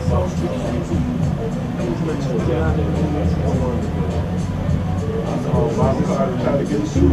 Try to get sued.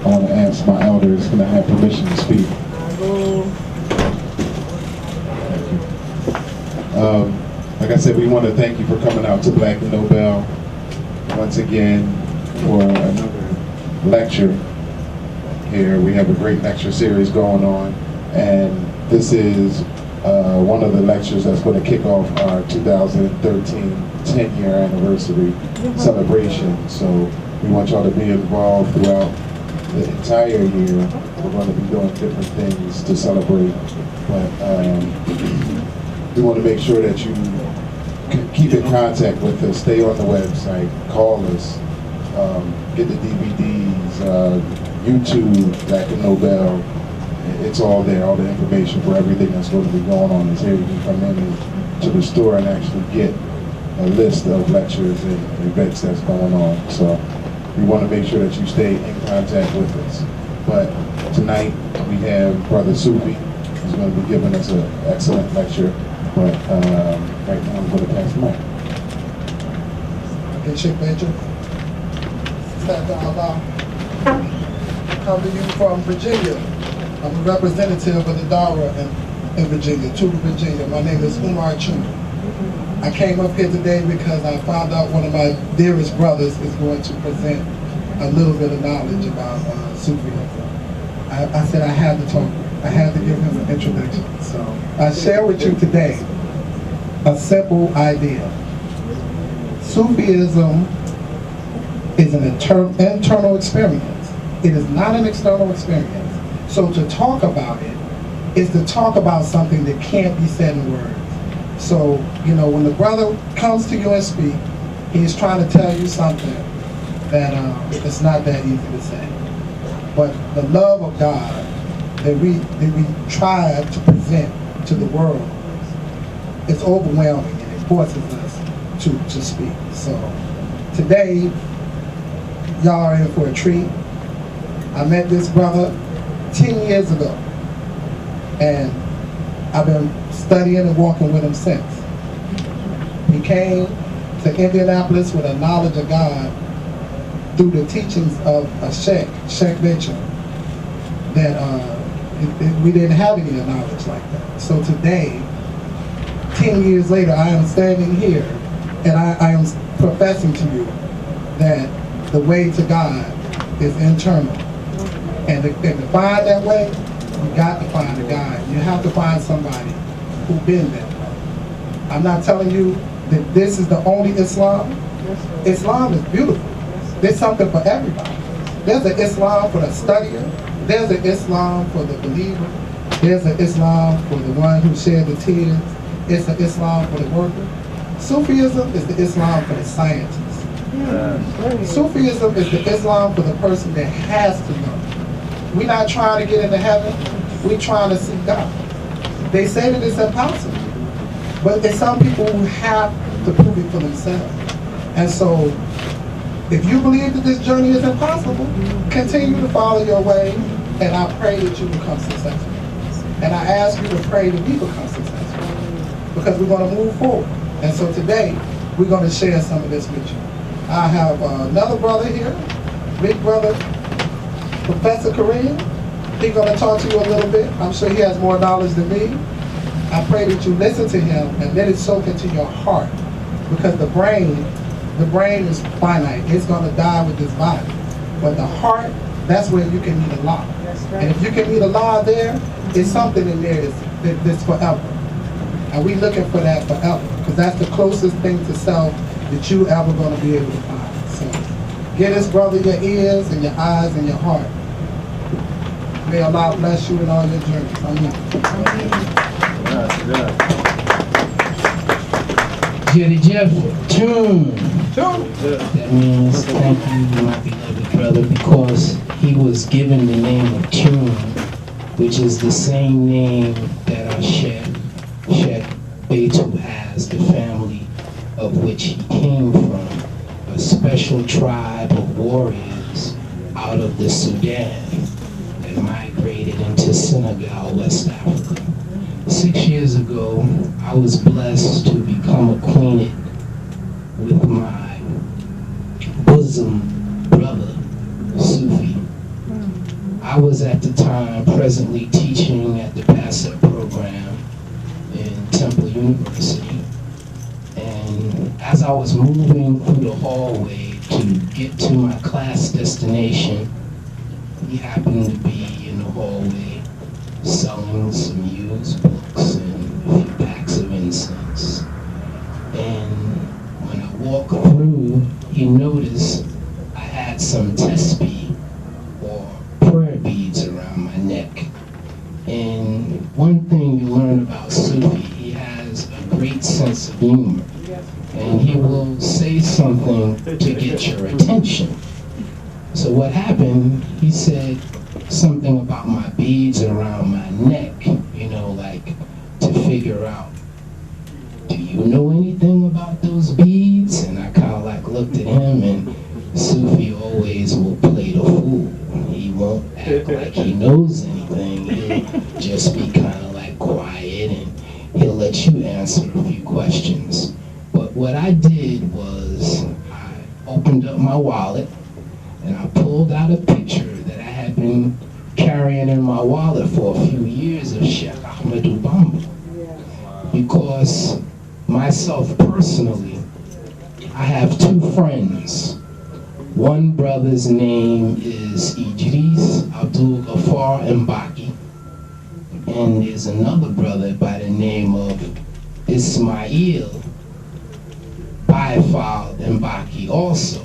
I want to ask my elders, can I have permission to speak? Thank you. Like I said, we want to thank you for coming out to BlackandNobel once again for another lecture here. We have a great lecture series going on, and this is one of the lectures that's going to kick off our 2013 10-year anniversary celebration. So we want y'all to be involved throughout the entire year. We're going to be doing different things to celebrate, but we want to make sure that you keep in contact with us, stay on the website, call us, get the DVDs, YouTube, BlackandNobel. It's all there. All the information for everything that's going to be going on is here. You can come in to the store and actually get a list of lectures and events that's going on. So we want to make sure that you stay in contact with us. But tonight we have Brother Sufi, who's going to be giving us an excellent lecture. But right now I'm going to pass the mic. Okay, Sheikh Bamba. Come to you from Virginia. I'm a representative of the Dara in Virginia, Tuba, Virginia. My name is Umar Chuba. I came up here today because I found out one of my dearest brothers is going to present a little bit of knowledge about Sufism. I said I had to talk, I had to give him an introduction. So I share with you today a simple idea. Sufism is an internal experience. It is not an external experience. So to talk about it is to talk about something that can't be said in words. So, you know, when the brother comes to you and speak, he's trying to tell you something that it's not that easy to say. But the love of God that we try to present to the world, it's overwhelming and it forces us to speak. So today, y'all are in for a treat. I met this brother 10 years ago, and I've been studying and walking with him since. He came to Indianapolis with a knowledge of God through the teachings of a Sheikh Bamba, that we didn't have any knowledge like that. So today, 10 years later, I am standing here and I am professing to you that the way to God is internal. And to find that way, you got to find a guide. You have to find somebody who's been there. I'm not telling you that this is the only Islam. Islam is beautiful. There's something for everybody. There's an Islam for the studier. There's an Islam for the believer. There's an Islam for the one who shed the tears. It's an Islam for the worker. Sufism is the Islam for the scientist. Sufism is the Islam for the person that has to know. We're not trying to get into heaven. We're trying to see God. They say that it's impossible. But there's some people who have to prove it for themselves. And so, if you believe that this journey is impossible, continue to follow your way, and I pray that you become successful. And I ask you to pray that we become successful, because we're going to move forward. And so today, we're going to share some of this with you. I have another brother here, big brother, Professor Kareem. He's going to talk to you a little bit. I'm sure he has more knowledge than me. I pray that you listen to him and let it soak into your heart, because the brain is finite. It's going to die with this body. But the heart, that's where you can meet Allah. And if you can meet Allah there, it's something in there that's forever. And we looking for that forever, because that's the closest thing to self that you ever going to be able to find. So give this brother your ears and your eyes and your heart. May Allah bless you in all your journeys. Amen. Jerry Jeff, tune. That means thank you, my beloved brother, because he was given the name of Tune, which is the same name that our Sheikh Batu has, the family of which he came from, a special tribe of warriors out of the Sudan that migrated into Senegal, West Africa. 6 years ago, I was blessed to become acquainted with my bosom brother, Sufi. I was at the time presently teaching at the PASSEP program in Temple University. And as I was moving through the hallway to get to my class destination, he happened to be in the hallway selling some used books and a few packs of incense. And when I walked through, he noticed I had some tesbih or prayer beads around my neck. And one thing you learn about Sufi, he has a great sense of humor. And he will say something to get your attention. So what happened, he said something about my beads around my neck, you know, like to figure out, do you know anything about those beads? And I kind of like looked at him, and Sufi always will play the fool. He won't act like he knows anything. He'll just be kind of like quiet, and he'll let you answer a few questions. But what I did was I opened up my wallet and I pulled out a picture that I had been carrying in my wallet for a few years of Sheikh Bamba. Because myself personally, I have two friends. One brother's name is Idris Abdul Ghaffar Mbaki, and there's another brother by the name of Ismail Baifal Mbaki also,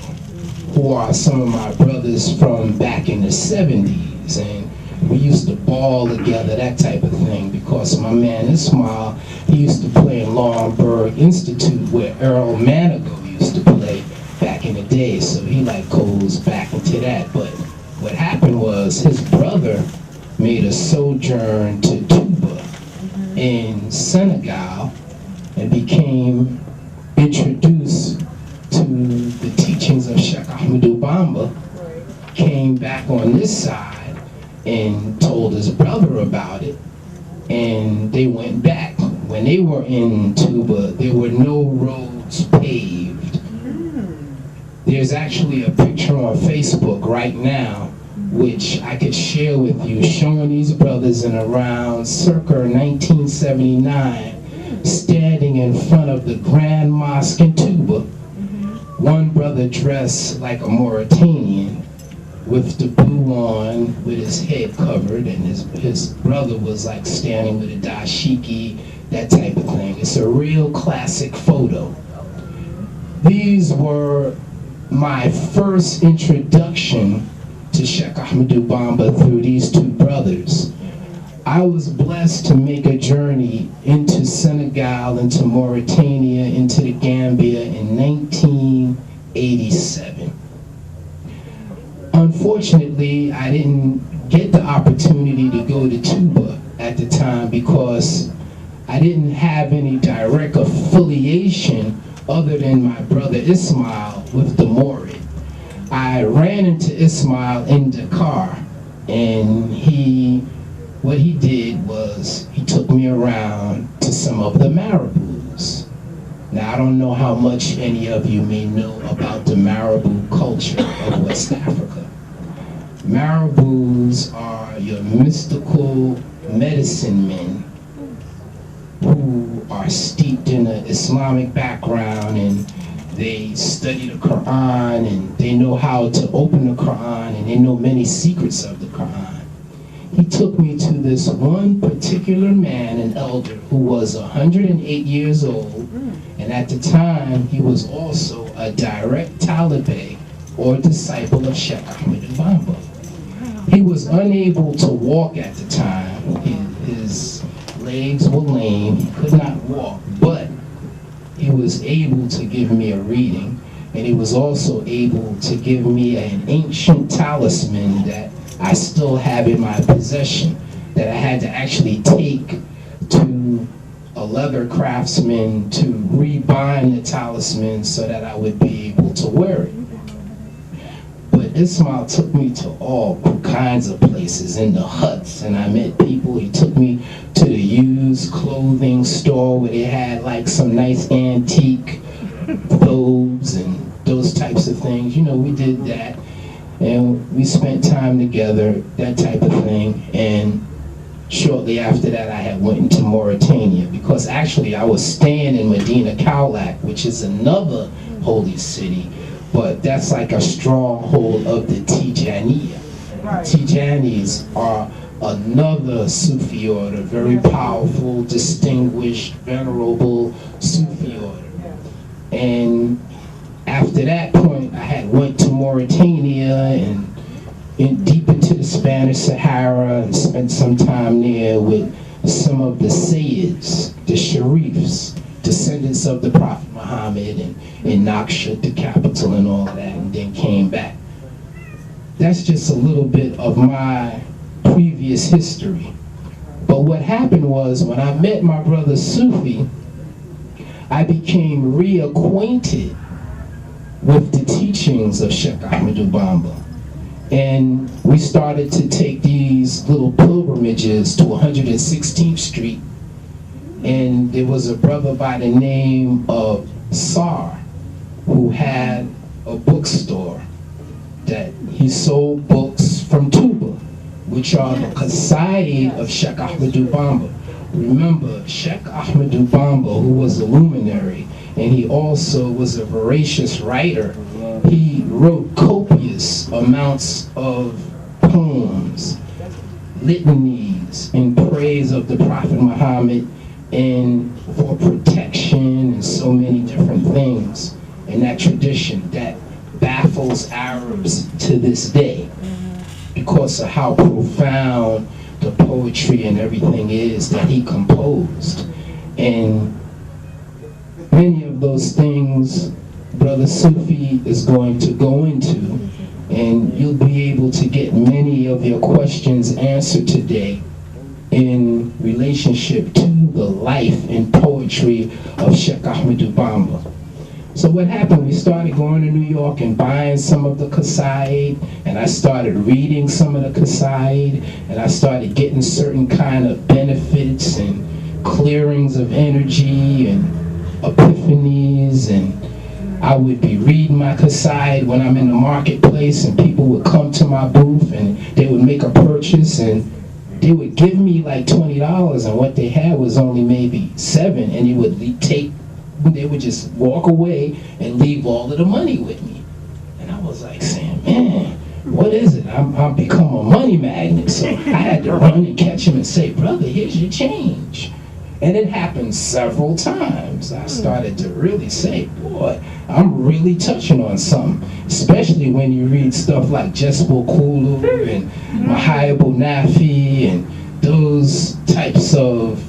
who are some of my brothers from back in the 70s, and we used to ball together, that type of thing, because my man Ismail, he used to play in Laurinburg Institute where Earl Manigault used to play back in the day, so he like goes back into that. But what happened was his brother made a sojourn to Touba in Senegal and became introduced to the teachings of Sheikh Bamba, came back on this side and told his brother about it, and they went back. When they were in Touba, there were no roads paved. There's actually a picture on Facebook right now which I could share with you, showing these brothers in around circa 1979 standing in front of the Grand Mosque in Touba. One brother dressed like a Mauritanian with the blue on, with his head covered, and his brother was like standing with a dashiki, that type of thing. It's a real classic photo. These were my first introduction to Sheikh Bamba through these two brothers. I was blessed to make a journey into Senegal, into Mauritania, into the Gambia in 1987. Unfortunately, I didn't get the opportunity to go to Touba at the time because I didn't have any direct affiliation other than my brother Ismail with the Morid. I ran into Ismail in Dakar, and what he did was he took me around to some of the marabouts. Now, I don't know how much any of you may know about the Marabout culture of West Africa. Marabouts are your mystical medicine men who are steeped in an Islamic background, and they study the Quran, and they know how to open the Quran, and they know many secrets of the Quran. He took me to this one particular man, an elder, who was 108 years old, and at the time, he was also a direct talibé or disciple of Sheikh Bamba. He was unable to walk at the time. His legs were lame, he could not walk, but he he was able to give me a reading, and he was also able to give me an ancient talisman that I still have in my possession, that I had to actually take to a leather craftsman to rebind the talisman so that I would be able to wear it. But Ismail took me to all kinds of places, in the huts, and I met people. He took me to the used clothing store where they had like some nice antique robes and those types of things. You know, we did that, and we spent time together, that type of thing. And shortly after that, I had went into Mauritania, because actually I was staying in Medina Kaolack, which is another holy city, but that's like a stronghold of the Tijaniya. Right. Tijanis are another Sufi order, very powerful, distinguished, venerable Sufi order. And after that point, I had went to Mauritania and deep into the Spanish Sahara and spent some time there with some of the Sayyids, the Sharifs, descendants of the Prophet Muhammad, and in Nouakchott, the capital, and all that, and then came back. That's just a little bit of my previous history. But what happened was, when I met my brother Sufi, I became reacquainted with the teachings of Sheikh Bamba. And we started to take these little pilgrimages to 116th Street. And there was a brother by the name of Sar who had a bookstore that he sold books from Tuba, which are the Qasaid of Sheikh Bamba. Remember, Sheikh Bamba, who was a luminary, and he also was a voracious writer, he wrote copious amounts of poems, litanies in praise of the Prophet Muhammad and for protection and so many different things in that tradition that baffles Arabs to this day because of how profound the poetry and everything is that he composed. And many of those things Brother Sufi is going to go into, and you'll be able to get many of your questions answered today in relationship to the life and poetry of Sheikh Bamba. So what happened, we started going to New York and buying some of the Qasaid, and I started reading some of the Qasaid, and I started getting certain kind of benefits and clearings of energy and epiphanies, and I would be reading my Qasaid when I'm in the marketplace, and people would come to my booth and they would make a purchase, and they would give me like $20, and what they had was only maybe $7, and they would just walk away and leave all of the money with me. And I was like saying, man, what is it? I've become a money magnet. So I had to run and catch him and say, brother, here's your change. And it happened several times. I started to really say, boy, I'm really touching on something, especially when you read stuff like Jesbel Kulu and Mahayabul Nafi and those types of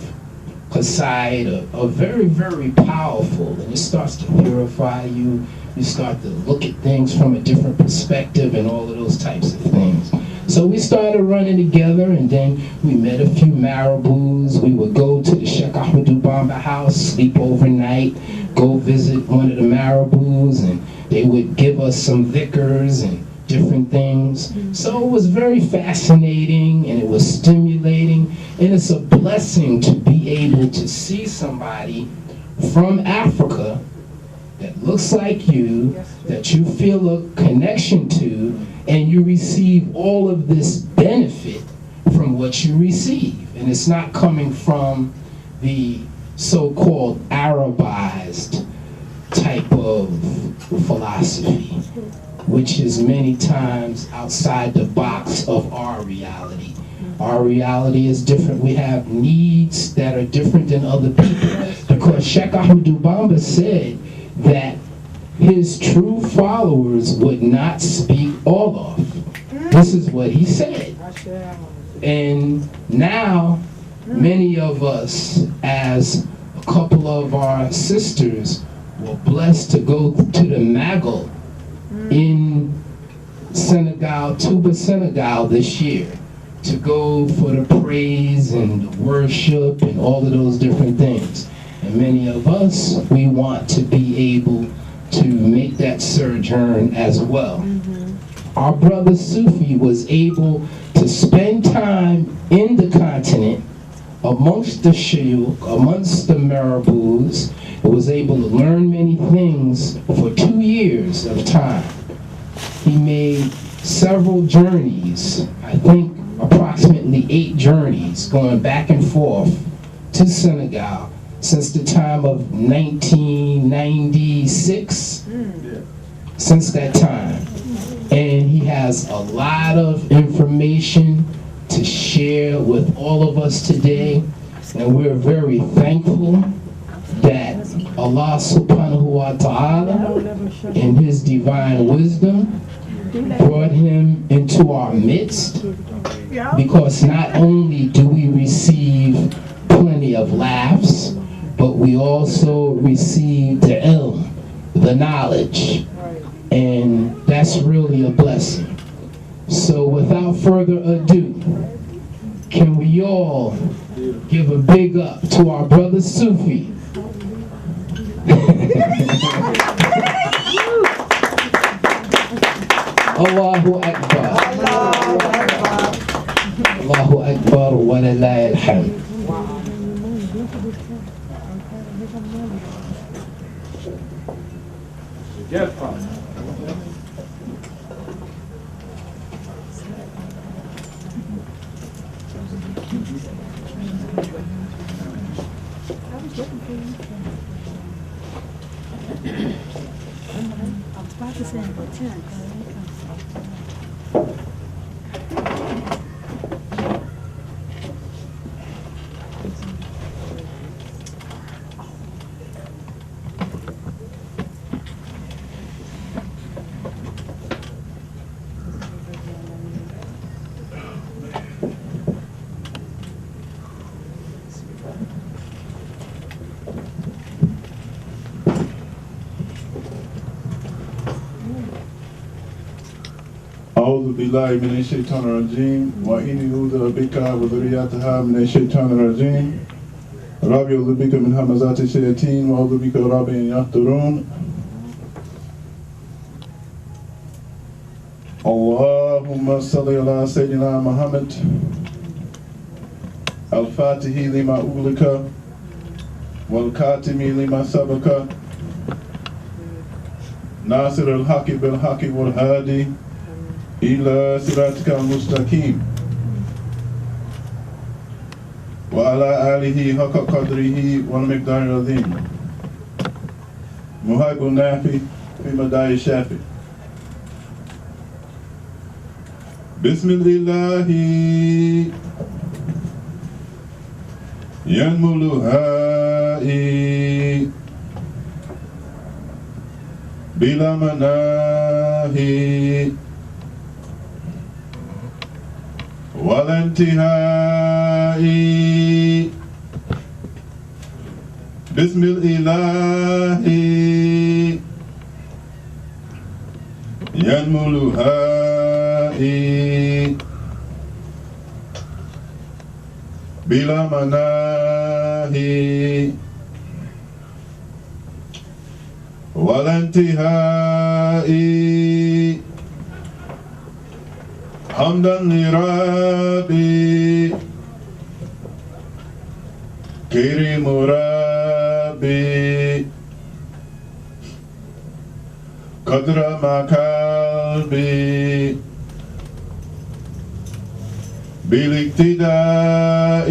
Qasaid are very, very powerful, and it starts to purify you. You start to look at things from a different perspective and all of those types of things. So we started running together, and then we met a few marabouts. We would go to the Sheikh Bamba house, sleep overnight, go visit one of the marabouts, and they would give us some Zikrs and different things. So it was very fascinating, and it was stimulating, and it's a blessing to be able to see somebody from Africa that looks like you, that you feel a connection to, and you receive all of this benefit from what you receive. And it's not coming from the so-called Arabized type of philosophy, which is many times outside the box of our reality. Our reality is different. We have needs that are different than other people. Because Sheikh Bamba said that his true followers would not speak Wolof. This is what he said. And now, many of us, as a couple of our sisters were blessed to go to the Magal in Senegal, Touba, Senegal this year, to go for the praise and the worship and all of those different things. And many of us, we want to be able to make that sojourn as well. Our brother Sufi was able to spend time in the continent amongst the Shuyukh, amongst the Marabouts, and was able to learn many things for 2 years of time. He made several journeys, I think approximately 8 journeys, going back and forth to Senegal since the time of 1996, since that time. And he has a lot of information to share with all of us today, and we're very thankful that Allah subhanahu wa ta'ala in his divine wisdom brought him into our midst, because not only do we receive plenty of laughs, but we also receive the ilm, the knowledge, and that's really a blessing. So without further ado, can we all give a big up to our brother Sufi? Allahu Akbar. Allahu Akbar wa lillahi alhamd. Get up. I'm practicing for 10. أعوذ بالله من الشيطان الرجيم وإني أعوذ بك وذريتها من الشيطان الرجيم ربي أعوذ بك من همزات الشياطين وأعوذ بك رب أن يحضرون اللهم صل على سيدنا محمد الفاتح لما أغلق والكاتم لما سبق ناصر الحق بالحق والهادي إلى صراطك المستقيم وعلى آله حق قدره والمقدار العظيم محب نافي في مدى الشافي بسم الله ينمو الهائي بلا مناهي ولا انتهاء بسم الإله ينمو الهائي بلا مناهي ولا انتهاء حمدا لربي كريم ربي قدر ما قلبي بالاقتداء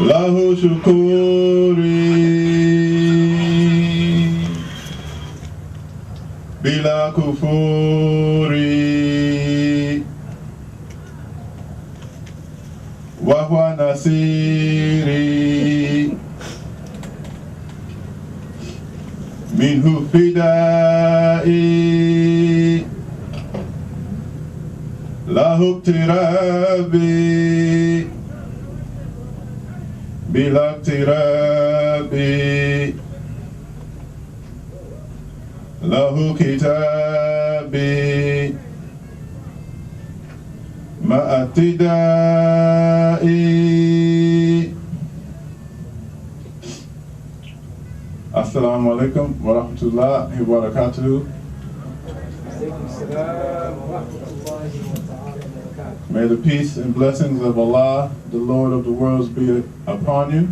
له شكوري بلا كفوري وهو نصيري منه فدائي له اقترابي بلا اقتراب Rabbi Lahu Kitabi Ma'atidai. Assalamu alaikum wa rahmatullahi wa barakatuh. May the peace and blessings of Allah, the Lord of the worlds, be upon you.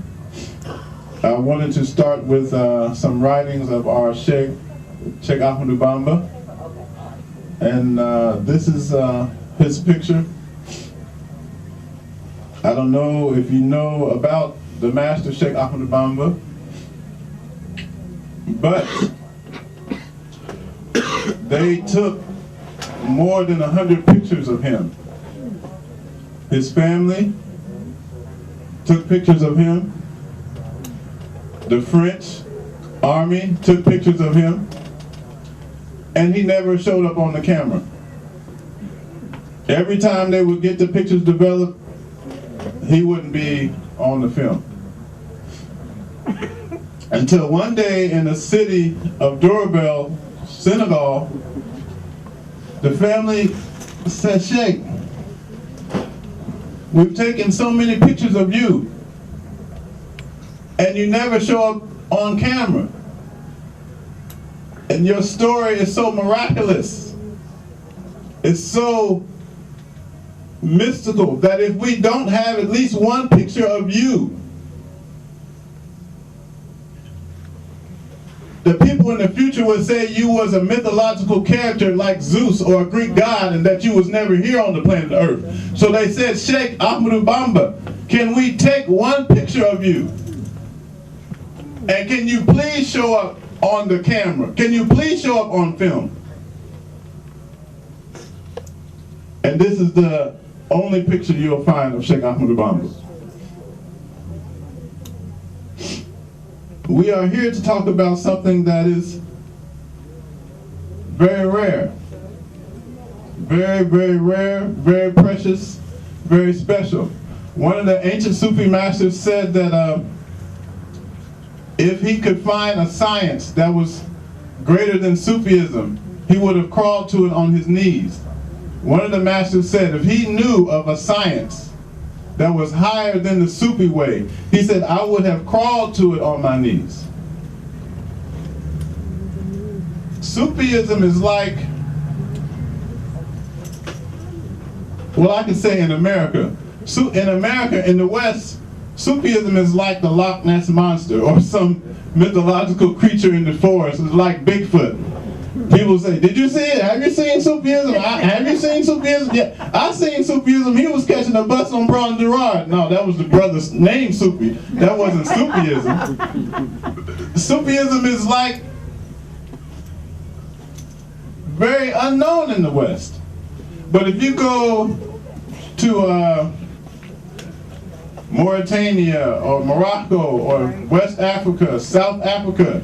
I wanted to start with some writings of our Sheikh Ahmadu Bamba. And this is his picture. I don't know if you know about the master Sheikh Ahmadu Bamba, but they took more than 100 pictures of him. His family took pictures of him. The French army took pictures of him. And he never showed up on the camera. Every time they would get the pictures developed, he wouldn't be on the film. Until one day in the city of Nobel, Senegal, the family said, Sheikh, we've taken so many pictures of you, and you never show up on camera. And your story is so miraculous. It's so mystical that if we don't have at least one picture of you, the people in the future would say you was a mythological character like Zeus or a Greek god and that you was never here on the planet Earth. So they said, Sheikh Ahmadu Bamba, can we take one picture of you? And can you please show up on the camera? Can you please show up on film? And this is the only picture you'll find of Sheikh Ahmadu Bamba. We are here to talk about something that is very rare. Very, very rare, very precious, very special. One of the ancient Sufi masters said that if he could find a science that was greater than Sufism, he would have crawled to it on his knees. One of the masters said if he knew of a science that was higher than the Sufi way, he said, I would have crawled to it on my knees. Sufism is like, well, I can say in America. In America, in the West, Sufism is like the Loch Ness Monster or some mythological creature in the forest. It's like Bigfoot. People say, did you see it? Have you seen Sufism? Have you seen Sufism? Yeah, I seen Sufism. He was catching a bus on Broad Gerard. No, that was the brother's name, Sufi. That wasn't Sufism. Sufism is like very unknown in the West. But if you go to Mauritania or Morocco or West Africa, South Africa,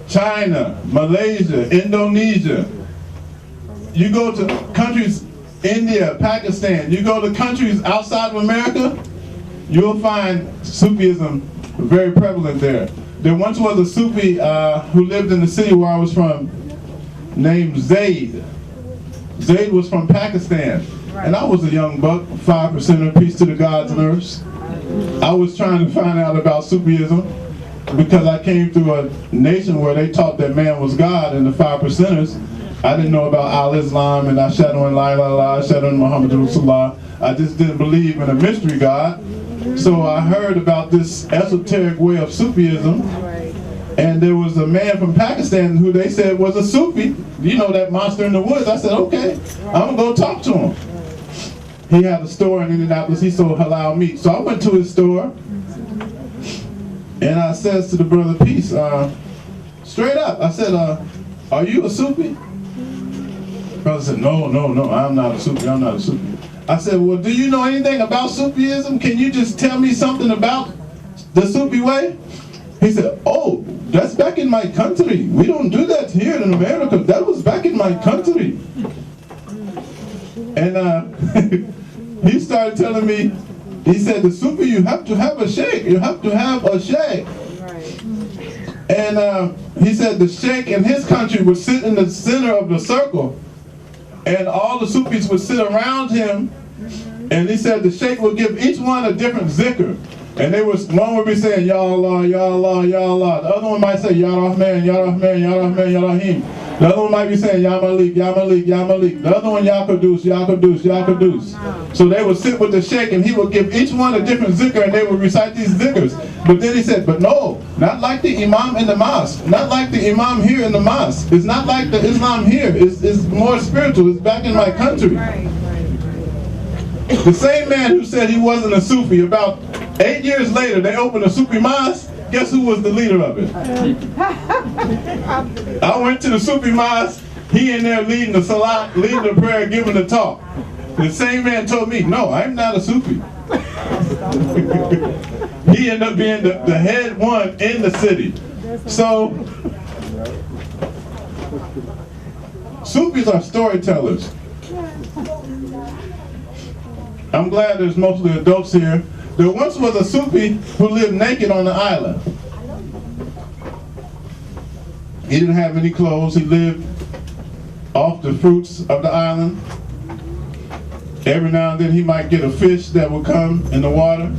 China, Malaysia, Indonesia, you go to countries, India, Pakistan, you go to countries outside of America, you'll find Sufism very prevalent there. There once was a Sufi who lived in the city where I was from, named Zaid. Zaid was from Pakistan. And I was a young buck, 5%er, peace to the gods and earths. I was trying to find out about Sufism because I came through a nation where they taught that man was God and the 5%ers. I didn't know about Al-Islam and Ashhadu an la ilaha illallah, Ashhadu anna Muhammadur Rasulullah. I just didn't believe in a mystery God. So I heard about this esoteric way of Sufism. And there was a man from Pakistan who they said was a Sufi. You know, that monster in the woods. I said, okay, I'm going to go talk to him. He had a store in Indianapolis. He sold halal meat. So I went to his store. And I says to the brother, peace, straight up, I said, are you a Sufi? The brother said, no, I'm not a Sufi, I'm not a Sufi. I said, well, do you know anything about Sufism? Can you just tell me something about the Sufi way? He said, oh, that's back in my country. We don't do that here in America. That was back in my country. And he started telling me He said, the Sufi, you have to have a sheikh. You have to have a sheikh. Right. And he said the sheikh in his country would sit in the center of the circle, and all the Sufis would sit around him, and he said the sheikh would give each one a different zikr. And one would be saying, Ya Allah, Ya Allah, Ya Allah. The other one might say, Ya Rahman, Ya Rahman, Ya Rahman, Ya Rahim. The other one might be saying, Ya Malik, Ya Malik, Ya Malik. The other one, Ya Qudus, Ya Qudus, Ya Qudus. So they would sit with the sheikh, and he would give each one a different zikr, and they would recite these zikrs. But then he said, but no, not like the imam in the mosque. Not like the imam here in the mosque. It's not like the Islam here. It's more spiritual. It's back in my country. The same man who said he wasn't a Sufi, about 8 years later, they opened a Sufi mosque. Guess who was the leader of it? I went to the Sufi mosque. He in there leading the salat, leading the prayer, giving the talk. The same man told me, no, I'm not a Sufi. He ended up being the head one in the city. So, Sufis are storytellers. I'm glad there's mostly adults here. There once was a Sufi who lived naked on the island. He didn't have any clothes. He lived off the fruits of the island. Every now and then he might get a fish that would come in the water.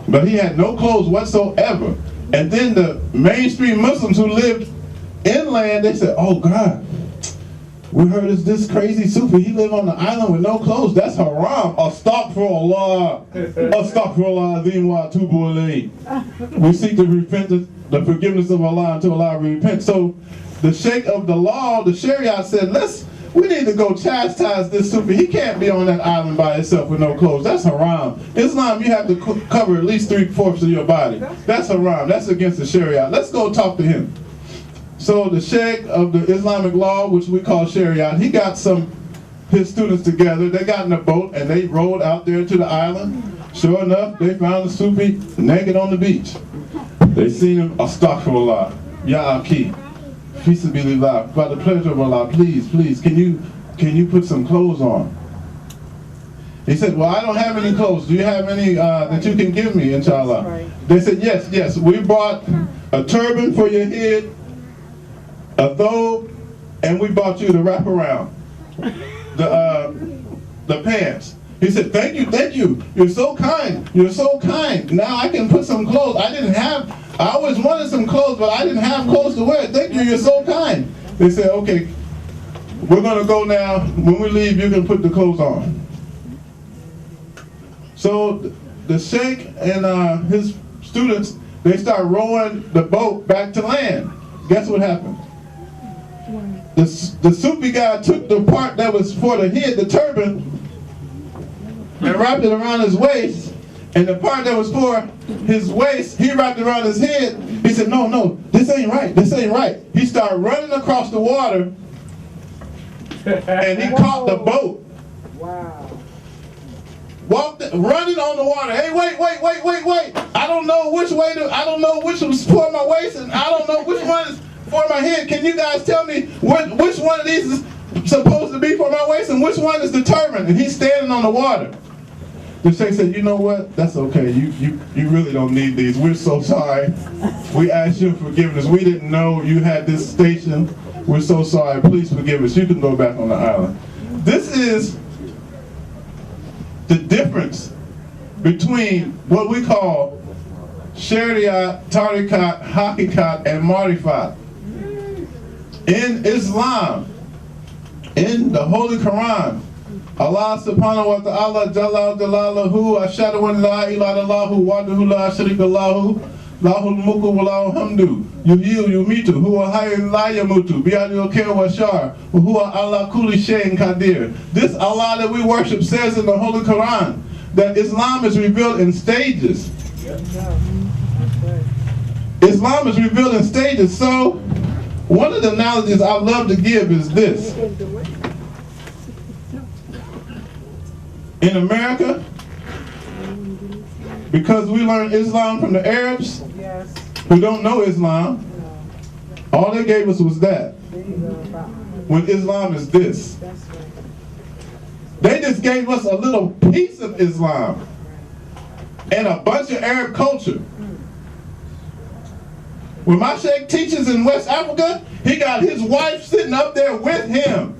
But he had no clothes whatsoever. And then the mainstream Muslims who lived inland, they said, oh God, we heard it's this crazy Sufi. He lived on the island with no clothes. That's haram. Astaghfirullah. Astaghfirullah azim wa atubu ilayh. We seek the repentance, the forgiveness of Allah until Allah repent. So the Sheikh of the law, the Sharia said, we need to go chastise this Sufi. He can't be on that island by himself with no clothes. That's haram. Islam, you have to cover at least 3/4 of your body. That's haram. That's against the Sharia. Let's go talk to him. So the Sheikh of the Islamic law, which we call Sharia, he got his students together. They got in a boat and they rowed out there to the island. Sure enough, they found the Sufi naked on the beach. They seen him, astaghfirullah, ya aki, fisabilillah, by the pleasure of Allah, please, can you put some clothes on? He said, well, I don't have any clothes. Do you have any that you can give me, inshallah? Right. They said, yes, we brought a turban for your head, a thobe, and we bought you the wraparound, the pants. He said, thank you, you're so kind, now I can put some clothes. I always wanted some clothes, but I didn't have clothes to wear. Thank you, you're so kind. They said, okay, we're gonna go now. When we leave, you can put the clothes on. So the Sheikh and his students, they start rowing the boat back to land. Guess what happened? The Sufi guy took the part that was for the head, the turban, and wrapped it around his waist, and the part that was for his waist, he wrapped it around his head. He said, no, this ain't right. He started running across the water, and he caught the boat. Wow. Running on the water. Hey, wait. I don't know which was for my waist, and I don't know which one is for my head. Can you guys tell me which one of these is supposed to be for my waist and which one is the turban? And he's standing on the water. The Sheikh said, you know what? That's okay. You really don't need these. We're so sorry. We ask your forgiveness. We didn't know you had this station. We're so sorry. Please forgive us. You can go back on the island. This is the difference between what we call Sharia, Tariqat, Hakikat, and Marifat. In Islam, in the Holy Quran, Allah subhanahu wa ta'ala jalla jalaluhu ashhadu an la ilaha illallahu wahdahu la sharika lahu lahul mulku wa lahul hamdu yuhyi wa yumitu huwa hayyun la yamutu biyadihil khayru wa shar wa huwa ala kulli shay'in qadir. This Allah that we worship says in the Holy Quran that Islam is revealed in stages. Islam is revealed in stages. So one of the analogies I love to give is this. In America, because we learned Islam from the Arabs, who don't know Islam, all they gave us was that. When Islam is this. They just gave us a little piece of Islam and a bunch of Arab culture. When my sheikh teaches in West Africa, he got his wife sitting up there with him.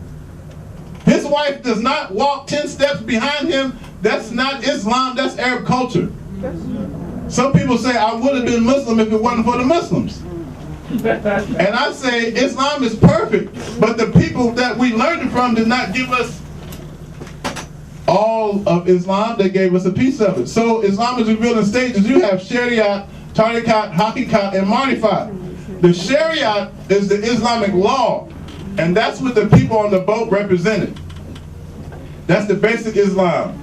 His wife does not walk 10 steps behind him. That's not Islam, that's Arab culture. Some people say, I would have been Muslim if it wasn't for the Muslims. And I say, Islam is perfect, but the people that we learned it from did not give us all of Islam, they gave us a piece of it. So Islam is revealed in stages. You have Shariat, Tariqat, Hakikat, and Marifat. The Shariat is the Islamic law, and that's what the people on the boat represented. That's the basic Islam.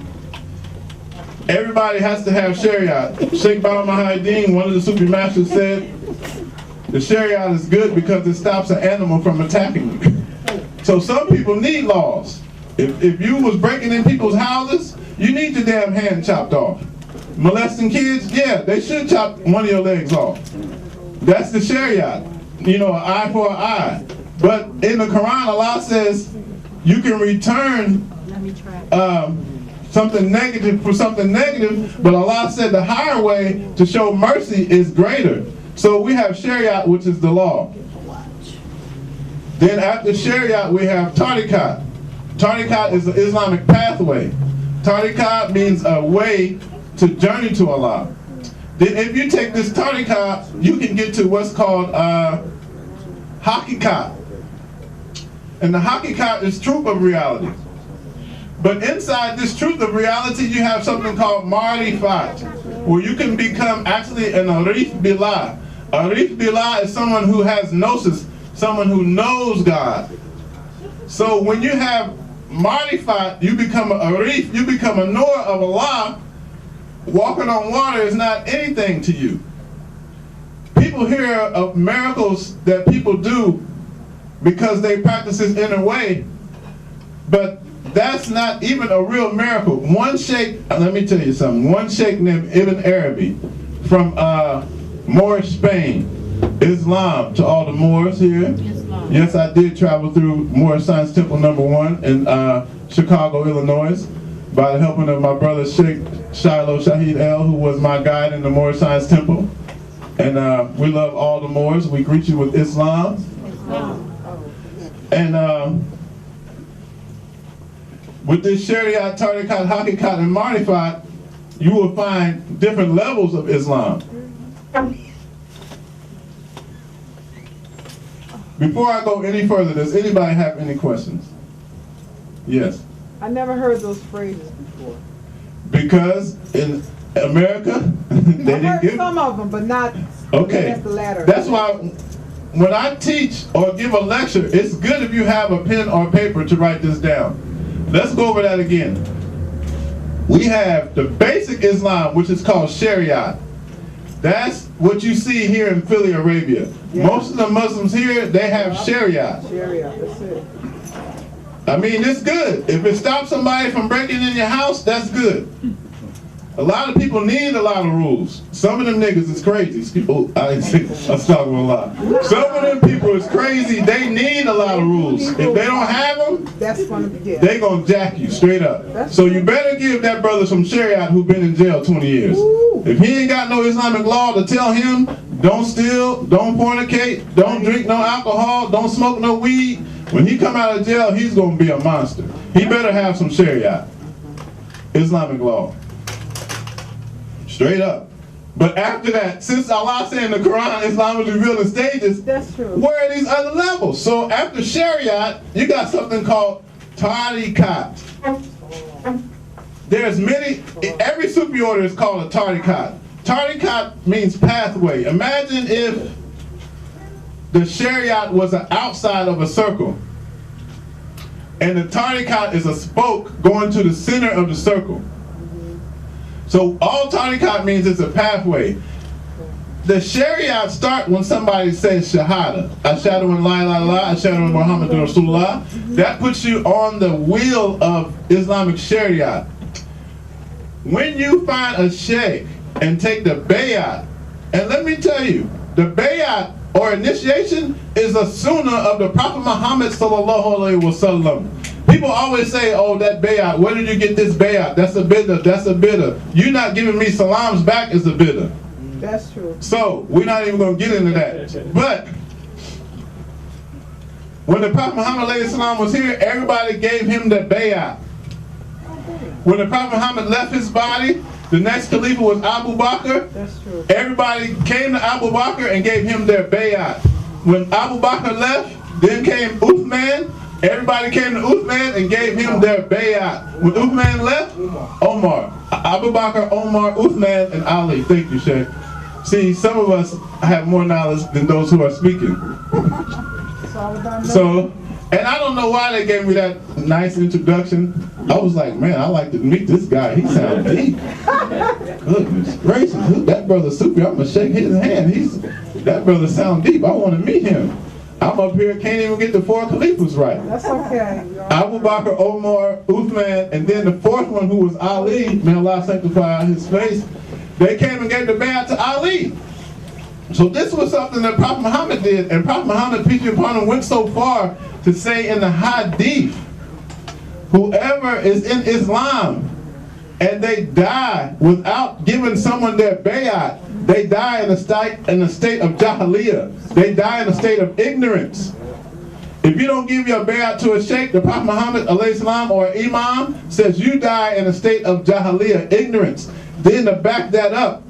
Everybody has to have Shariat. Sheikh Bamba, one of the Sufi masters, said, the Shariat is good because it stops an animal from attacking you. So some people need laws. If you was breaking in people's houses, you need your damn hand chopped off. Molesting kids, yeah, they should chop one of your legs off. That's the Shariat. You know, an eye for an eye. But in the Quran, Allah says you can return something negative for something negative, but Allah said the higher way to show mercy is greater. So we have Shariat, which is the law. Then after Shariat, we have Tariqat. Tariqat is the Islamic pathway. Tariqat means a way to journey to Allah. Then if you take this Tariqat, you can get to what's called Hakikat. And the Hakikat is truth of reality. But inside this truth of reality, you have something called Marifat, where you can become actually an Arif Billah. Arif Billah is someone who has gnosis, someone who knows God. So when you have Marifat, you become a Arif, you become a knower of Allah. Walking on water is not anything to you. People hear of miracles that people do because they practice this inner way, but that's not even a real miracle. One sheikh, let me tell you something, one sheikh named Ibn Arabi from Moorish Spain, Islam to all the Moors here. Islam. Yes, I did travel through Moorish Science Temple #1 in Chicago, Illinois, by the helping of my brother Sheikh Shiloh Shahid El, who was my guide in the Moorish Science Temple. And we love all the Moors. We greet you with Islam. And with this Shariat, Tariqat, Hakikat, and Marifat, you will find different levels of Islam. Before I go any further, does anybody have any questions? Yes. I never heard those phrases before. Because in America, they didn't give some of them, but not. Okay. That's the latter. That's why when I teach or give a lecture, it's good if you have a pen or paper to write this down. Let's go over that again. We have the basic Islam, which is called Shariat. That's what you see here in Philly, Arabia. Yeah. Most of the Muslims here, they have Shariat. Shariat, that's it. I mean, it's good. If it stops somebody from breaking in your house, that's good. A lot of people need a lot of rules. Some of them niggas is crazy. Oh, I was talking a lot. Some of them people is crazy. They need a lot of rules. If they don't have them, they gonna jack you straight up. So you better give that brother some Shariat who been in jail 20 years. If he ain't got no Islamic law to tell him, don't steal, don't fornicate, don't drink no alcohol, don't smoke no weed, when he come out of jail, he's gonna be a monster. He better have some Shariat, Islamic law. Straight up. But after that, since Allah said in the Quran, Islam is revealed in stages, that's true. Where are these other levels? So after Shariat, you got something called Tariqat. There's many, every Sufi order is called a Tariqat. Tariqat means pathway. Imagine if the Shariat was an outside of a circle, and the Tariqat is a spoke going to the center of the circle. So all Tariqat means it's a pathway. The Shariat start when somebody says Shahada. Ashhadu an la ilaha illallah, ashhadu anna Muhammadan Rasulullah. That puts you on the wheel of Islamic Shariat. When you find a sheikh and take the bayat, and let me tell you, the bayat or initiation is a sunnah of the Prophet Muhammad sallallahu alaihi wasallam. People always say, oh, that bayat, where did you get this bayat? That's a bid'ah, that's a bid'ah. You not giving me salams back is a bid'ah. That's true. So, we're not even going to get into that. But, when the Prophet Muhammad ﷺ was here, everybody gave him the bayat. When the Prophet Muhammad left his body, the next Khalifa was Abu Bakr. That's true. Everybody came to Abu Bakr and gave him their bayat. When Abu Bakr left, then came Uthman. Everybody came to Uthman and gave him their bayat. When Uthman left, Omar. Abu Bakr, Omar, Uthman, and Ali. Thank you, Sheikh. See, some of us have more knowledge than those who are speaking. So, and I don't know why they gave me that nice introduction. I was like, man, I like to meet this guy. He sounds deep. Goodness gracious. That brother Sufi, I'm going to shake his hand. That brother sounds deep. I want to meet him. I'm up here, can't even get the 4 Khalifas right. That's okay. Abu Bakr, Omar, Uthman, and then the 4th one who was Ali, may Allah sanctify his face, they came and gave the bayat to Ali. So this was something that Prophet Muhammad did, and Prophet Muhammad, peace be upon him, went so far to say in the hadith, whoever is in Islam and they die without giving someone their bayat, they die in a state of jahiliyyah. They die in a state of ignorance. If you don't give your bayat to a sheikh, the Prophet Muhammad ﷺ or imam says you die in a state of jahiliyyah, ignorance. Then to back that up,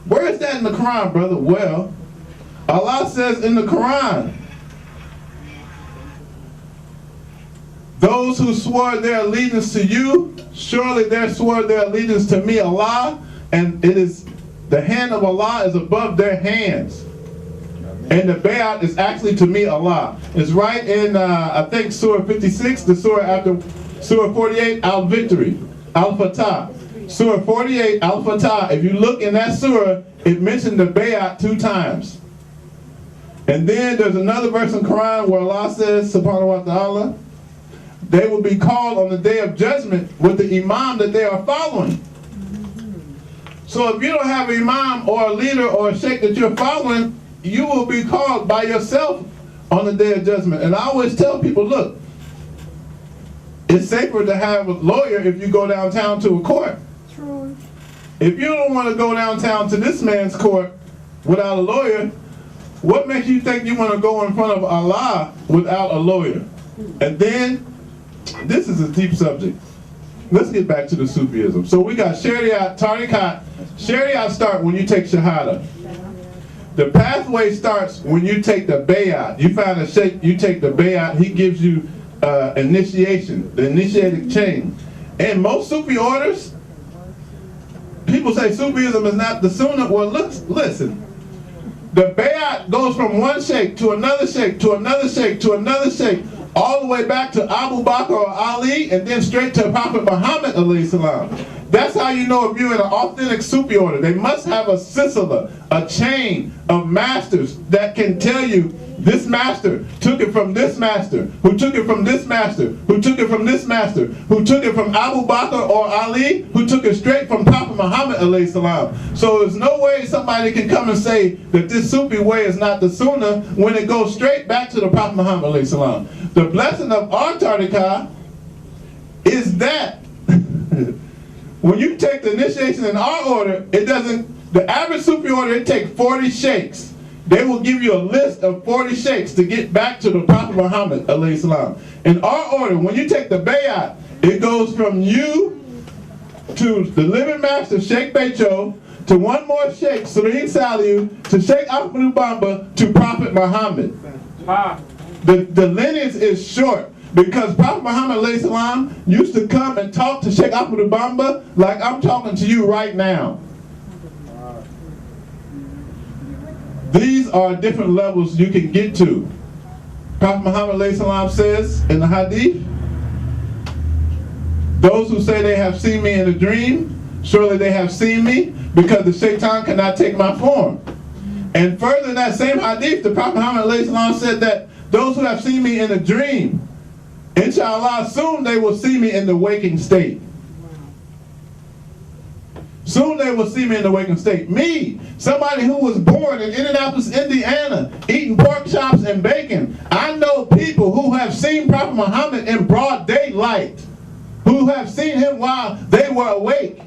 where is that in the Quran, brother? Well, Allah says in the Quran, those who swore their allegiance to you, surely they swore their allegiance to me, Allah, and it is the hand of Allah is above their hands. And the bayat is actually to me, Allah. It's right in, I think, Surah 56, the surah after Surah 48, Al-Victory, Al-Fatah. Surah 48, Al-Fatah. If you look in that surah, it mentioned the bayat 2 times. And then there's another verse in Quran where Allah says, subhanahu wa ta'ala, they will be called on the day of judgment with the imam that they are following. So if you don't have an imam or a leader or a sheikh that you're following, you will be called by yourself on the day of judgment. And I always tell people, look, it's safer to have a lawyer if you go downtown to a court. True. If you don't want to go downtown to this man's court without a lawyer, what makes you think you want to go in front of Allah without a lawyer? And then, this is a deep subject. Let's get back to the Sufism. So we got Shariat, Tariqat. Shariat start when you take Shahada. The pathway starts when you take the bayat. You find a sheikh, you take the bayat, he gives you initiation, the initiatic chain. And most Sufi orders, people say Sufism is not the Sunnah. Well, listen. The bayat goes from one sheikh to another sheikh to another sheikh to another sheikh, all the way back to Abu Bakr or Ali, and then straight to Prophet Muhammad alayhi salam. That's how you know if you're in an authentic Sufi order. They must have a silsila, a chain of masters that can tell you this master took it from this master, who took it from this master, who took it from this master, who took it from Abu Bakr or Ali, who took it straight from Prophet Muhammad alayhi salam. So there's no way somebody can come and say that this Sufi way is not the Sunnah when it goes straight back to the Prophet Muhammad alayhi salam. The blessing of our tariqah is that when you take the initiation in our order, it doesn't, the average Sufi order, it takes 40 sheikhs. They will give you a list of 40 sheikhs to get back to the Prophet Muhammad alayhi salam. In our order, when you take the bayat, it goes from you to the living master, Sheikh Becho, to one more sheikh, Serene Saliu, to Sheikh Bamba, to Prophet Muhammad. The lineage is short. Because Prophet Muhammad alayhi salam used to come and talk to Sheikh Bamba like I'm talking to you right now. These are different levels you can get to. Prophet Muhammad alayhi salam says in the hadith, those who say they have seen me in a dream, surely they have seen me, because the shaitan cannot take my form. And further in that same hadith, the Prophet Muhammad alayhi salam said that those who have seen me in a dream, inshallah, soon they will see me in the waking state. Soon they will see me in the waking state. Me, somebody who was born in Indianapolis, Indiana, eating pork chops and bacon. I know people who have seen Prophet Muhammad in broad daylight, who have seen him while they were awake.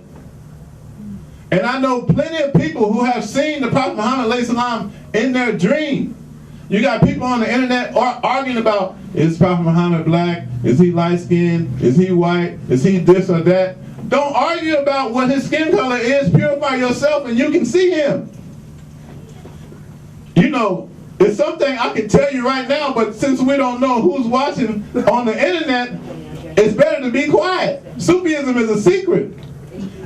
And I know plenty of people who have seen the Prophet Muhammad alayhi salam in their dream. You got people on the internet arguing about, is Prophet Muhammad black? Is he light-skinned? Is he white? Is he this or that? Don't argue about what his skin color is. Purify yourself and you can see him. You know, it's something I can tell you right now, but since we don't know who's watching on the internet, it's better to be quiet. Sufism is a secret.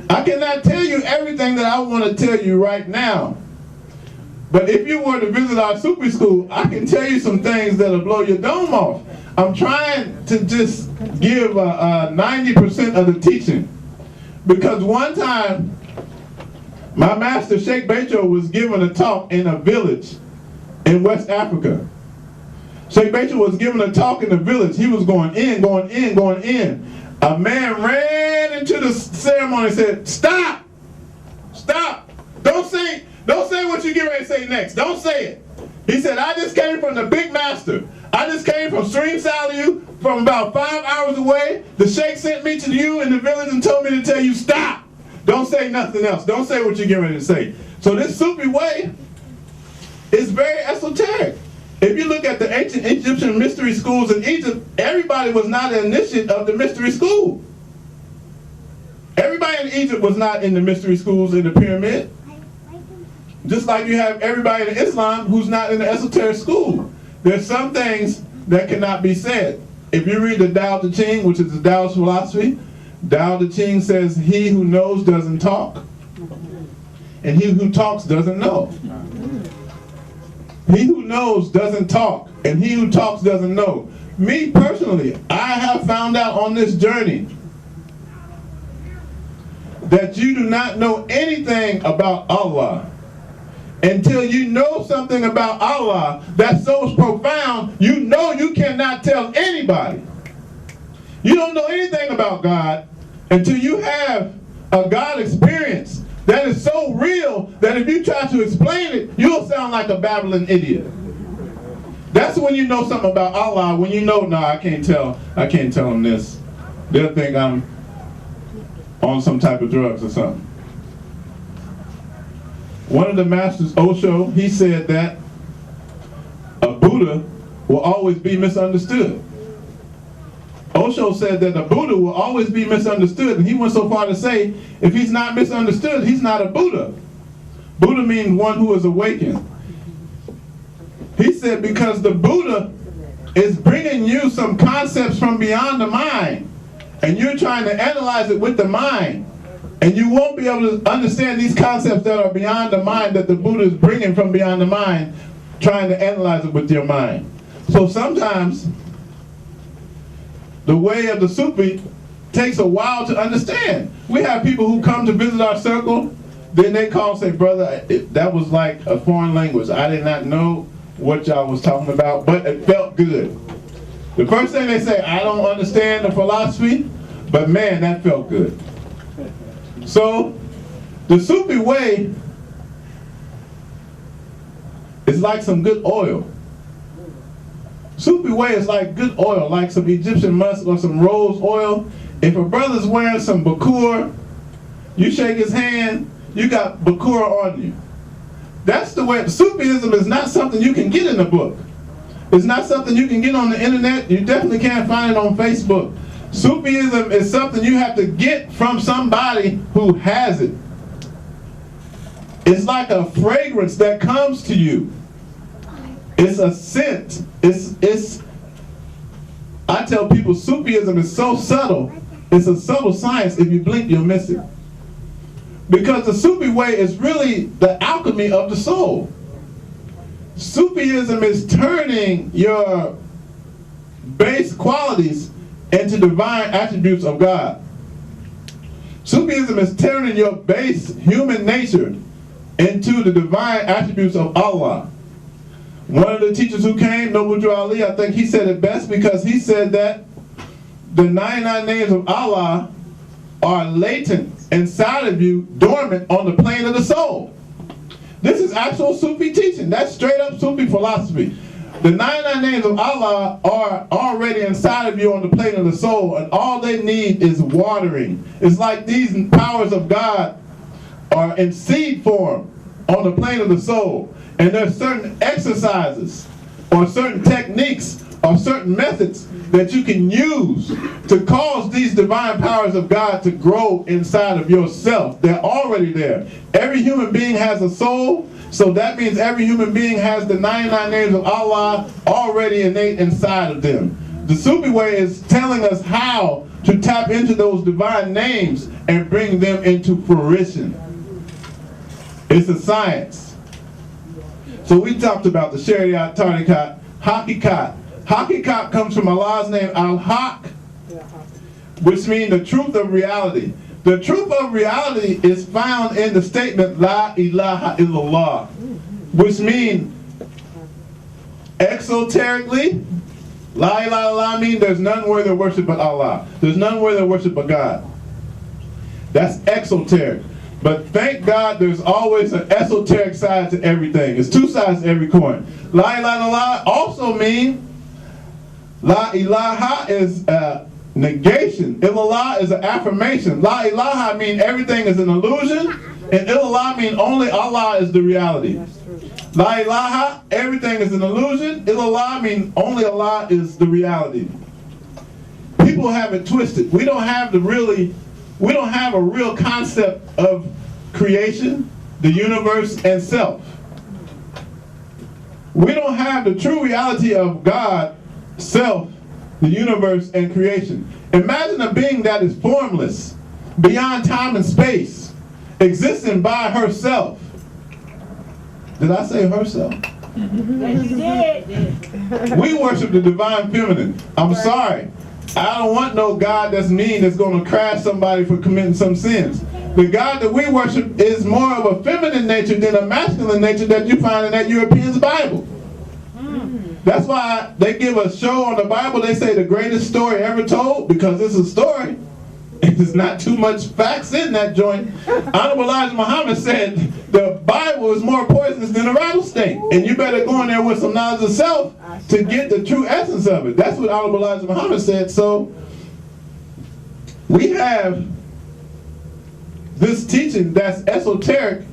I cannot tell you everything that I want to tell you right now. But if you were to visit our Sufi school, I can tell you some things that'll blow your dome off. I'm trying to just give 90% of the teaching. Because one time, my master Sheikh Bamba was giving a talk in a village in West Africa. Sheikh Bamba was giving a talk in the village. He was going in, going in, going in. A man ran into the ceremony and said, "Stop! Stop! Don't say what you get ready to say next. Don't say it." He said, "I just came from the big master. I just came from Stream Saliu, from about 5 hours away. The Sheikh sent me to you in the village and told me to tell you, stop. Don't say nothing else. Don't say what you get ready to say." So this Sufi way is very esoteric. If you look at the ancient Egyptian mystery schools in Egypt, everybody was not an initiate of the mystery school. Everybody in Egypt was not in the mystery schools in the pyramid. Just like you have everybody in Islam who's not in the esoteric school. There's some things that cannot be said. If you read the Tao Te Ching, which is the Taoist philosophy, Tao Te Ching says, he who knows doesn't talk, and he who talks doesn't know. He who knows doesn't talk, and he who talks doesn't know. Me personally, I have found out on this journey that you do not know anything about Allah until you know something about Allah that's so profound, you know you cannot tell anybody. You don't know anything about God until you have a God experience that is so real that if you try to explain it, you'll sound like a babbling idiot. That's when you know something about Allah, when you know, no, I can't tell them this. They'll think I'm on some type of drugs or something. One of the masters, Osho, he said that a Buddha will always be misunderstood. Osho said that a Buddha will always be misunderstood, and he went so far to say, if he's not misunderstood, he's not a Buddha. Buddha means one who is awakened. He said because the Buddha is bringing you some concepts from beyond the mind, and you're trying to analyze it with the mind, and you won't be able to understand these concepts that are beyond the mind that the Buddha is bringing from beyond the mind, trying to analyze it with your mind. So sometimes the way of the Sufi takes a while to understand. We have people who come to visit our circle, then they call and say, brother, that was like a foreign language. I did not know what y'all was talking about, but it felt good. The first thing they say, I don't understand the philosophy, but man, that felt good. So, the Sufi way is like some good oil. Sufi way is like good oil, like some Egyptian musk or some rose oil. If a brother's wearing some bakur, you shake his hand, you got bakur on you. That's the way. Sufism is not something you can get in a book. It's not something you can get on the internet. You definitely can't find it on Facebook. Sufism is something you have to get from somebody who has it. It's like a fragrance that comes to you. It's a scent. I tell people Sufism is so subtle. It's a subtle science. If you blink, you'll miss it. Because the Sufi way is really the alchemy of the soul. Sufism is turning your base qualities into divine attributes of God. Sufism is turning your base human nature into the divine attributes of Allah. One of the teachers who came, Nobel Ali, I think he said it best because he said that the 99 names of Allah are latent inside of you dormant on the plane of the soul. This is actual Sufi teaching. That's straight up Sufi philosophy. The 99 names of Allah are already inside of you on the plane of the soul, and all they need is watering. It's like these powers of God are in seed form on the plane of the soul, and there's certain exercises or certain techniques or certain methods that you can use to cause these divine powers of God to grow inside of yourself. They're already there. Every human being has a soul, so that means every human being has the 99 names of Allah already innate inside of them. The Sufi way is telling us how to tap into those divine names and bring them into fruition. It's a science. So we talked about the Shariat, Tariqat, Hakikat. Hakikat comes from Allah's name Al-Haq, which means the truth of reality. The truth of reality is found in the statement La ilaha illallah, which means exoterically, La ilaha illallah means there's none worthy of worship but Allah. There's none worthy of worship but God. That's exoteric. But thank God there's always an esoteric side to everything. There's two sides to every coin. La ilaha illallah also means La ilaha is a negation. Illallah is an affirmation. La ilaha means everything is an illusion, and illallah means only Allah is the reality. La ilaha, everything is an illusion. Illallah means only Allah is the reality. People have it twisted. We don't have a real concept of creation, the universe, and self. We don't have the true reality of God, self, the universe, and creation. Imagine a being that is formless, beyond time and space, existing by herself. Did I say herself? Yes, you did. We worship the divine feminine. I'm sorry. I don't want no God that's mean, that's going to crash somebody for committing some sins. The God that we worship is more of a feminine nature than a masculine nature that you find in that European's Bible. That's why they give a show on the Bible, they say the greatest story ever told, because it's a story. There's not too much facts in that joint. Honorable Elijah Muhammad said the Bible is more poisonous than a rattlesnake, and you better go in there with some knowledge of self to get the true essence of it. That's what Honorable Elijah Muhammad said. So we have this teaching that's esoteric,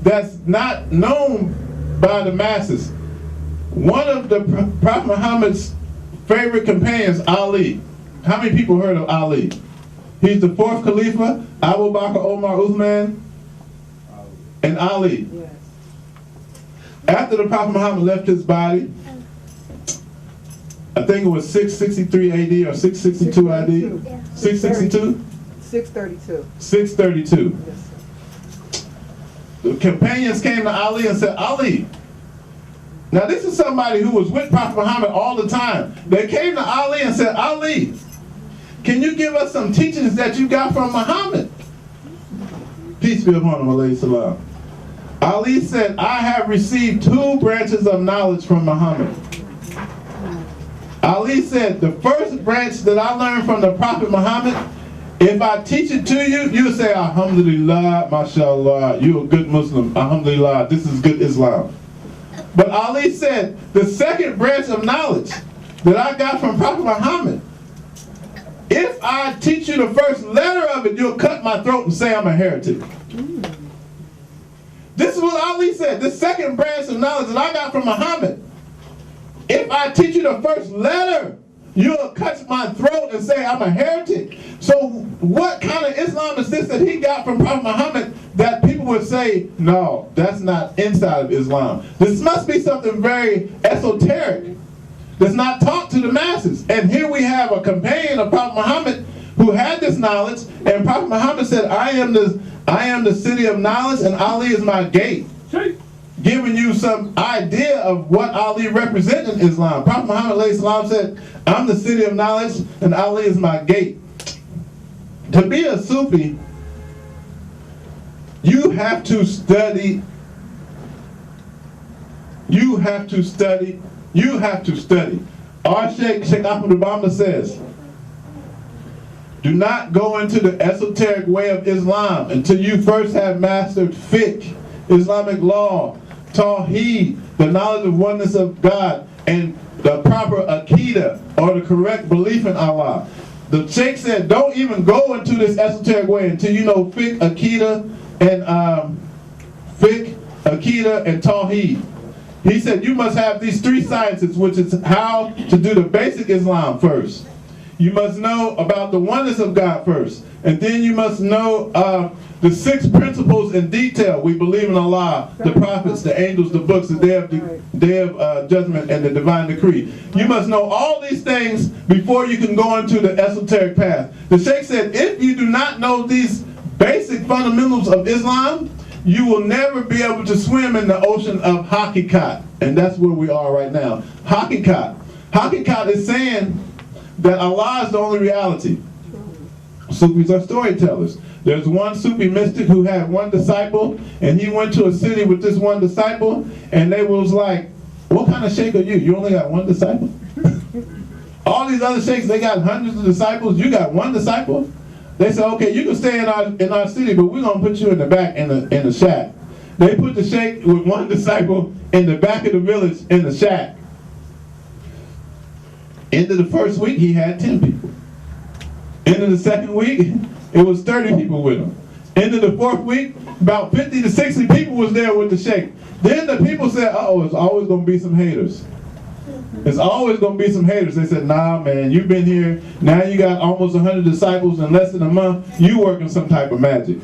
that's not known by the masses. One of the Prophet Muhammad's favorite companions, Ali. How many people heard of Ali? He's the fourth Khalifa, Abu Bakr, Omar, Uthman, and Ali. Yes. After the Prophet Muhammad left his body, I think it was 663 AD or 662 AD? 662? 632. 632. Yes. The companions came to Ali and said, Ali. Now this is somebody who was with Prophet Muhammad all the time. They came to Ali and said, Ali, can you give us some teachings that you got from Muhammad? Peace be upon him, alayhi salam. Ali said, I have received 2 branches of knowledge from Muhammad. Ali said, the first branch that I learned from the Prophet Muhammad, if I teach it to you, you say, Alhamdulillah, mashallah, you're a good Muslim, Alhamdulillah, this is good Islam. But Ali said, the second branch of knowledge that I got from Prophet Muhammad, if I teach you the first letter of it, you'll cut my throat and say I'm a heretic. This is what Ali said, the second branch of knowledge that I got from Muhammad. If I teach you the first letter, you'll cut my throat and say I'm a heretic. So what kind of Islam is this that he got from Prophet Muhammad that people would say, no, that's not inside of Islam? This must be something very esoteric that's not taught to the masses. And here we have a companion of Prophet Muhammad who had this knowledge, and Prophet Muhammad said, I am the city of knowledge, and Ali is my gate. Giving you some idea of what Ali represented in Islam. Prophet Muhammad ﷺ said, I'm the city of knowledge, and Ali is my gate. To be a Sufi, you have to study. You have to study. You have to study. Our Sheikh Bamba says, Do not go into the esoteric way of Islam until you first have mastered fiqh, Islamic law, tawheed, the knowledge of oneness of God, and the proper aqidah, or the correct belief in Allah. The Sheikh said, don't even go into this esoteric way until you know fiqh, aqidah, and tawheed. He said you must have these three sciences, which is how to do the basic Islam first. You must know about the oneness of God first. And then you must know the 6 principles in detail. We believe in Allah, the prophets, the angels, the books, the day of judgment, and the divine decree. You must know all these things before you can go into the esoteric path. The Sheikh said, if you do not know these basic fundamentals of Islam, you will never be able to swim in the ocean of hakikat. And that's where we are right now. Hakikat. Hakikat is saying that Allah is the only reality. Sufis are storytellers. There's one Sufi mystic who had one disciple, and he went to a city with this one disciple, and they was like, what kind of sheikh are you? You only got one disciple? All these other sheikhs, they got hundreds of disciples. You got one disciple? They said, okay, you can stay in our city, but we're going to put you in the back in the shack. They put the sheikh with one disciple in the back of the village in the shack. End of the first week, he had 10 people. End of the second week, it was 30 people with him. End of the fourth week, about 50 to 60 people was there with the sheikh. Then the people said, uh-oh, it's always going to be some haters. It's always going to be some haters. They said, nah, man, you've been here. Now you got almost 100 disciples in less than a month. You working some type of magic.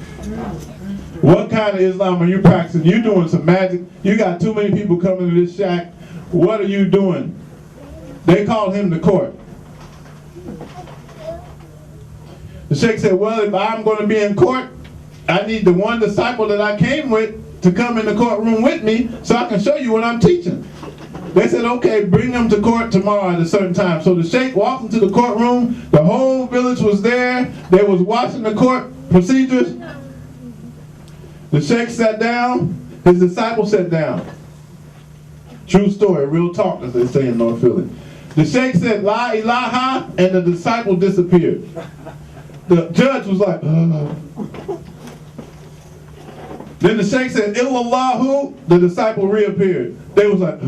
What kind of Islam are you practicing? You doing some magic. You got too many people coming to this shack. What are you doing? They called him to court. The sheikh said, well, if I'm going to be in court, I need the one disciple that I came with to come in the courtroom with me so I can show you what I'm teaching. They said, okay, bring them to court tomorrow at a certain time. So the sheikh walked into the courtroom. The whole village was there. They was watching the court procedures. The sheikh sat down. His disciple sat down. True story, real talk, as they say in North Philly. The sheikh said, La ilaha, and the disciple disappeared. The judge was like, Then the sheikh said, Illallahu, the disciple reappeared. They was like,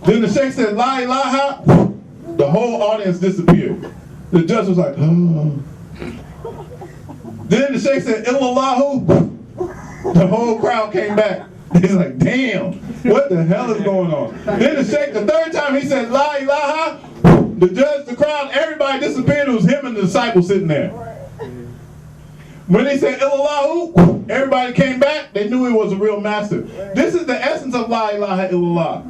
Then the sheikh said, La ilaha, the whole audience disappeared. The judge was like, Then the sheikh said, Illallahu, the whole crowd came back. He's like, damn, what the hell is going on? Then the sheikh, the third time he said, La ilaha, the judge, the crowd, everybody disappeared. It was him and the disciple sitting there. When he said illallahu, everybody came back. They knew he was a real master. This is the essence of La ilaha illallah.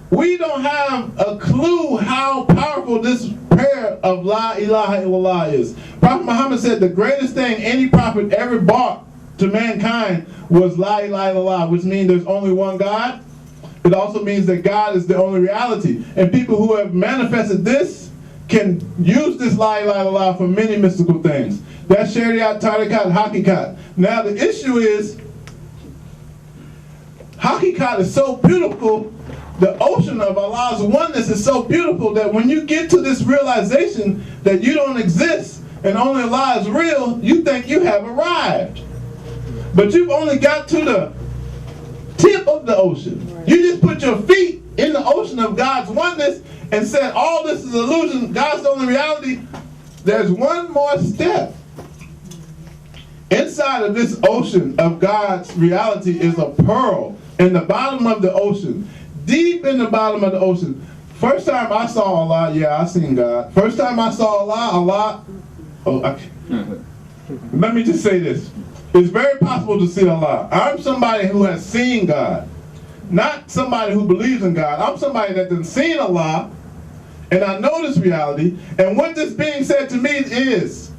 We don't have a clue how powerful this prayer of La ilaha illallah is. Prophet Muhammad said the greatest thing any prophet ever brought to mankind was La ilaha illallah, which means there's only one God. It also means that God is the only reality. And people who have manifested this can use this La ilaha illallah for many mystical things. That's Shariat, Tariqat, Hakikat. Now the issue is, Hakikat is so beautiful, the ocean of Allah's oneness is so beautiful that when you get to this realization that you don't exist and only Allah is real, you think you have arrived. But you've only got to the tip of the ocean. You just put your feet in the ocean of God's oneness and said all this is illusion, God's the only reality. There's one more step. Inside of this ocean of God's reality is a pearl in the bottom of the ocean. Deep in the bottom of the ocean. First time I saw Allah, yeah, I seen God. First time I saw Allah, let me just say this. It's very possible to see Allah. I'm somebody who has seen God. Not somebody who believes in God. I'm somebody that has seen Allah, and I know this reality. And what this being said to me is,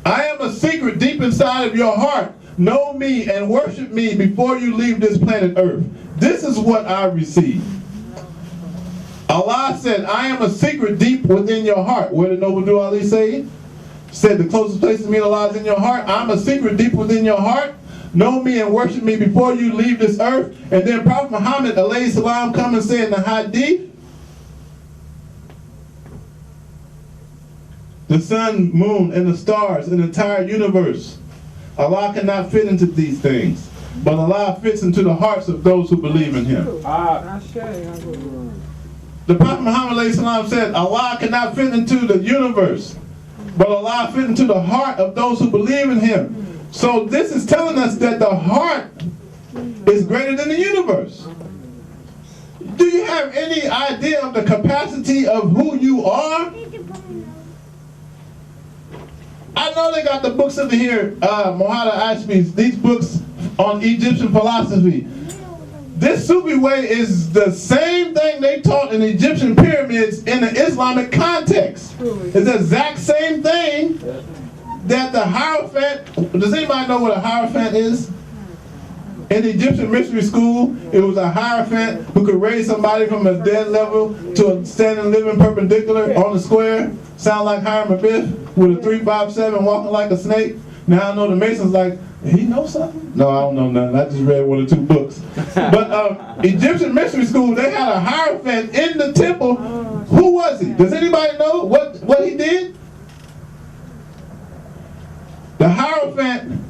I am a secret deep inside of your heart. Know me and worship me before you leave this planet Earth. This is what I receive. Allah said, I am a secret deep within your heart. What did Nobel Ali say? Said the closest place to me to Allah is in your heart. I'm a secret deep within your heart. Know me and worship me before you leave this earth. And then Prophet Muhammad alayhi salam come and say in the hadith, the sun, moon, and the stars, and the entire universe. Allah cannot fit into these things, but Allah fits into the hearts of those who believe in Him. The Prophet Muhammad said, Allah cannot fit into the universe, but Allah fit into the heart of those who believe in Him. So this is telling us that the heart is greater than the universe. Do you have any idea of the capacity of who you are? I know they got the books over here, Muhammad Ashby's, these books on Egyptian philosophy. This Sufi way is the same thing they taught in the Egyptian pyramids in the Islamic context. It's the exact same thing that the Hierophant, does anybody know what a Hierophant is? In the Egyptian mystery school, it was a Hierophant who could raise somebody from a dead level to a standing living perpendicular on the square. Sound like Hiram Abiff with a 357 walking like a snake. Now I know the Masons like, he knows something? No, I don't know nothing. I just read 1 or 2 books. But Egyptian mystery school, they had a Hierophant in the temple. Who was he? Does anybody know what he did? The Hierophant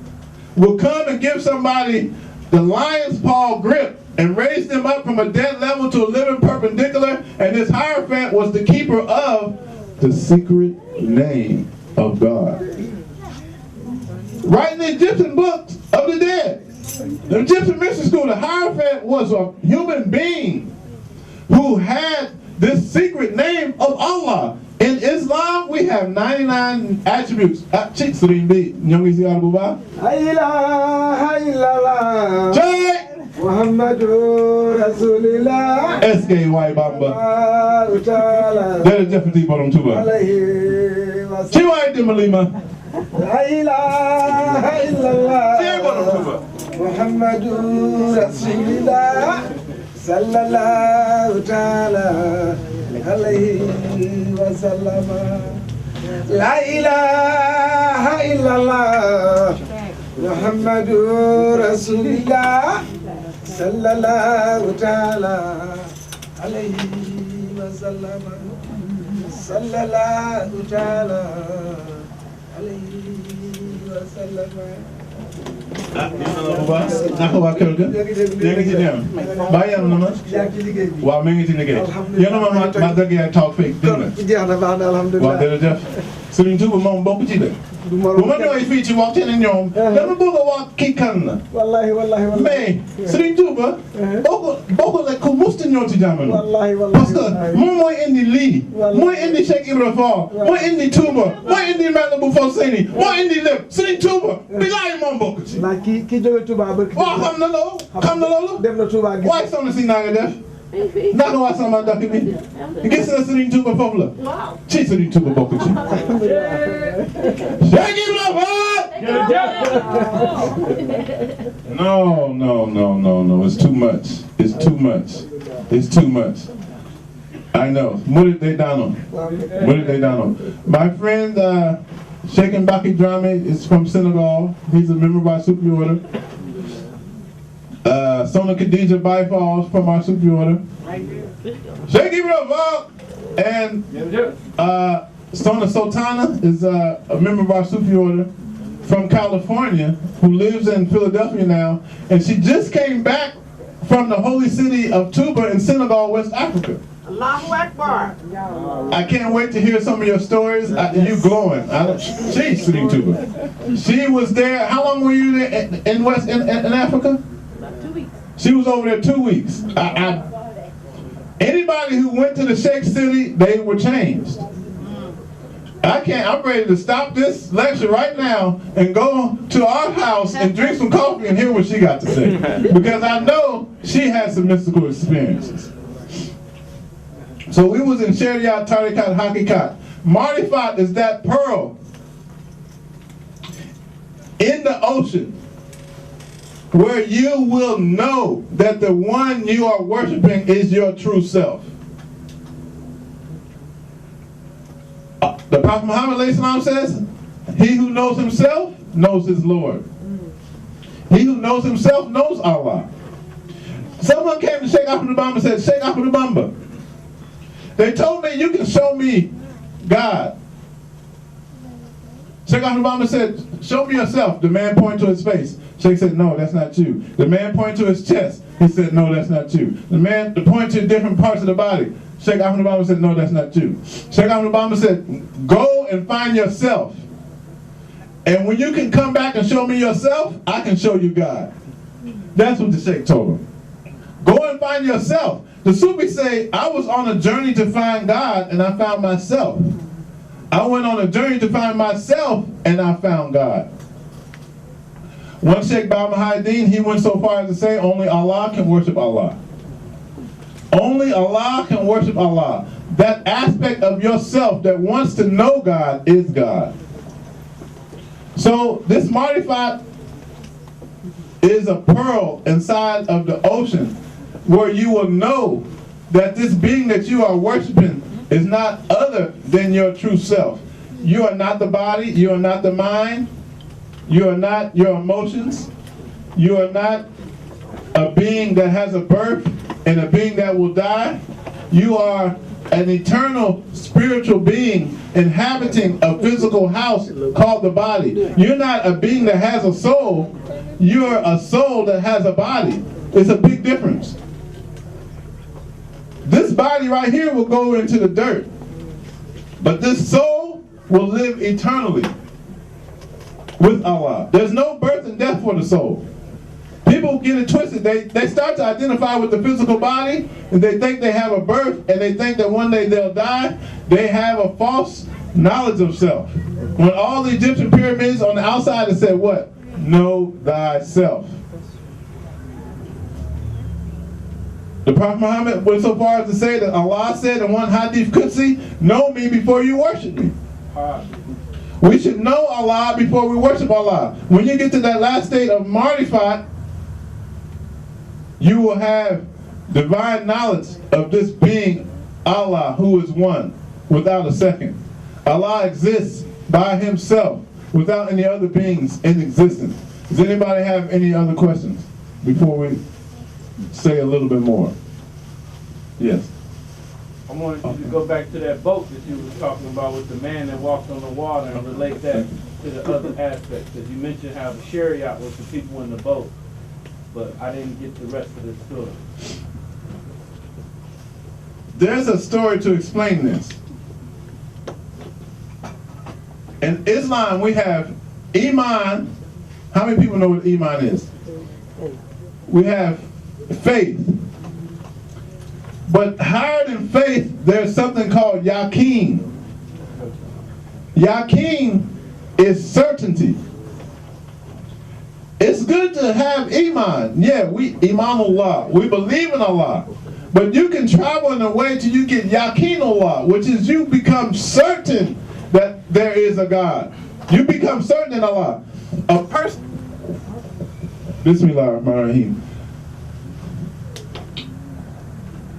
will come and give somebody the lion's paw grip and raise them up from a dead level to a living perpendicular, and this Hierophant was the keeper of the secret name of God. Right in the Egyptian books of the dead. The Egyptian mystery school, the Hierophant was a human being who had this secret name of Allah. In Islam, we have 99 attributes. Muhammadur Rasulillah Sheikh Bamba. There is definitely bottom tuba. Chiwai Dimalima. La ilaha illallah Muhammadur Rasulillah Sallallahu ta'ala alayhi wa sallama. La ilaha illallah Muhammadur Rasulillah Sallallahu ta'ala alayhi wa sallama. Sallallahu ta'ala alayhi wa sallama. Naka waa kër ga léegi ci dem bàyyi yàlla na ma waaw mi ngi ci liggéey yéen a ma dëgg yaay taw fekk dégg nga jeex na baax na alhamdulilah waaw jërëjëf Serigne Touba moom bokk ci de bu ma ñëwee fii ci waxtaan ak ñoom dama bëgg a wax kii kan la wallahi mais Serigne Touba bokk la ku musta ñëw ci jamono wallahi parce que moom mooy indi lii mooy indi Cheikh Ibra Fall mooy indi Touba mooy indi Malibu Fawzeyni mooy indi lépp Serigne Touba bilaay moom bokk ci ndax kii jóge Touba ba waaw xam na loolu dem na Touba gis waaye soxna si naa nga def naka waa sama dëkk bi gis na Serigne Touba foofu la ci Serigne Touba bokk ci Cheikh Ibra Fall no it's too much I know murid day dano my friend Sheikh Mbaki Drame is from Senegal. He's a member of our Sufi order. Sona Khadija Baifals from our Sufi order. Sheikh Ibrahim and Sona Sultana is a member of our Sufi order from California who lives in Philadelphia now, and she just came back from the holy city of Tuba in Senegal, West Africa. Allahu Akbar. I can't wait to hear some of your stories. You glowing. She's sitting Tuba. She was there. How long were you there in Africa? About 2 weeks. She was over there 2 weeks. Anybody who went to the Sheikh city, they were changed. I'm ready to stop this lecture right now and go to our house and drink some coffee and hear what she got to say. Because I know she had some mystical experiences. So we was in Shariat, Tariqat, Hakikat. Marifat is that pearl in the ocean where you will know that the one you are worshiping is your true self. The Prophet Muhammad says, he who knows himself knows his Lord. He who knows himself knows Allah. Someone came to Sheikh Bamba and said, Sheikh Bamba, they told me you can show me God. Sheikh Bamba said, show me yourself. The man pointed to his face. Sheikh said, no, that's not you. The man pointed to his chest. He said, no, that's not you. The man pointed to different parts of the body. Sheikh Bamba said, no, that's not you. Sheikh Bamba said, go and find yourself. And when you can come back and show me yourself, I can show you God. That's what the Sheikh told him. Go and find yourself. The Sufis say, I was on a journey to find God and I found myself. I went on a journey to find myself and I found God. One Sheikh Bamba, he went so far as to say, only Allah can worship Allah. Only Allah can worship Allah. That aspect of yourself that wants to know God is God. So this Marifat is a pearl inside of the ocean where you will know that this being that you are worshiping is not other than your true self. You are not the body, you are not the mind, you are not your emotions, you are not a being that has a birth and a being that will die. You are an eternal spiritual being inhabiting a physical house called the body. You're not a being that has a soul, you're a soul that has a body. It's a big difference. This body right here will go into the dirt, but this soul will live eternally with Allah. There's no birth and death for the soul. People get it twisted. They start to identify with the physical body, and they think they have a birth, and they think that one day they'll die. They have a false knowledge of self. When all the Egyptian pyramids on the outside, it said what? Know thyself. The Prophet Muhammad went so far as to say that Allah said in one hadith Qudsi, know me before you worship me. We should know Allah before we worship Allah. When you get to that last state of Marifat, you will have divine knowledge of this being Allah who is one, without a second. Allah exists by himself, without any other beings in existence. Does anybody have any other questions before we say a little bit more? Yes. I wanted you to go back to that boat that you were talking about with the man that walked on the water and relate that to the other aspects. Because you mentioned how the Shariat was the people in the boat, but I didn't get the rest of the story. There's a story to explain this. In Islam, we have Iman. How many people know what Iman is? We have faith. But higher than faith, there's something called Yaqeen. Yaqeen is certainty. It's good to have Iman. Yeah, we Imanullah. We believe in Allah. But you can travel in a way till you get Yaqeenullah, which is you become certain that there is a God. You become certain in Allah. A person. Bismillahirrahmanirrahim.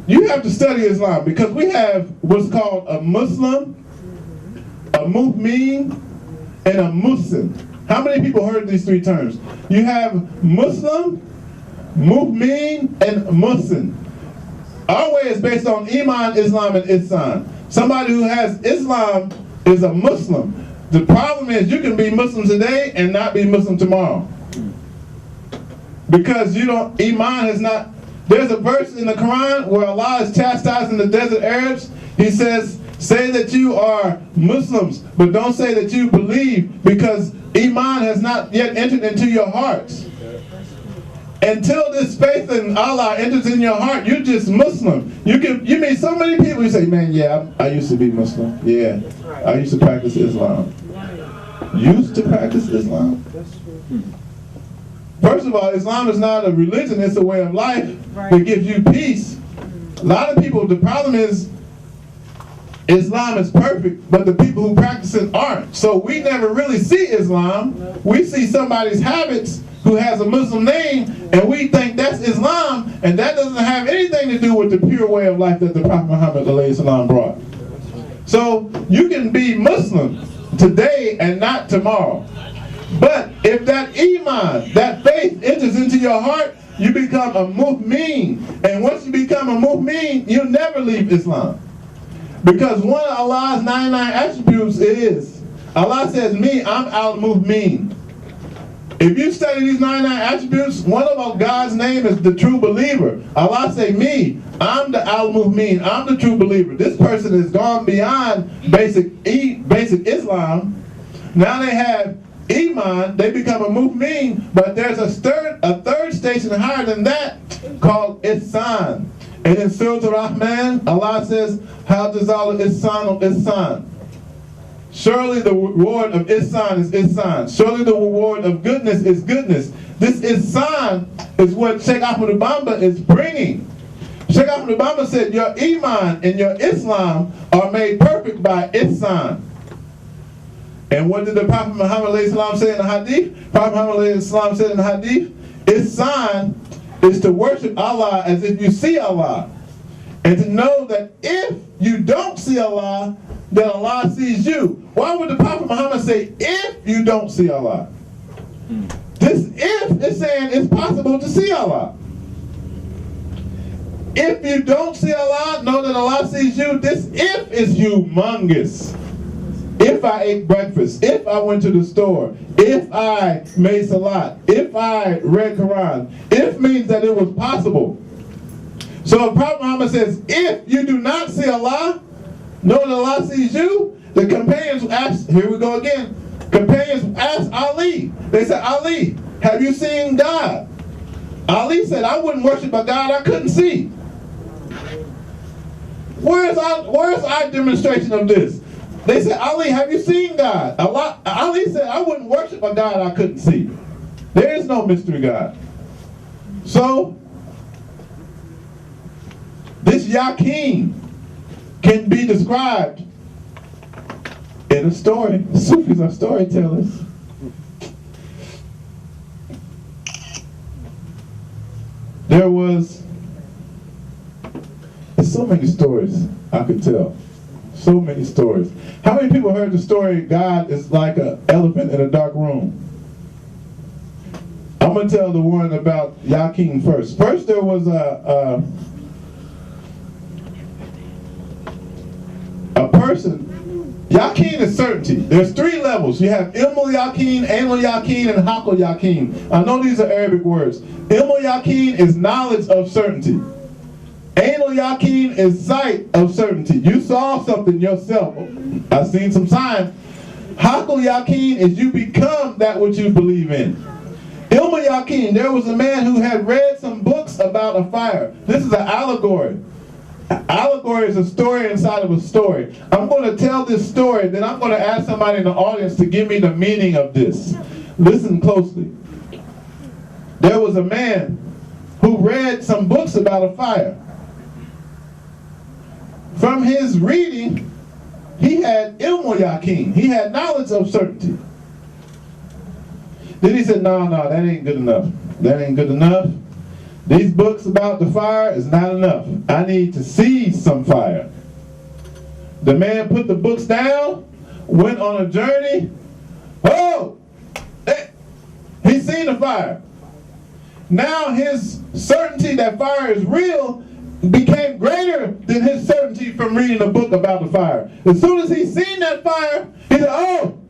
You have to study Islam because we have what's called a Muslim, a Mu'min, and a Muslim. How many people heard these three terms? You have Muslim, Mu'min, and Muslim. Our way is based on Iman, Islam, and ihsan. Somebody who has Islam is a Muslim. The problem is you can be Muslim today and not be Muslim tomorrow. Because you don't, Iman is not. There's a verse in the Quran where Allah is chastising the desert Arabs. He says, say that you are Muslims, but don't say that you believe, because Iman has not yet entered into your hearts. Until this faith in Allah enters in your heart, you're just Muslim. You meet so many people who say, man, yeah, I used to be Muslim. Yeah, I used to practice Islam. Used to practice Islam? First of all, Islam is not a religion, it's a way of life that gives you peace. A lot of people, the problem is, Islam is perfect, but the people who practice it aren't. So we never really see Islam. We see somebody's habits who has a Muslim name, and we think that's Islam, and that doesn't have anything to do with the pure way of life that the Prophet Muhammad ﷺ brought. So you can be Muslim today and not tomorrow. But if that Iman, that faith enters into your heart, you become a Mu'min. And once you become a Mu'min, you'll never leave Islam. Because one of Allah's 99 attributes is Allah says me, I'm al-Mu'min. If you study these 99 attributes, one of God's name is the true believer. Allah say me, I'm the al-Mu'min, I'm the true believer. This person has gone beyond basic Islam. Now they have Iman, they become a Mu'min, but there's a third station higher than that called ihsan. And in Surah Ar-Rahman, Allah says, how jazal ihsan ihsan. Surely the reward of ihsan is ihsan. Surely the reward of goodness is goodness. This ihsan is what Sheikh Bamba is bringing. Sheikh Bamba said your iman and your Islam are made perfect by ihsan. And what did the Prophet Muhammad say in the hadith? Prophet Muhammad said in the hadith, ihsan is to worship Allah as if you see Allah. And to know that if you don't see Allah, then Allah sees you. Why would the Prophet Muhammad say, if you don't see Allah? This if is saying it's possible to see Allah. If you don't see Allah, know that Allah sees you. This if is humongous. If I ate breakfast, if I went to the store, if I made salat, if I read Quran, if means that it was possible. So if Prophet Muhammad says, if you do not see Allah, know that Allah sees you. The companions asked, here we go again. Companions asked Ali. They said, Ali, have you seen God? Ali said, I wouldn't worship a God I couldn't see. Where's our demonstration of this? They said, Ali, have you seen God? Ali said, I wouldn't worship a God I couldn't see. There is no mystery God. So, this Yaqeen can be described in a story. Sufis are storytellers. There's so many stories I could tell. So many stories. How many people heard the story, God is like an elephant in a dark room? I'm going to tell the one about Yaqeen first. First there was a person. Yaqeen is certainty. There's three levels. You have ilmul yaqeen, ainul yaqeen, and haqqul yaqeen. I know these are Arabic words. Ilmul yaqeen is knowledge of certainty. Ainul yaqeen is sight of certainty. You saw something yourself. I've seen some signs. Haqqul yaqeen is you become that which you believe in. Ilmul yaqeen, there was a man who had read some books about a fire. This is an allegory. Allegory is a story inside of a story. I'm going to tell this story, then I'm going to ask somebody in the audience to give me the meaning of this. Listen closely. There was a man who read some books about a fire. From his reading, he had ilmul yaqeen. He had knowledge of certainty. Then he said, no, that ain't good enough. That ain't good enough. These books about the fire is not enough. I need to see some fire. The man put the books down, went on a journey. Oh! He's seen the fire. Now his certainty that fire is real became greater than his certainty from reading a book about the fire. As soon as he seen that fire, he said, oh,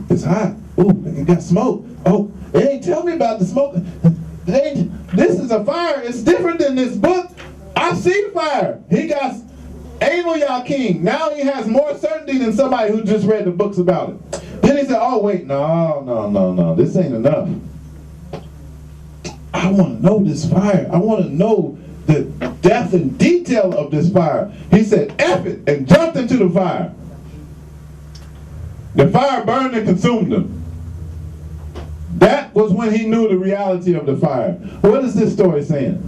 it's hot. Oh, it got smoke. Oh, they ain't tell me about the smoke. This is a fire. It's different than this book. I see fire. He got ainul yaqeen. Now he has more certainty than somebody who just read the books about it. Then he said, oh, wait, no. This ain't enough. I want to know this fire. I want to know the depth and detail of this fire. He said, F it, and jumped into the fire. The fire burned and consumed him. That was when he knew the reality of the fire. What is this story saying?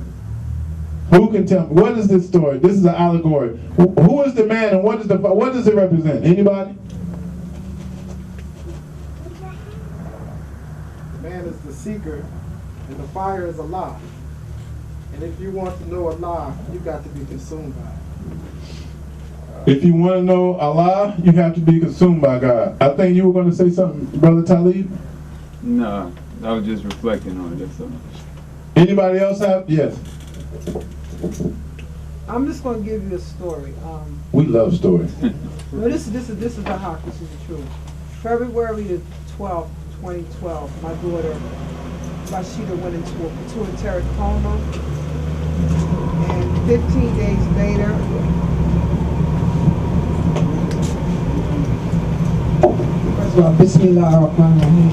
Who can tell me? What is this story? This is an allegory. Who is the man and what does it represent? Anybody? The man is the seeker, and the fire is Allah. And if you want to know Allah, you got to be consumed by it. If you want to know Allah, you have to be consumed by God. I think you were going to say something, Brother Talib? No, I was just reflecting on it, that's all. Anybody else have? Yes. I'm just going to give you a story. We love stories. No, this is the hawk. This is the truth. February the 12th, 2012, my daughter Rashida went into a pituitary coma, and 15 days later, Bismillahirrahmanirrahim.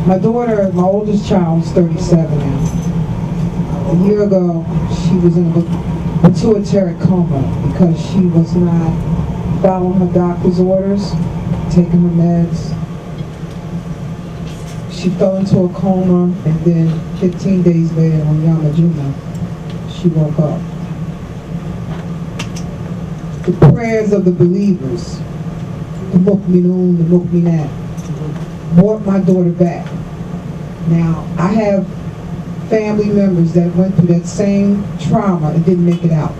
My daughter, my oldest child, is 37 now. A year ago, she was in a pituitary coma because she was not following her doctor's orders, taking her meds. She fell into a coma, and then 15 days later on Yom Juma, she woke up. The prayers of the believers, the mu'minun, the mu'minat, brought my daughter back. Now, I have family members that went through that same trauma and didn't make it out.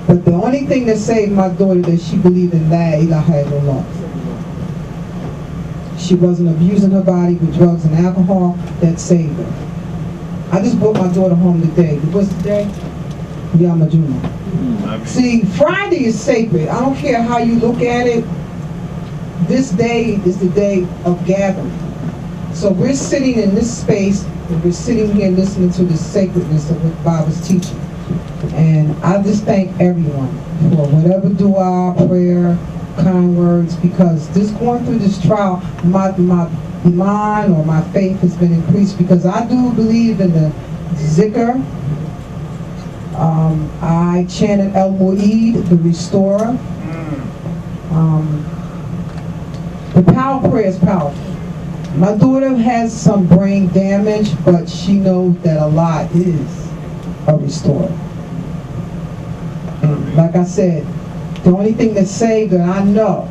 But the only thing that saved my daughter, that she believed in La ilaha illallah. She wasn't abusing her body with drugs and alcohol. That saved her. I just brought my daughter home today. What's the day? Yom Juma. See, Friday is sacred. I don't care how you look at it. This day is the day of gathering. So we're sitting in this space, and we're sitting here listening to the sacredness of what Baba's teaching. And I just thank everyone for whatever dua, prayer, kind words, because this going through this trial, my iman or my faith has been increased, because I do believe in the Zikr. I chanted El Mu'id, the restorer. The power prayer is powerful. My daughter has some brain damage, but she knows that Allah is a restorer. And like I said, the only thing that saved her, I know,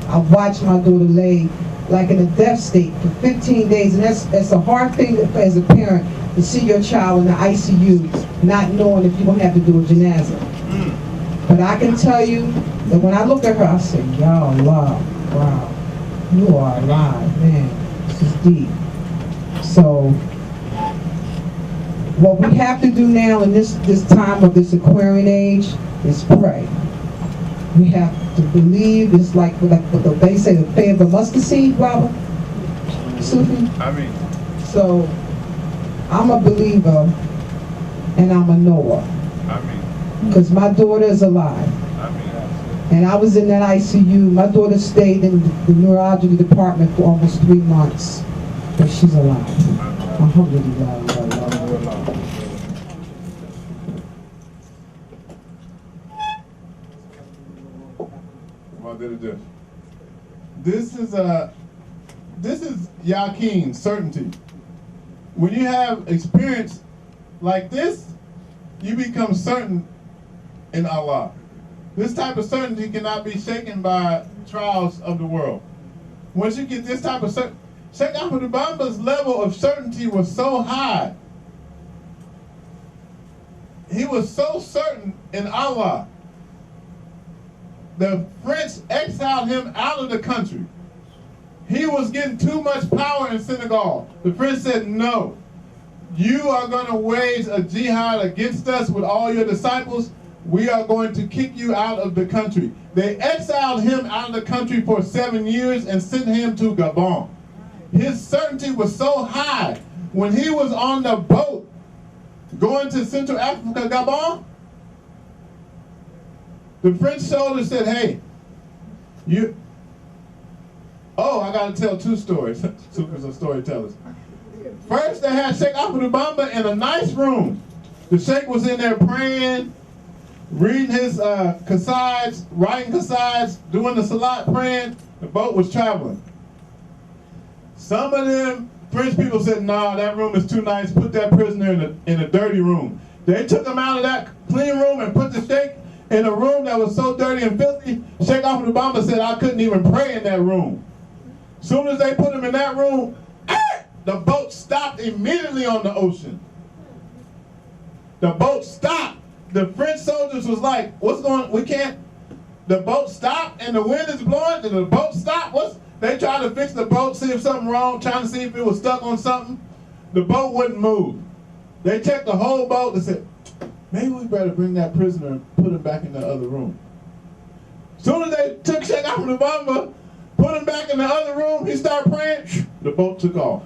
I watched my daughter lay like in a death state for 15 days, and that's a hard thing as a parent, to see your child in the ICU not knowing if you're going to have to do a janazah. But I can tell you that when I look at her, I say, Ya Allah, wow, you are alive, man, this is deep. So, what we have to do now in this time of this Aquarian age is pray. We have to believe. It's like what they say, the faith of the mustard seed, Robert Sufi. I mean, so I'm a believer and I'm a knower. I mean, Because my daughter is alive. I mean, And I was in that ICU. My daughter stayed in the neurology department for almost 3 months. But she's alive. Alhamdulillah. This is yaqeen, certainty. When you have experience like this, you become certain in Allah. This type of certainty cannot be shaken by trials of the world. Once you get this type of certainty, Sheikh Bamba's level of certainty was so high. He was so certain in Allah. The French exiled him out of the country. He was getting too much power in Senegal. The French said, no, you are going to wage a jihad against us with all your disciples. We are going to kick you out of the country. They exiled him out of the country for 7 years and sent him to Gabon. His certainty was so high. When he was on the boat going to Central Africa, Gabon, the French soldier said, hey, I got to tell 2 stories. Sufis are storytellers. First, they had Sheikh Bamba in a nice room. The Sheikh was in there praying, reading his qasides, writing qasides, doing the salat, praying. The boat was traveling. Some of them French people said, nah, that room is too nice. Put that prisoner in a dirty room. They took him out of that clean room and put the Sheikh in a room that was so dirty and filthy. Sheikh Bamba said, I couldn't even pray in that room. Soon as they put him in that room, the boat stopped immediately on the ocean. The boat stopped. The French soldiers was like, what's going on? We can't. The boat stopped and the wind is blowing and the boat stopped. They tried to fix the boat, see if something wrong, trying to see if it was stuck on something. The boat wouldn't move. They checked the whole boat and said, maybe we better bring that prisoner and put him back in the other room. Soon as they took Sheikh Bamba, put him back in the other room, he started praying, the boat took off.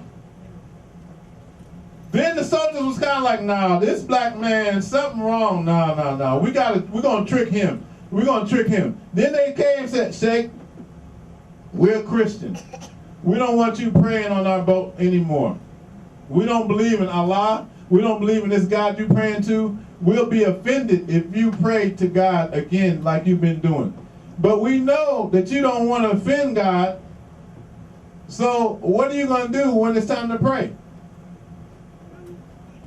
Then the soldiers was kind of like, nah, this black man, something wrong. Nah. We're gonna trick him. We're gonna trick him. Then they came and said, Sheikh, we're Christians. We don't want you praying on our boat anymore. We don't believe in Allah. We don't believe in this God you praying to. We'll be offended if you pray to God again like you've been doing. But we know that you don't want to offend God. So what are you going to do when it's time to pray?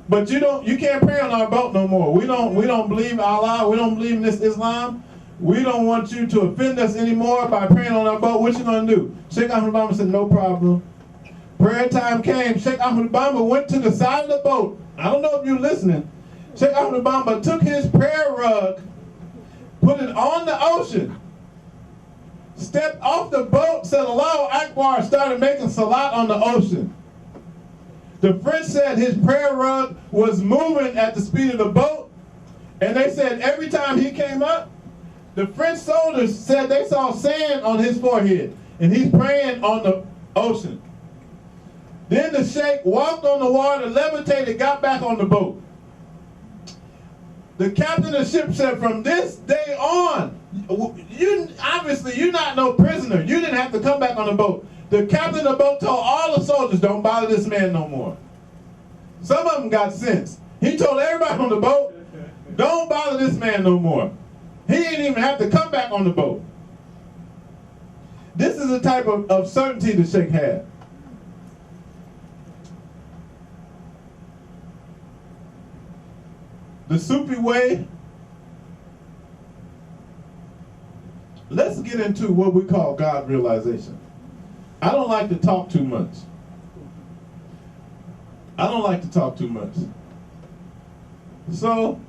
But you can't pray on our boat no more. We don't believe Allah. We don't believe in this Islam. We don't want you to offend us anymore by praying on our boat. What you going to do? Sheikh Bamba said, no problem. Prayer time came. Sheikh Bamba went to the side of the boat. I don't know if you're listening. Sheikh Bamba took his prayer rug, put it on the ocean, stepped off the boat, said Allahu Akbar, started making salat on the ocean. The French said his prayer rug was moving at the speed of the boat, and they said every time he came up, the French soldiers said they saw sand on his forehead, and he's praying on the ocean. Then the sheikh walked on the water, levitated, got back on the boat. The captain of the ship said, from this day on, obviously you're not no prisoner. You didn't have to come back on the boat. The captain of the boat told all the soldiers, don't bother this man no more. Some of them got sense. He told everybody on the boat, don't bother this man no more. He didn't even have to come back on the boat. This is the type of certainty the sheikh had. The Sufi way, let's get into what we call God realization. I don't like to talk too much. So,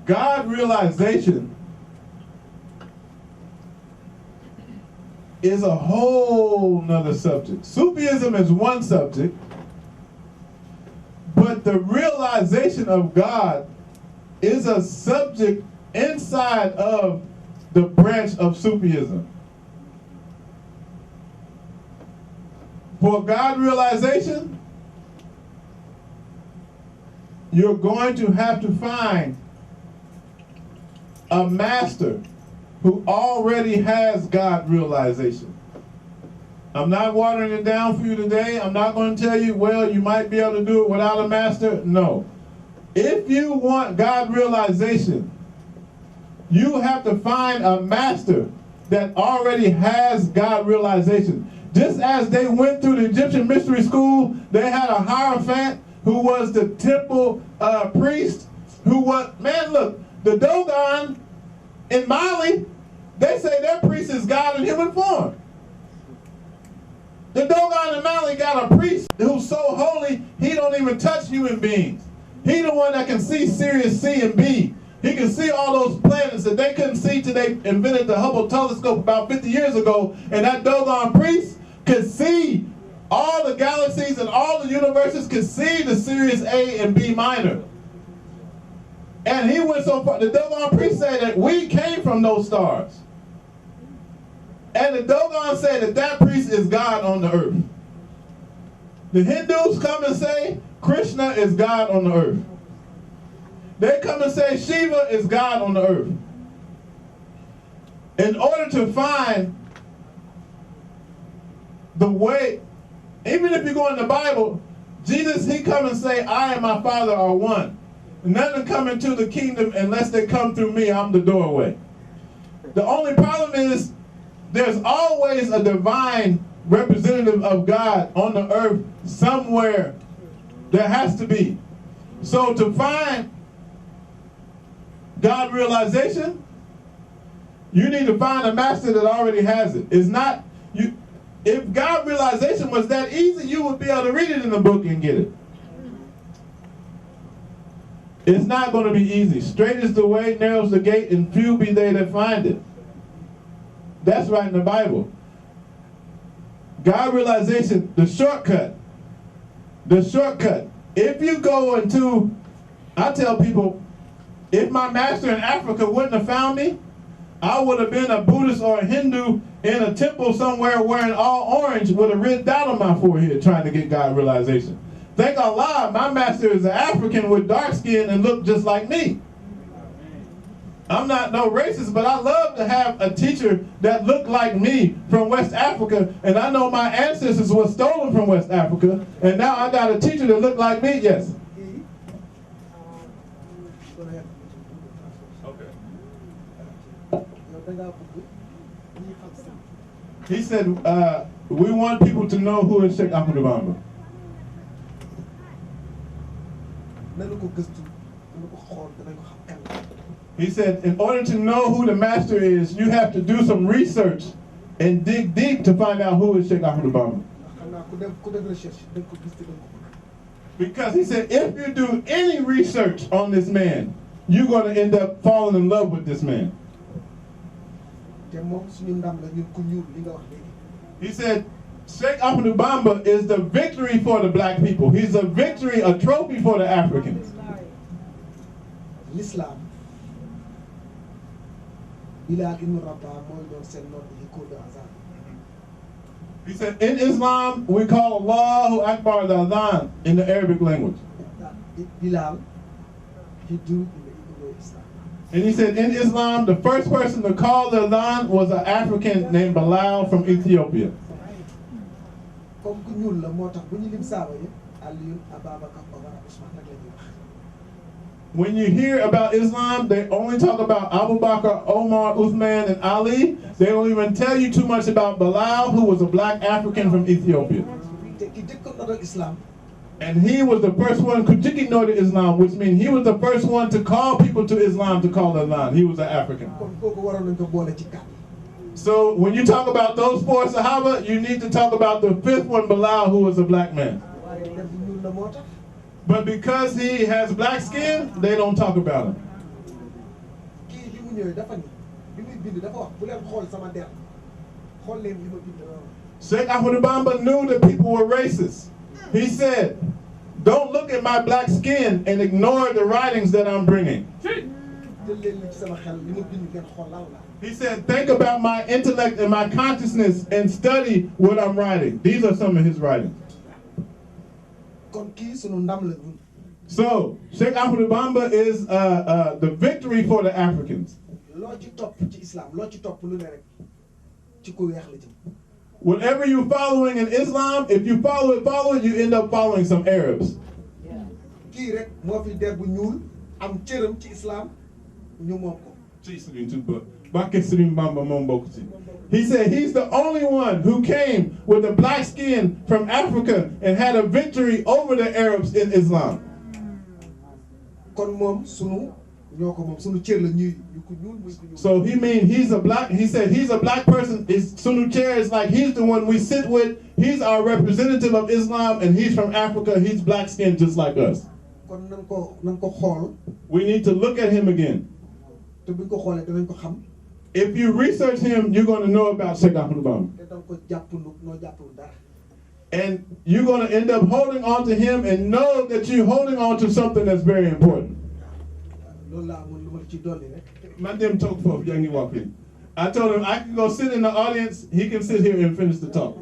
God realization is a whole nother subject. Sufism is one subject, but the realization of God is a subject inside of the branch of Sufism. For God realization, you're going to have to find a master who already has God realization. I'm not watering it down for you today. I'm not going to tell you, well, you might be able to do it without a master. No. If you want God realization, you have to find a master that already has God realization. Just as they went through the Egyptian mystery school, they had a hierophant who was the temple priest, who was, man, look, the Dogon in Mali, they say their priest is God in human form. The Dogon in Mali got a priest who's so holy, he don't even touch human beings. He the one that can see Sirius C and B. He can see all those planets that they couldn't see till they invented the Hubble telescope about 50 years ago, and that Dogon priest could see all the galaxies and all the universes, could see the Sirius A and B minor. And he went so far, the Dogon priest said that we came from those stars. And the Dogon said that that priest is God on the earth. The Hindus come and say Krishna is God on the earth. They come and say Shiva is God on the earth. In order to find the way, even if you go in the Bible, Jesus, he come and say, I and my Father are one. None can come into the kingdom unless they come through me. I'm the doorway. The only problem is there's always a divine representative of God on the earth somewhere. There has to be. So to find God realization, you need to find a master that already has it. It's not, if God realization was that easy, you would be able to read it in the book and get it. It's not going to be easy. Straight is the way, narrow is the gate, and few be they that find it. That's right in the Bible. God realization, the shortcut. The shortcut. If you go into, I tell people, if my master in Africa wouldn't have found me, I would have been a Buddhist or a Hindu in a temple somewhere wearing all orange with a red dot on my forehead trying to get God realization. Thank Allah, my master is an African with dark skin and looked just like me. I'm not no racist, but I love to have a teacher that looked like me from West Africa, and I know my ancestors were stolen from West Africa, and now I got a teacher that looked like me, yes. He said, we want people to know who is Sheikh Bamba. He said, in order to know who the master is, you have to do some research and dig deep to find out who is Sheikh Bamba. Because he said, if you do any research on this man, you're going to end up falling in love with this man. He said, Sheikh Bamba is the victory for the black people. He's a victory, a trophy for the Africans. L'Islam, he said, in Islam, we call Allahu Akbar the adhan in the Arabic language. And he said, in Islam, the first person to call the adhan was an African named Bilal from Ethiopia. When you hear about Islam, they only talk about Abu Bakr, Omar, Uthman, and Ali. They don't even tell you too much about Bilal, who was a black African from Ethiopia. And he was the first one to to Islam, which means he was the first one to call people to Islam, to call Islam. He was an African. So when you talk about those four Sahaba, you need to talk about the fifth one, Bilal, who was a black man. But because he has black skin, they don't talk about him. Sheikh Bamba knew that people were racist. He said, don't look at my black skin and ignore the writings that I'm bringing. He said, think about my intellect and my consciousness and study what I'm writing. These are some of his writings. So, Sheikh Bamba is the victory for the Africans. Whatever you're following in Islam, if you follow it, you end up following some Arabs. He said he's the only one who came with a black skin from Africa and had a victory over the Arabs in Islam. So he said he's a black person. His Sunu chair is like he's the one we sit with. He's our representative of Islam and he's from Africa. He's black skinned just like us. We need to look at him again. If you research him, you're going to know about Sheikh Bamba. And you're going to end up holding on to him and know that you're holding on to something that's very important. I told him I can go sit in the audience, he can sit here and finish the talk.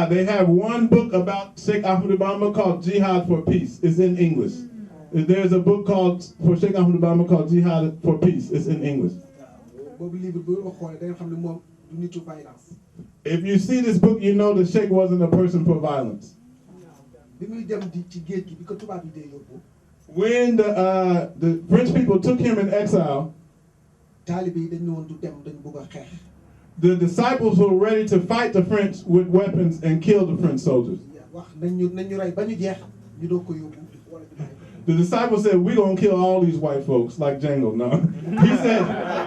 They have one book about Sheikh Bamba called Jihad for Peace. It's in English. There's a book called for Sheikh Bamba called Jihad for Peace. It's in English. If you see this book, you know the Sheikh wasn't a person for violence. When the French people took him in exile, the disciples were ready to fight the French with weapons and kill the French soldiers. The disciples said, we're going to kill all these white folks, like Django. No. He said,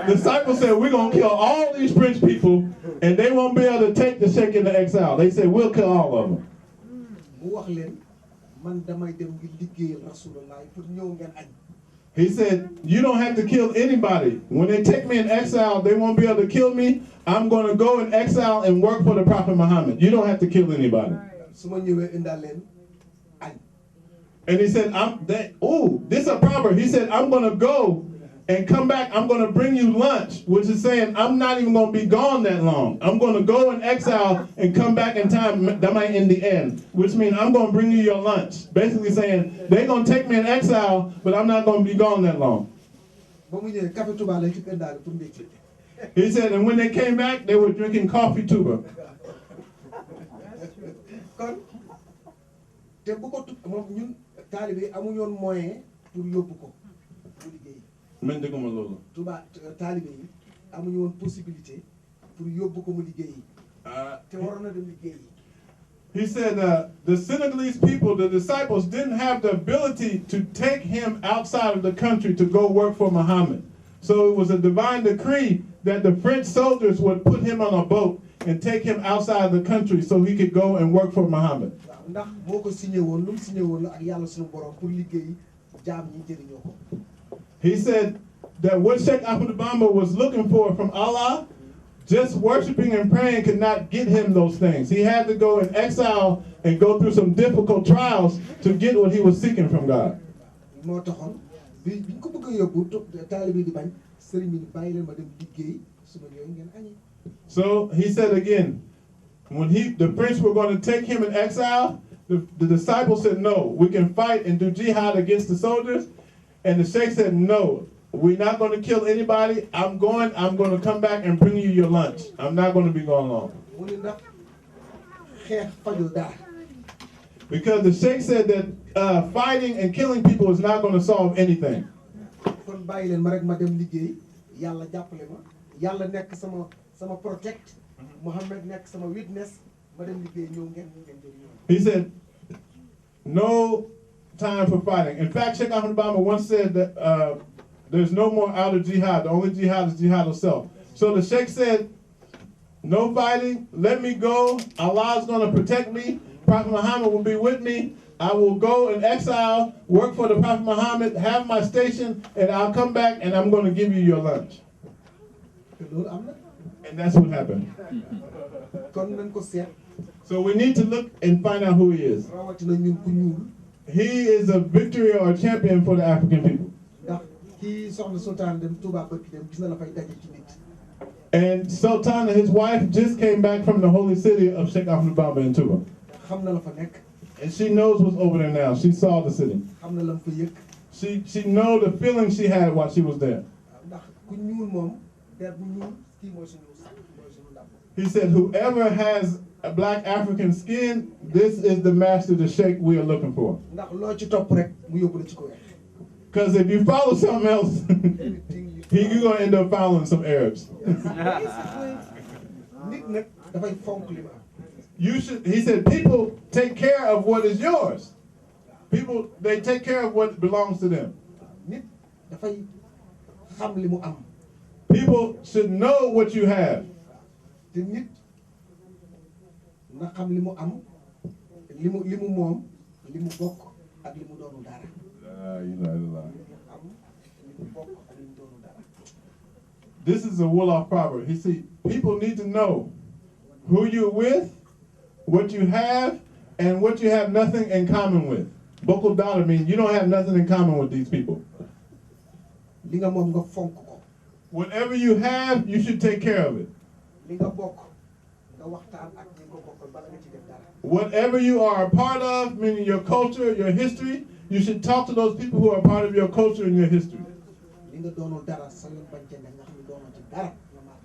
the disciples said, we're going to kill all these French people, and they won't be able to take the Sheikh into exile. They said, we'll kill all of them. He said, you don't have to kill anybody. When they take me in exile, they won't be able to kill me. I'm going to go in exile and work for the Prophet Muhammad. You don't have to kill anybody. And he said, this is a proverb. He said, I'm going to go and come back. I'm going to bring you lunch, which is saying I'm not even going to be gone that long. I'm going to go in exile and come back in time in the end, which means I'm going to bring you your lunch. Basically saying they're going to take me in exile, but I'm not going to be gone that long. He said, and when they came back, they were drinking coffee tuba. He said the Senegalese people, the disciples, didn't have the ability to take him outside of the country to go work for Muhammad. So it was a divine decree that the French soldiers would put him on a boat and take him outside of the country so he could go and work for Muhammad. He said that what Sheikh Bamba was looking for from Allah, just worshiping and praying could not get him those things. He had to go in exile and go through some difficult trials to get what he was seeking from God. So he said again, when the French were going to take him in exile, the disciples said, no, we can fight and do jihad against the soldiers. And the Sheikh said, no, we're not going to kill anybody. I'm going to come back and bring you your lunch. I'm not going to be gone long. Because the Sheikh said that fighting and killing people is not going to solve anything. He said, no time for fighting. In fact, Sheikh Bamba once said that there's no more outer jihad. The only jihad is jihad of self. So the Sheikh said, no fighting, let me go. Allah is going to protect me. Prophet Muhammad will be with me. I will go in exile, work for the Prophet Muhammad, have my station, and I'll come back and I'm going to give you your lunch. And that's what happened. So we need to look and find out who he is. He is a victory or a champion for the African people. And Sultana, his wife, just came back from the holy city of Sheikh Bamba in Tuba. And she knows what's over there now. She saw the city. She know the feeling she had while she was there. He said, whoever has a black African skin, this is the master, the Sheikh we are looking for. Because if you follow something else, you're going to end up following some Arabs. He said, people take care of what is yours. People, they take care of what belongs to them. People should know what you have. This is a Wolof proverb. He said, people need to know who you're with, what you have, and what you have nothing in common with. Boko dollar means you don't have nothing in common with these people. Whatever you have, you should take care of it. Whatever you are a part of, meaning your culture, your history, you should talk to those people who are part of your culture and your history.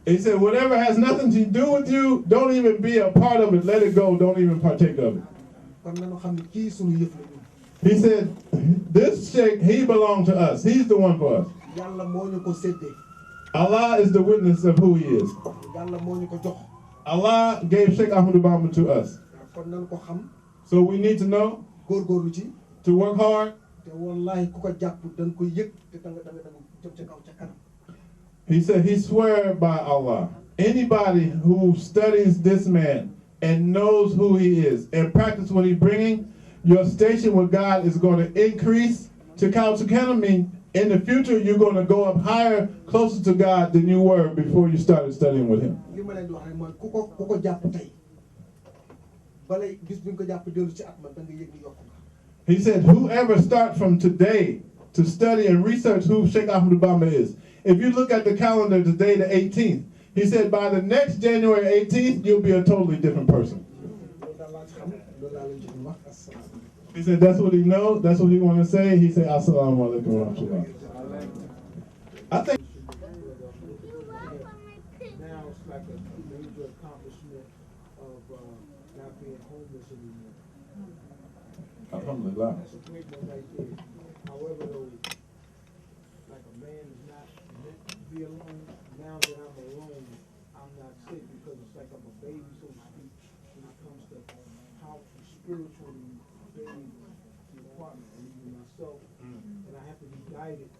He said, whatever has nothing to do with you, don't even be a part of it. Let it go. Don't even partake of it. He said, this Sheikh, he belonged to us. He's the one for us. Allah is the witness of who he is. Allah gave Sheikh Bamba to us. So we need to know, to work hard. He said, he swear by Allah, anybody who studies this man and knows who he is and practice what he's bringing, your station with God is going to increase. To mean in the future, you're going to go up higher, closer to God than you were before you started studying with him. He said, whoever start from today to study and research who Sheikh Bamba is. If you look at the calendar today, the 18th, he said by the next January 18th, you'll be a totally different person. He said that's what he knows, that's what he want to say. He said, Assalamu alaikum wa rahmatullah. I think now it's like a major accomplishment of not being homeless anymore. Alhamdulillah. That's a great one right there. However, though, like a man is not meant to be alone, now that I'm alone, I'm not sick because it's like I'm a baby, so to speak, when it comes to how to spiritually bathe the apartment and even myself. And I have to be guided.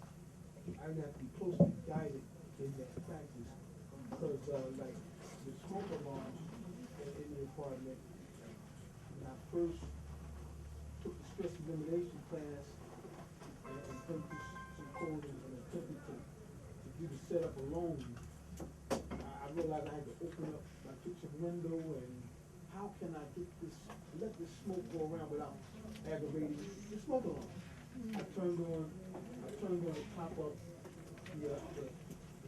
I have to be closely guided in that practice. Because, like, the smoke alarms in the apartment, when I first took the stress elimination class and went through some coding and attempted to do the setup alone, I realized I had to open up, I took some window and how can I get this, let this smoke go around without aggravating the smoke alarm. I turned on the top of the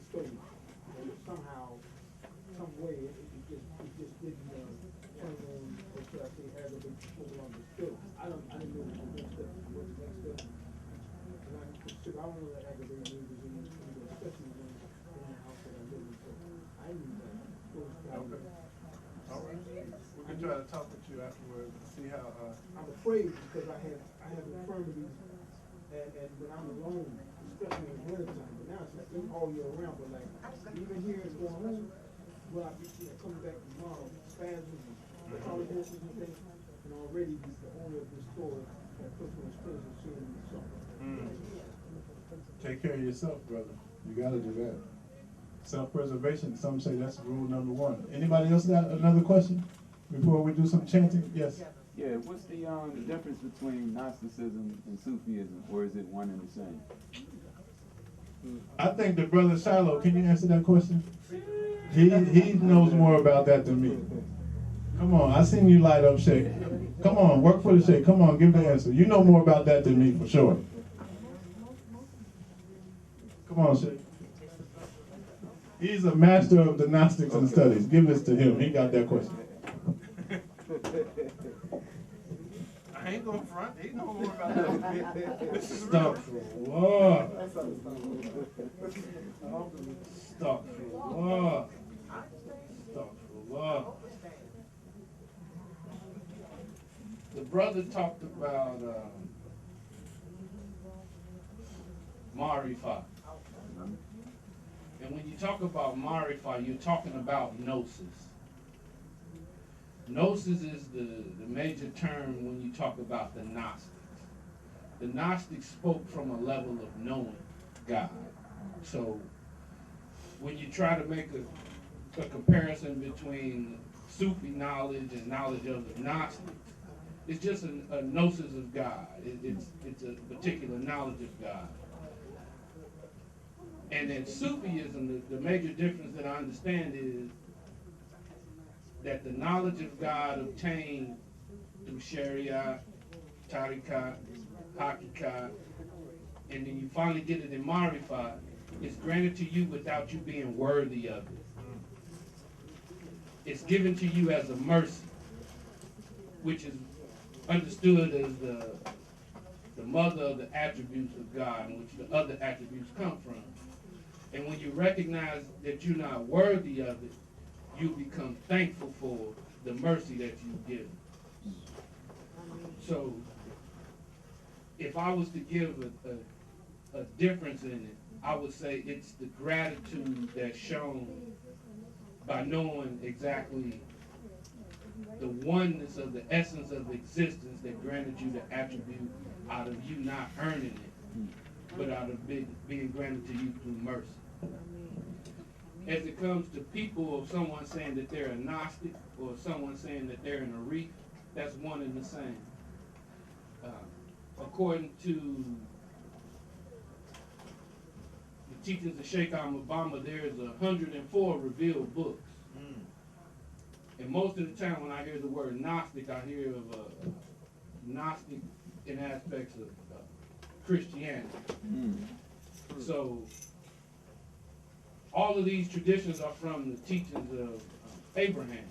stove. And somehow, some way, it just didn't turn on, or should I say, aggravate the smoke alarm. But still, I didn't know what the next step was. And I consider I don't want to aggravate neighbors anymore, especially when in the house that I live in. So I need that. all right. We can try to talk with you afterwards and see how. I'm afraid because I have infirmities, and when I'm alone, especially in winter time. But now it's like all year round. But like even here in going home, when I be coming back tomorrow, spasms and solid horses and things, and already the owner of this store had personal experience and seeing me something. Take care of yourself, brother. You got to do that. Self-preservation, some say that's rule number one. Anybody else got another question before we do some chanting? Yes? Yeah, what's the difference between Gnosticism and Sufism, or is it one and the same? I think the brother Shiloh, can you answer that question? He knows more about that than me. Come on, I seen you light up, Sheikh. Come on, work for the Sheikh. Come on, give the answer. You know more about that than me, for sure. Come on, Sheikh. He's a master of the Gnostics and studies. Give this to him. He got that question. I ain't gonna front. He know more about that. Astaghfirullah. Astaghfirullah. Astaghfirullah. The brother talked about Marifah. And when you talk about Marifah, you're talking about Gnosis. Gnosis is the major term when you talk about the Gnostics. The Gnostics spoke from a level of knowing God. So when you try to make a comparison between Sufi knowledge and knowledge of the Gnostics, it's just a gnosis of God. It's a particular knowledge of God. And in Sufism, the major difference that I understand is that the knowledge of God obtained through Sharia, Tariqat, Hakikat, and then you finally get it in Marifah, is granted to you without you being worthy of it. It's given to you as a mercy, which is understood as the mother of the attributes of God, in which the other attributes come from. And when you recognize that you're not worthy of it, you become thankful for the mercy that you've given. So, if I was to give a difference in it, I would say it's the gratitude that's shown by knowing exactly the oneness of the essence of existence that granted you the attribute out of you not earning it, but out of being granted to you through mercy. As it comes to people, or someone saying that they're a Gnostic, or someone saying that they're an Arif, that's one and the same. According to the teachings of Sheikh Bamba, there's 104 revealed books. And most of the time when I hear the word Gnostic, I hear of a Gnostic in aspects of Christianity. So all of these traditions are from the teachings of Abraham.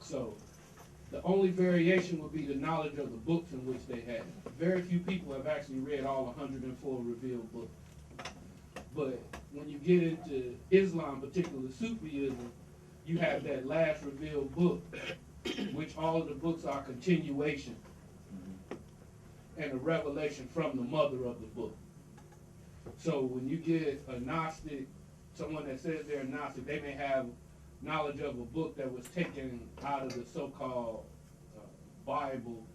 So the only variation would be the knowledge of the books in which they had. Very few people have actually read all 104 revealed books. But when you get into Islam, particularly Sufism, you have that last revealed book, which all of the books are continuation and a revelation from the mother of the book. So when you get a Gnostic, someone that says they're a Gnostic, they may have knowledge of a book that was taken out of the so-called Bible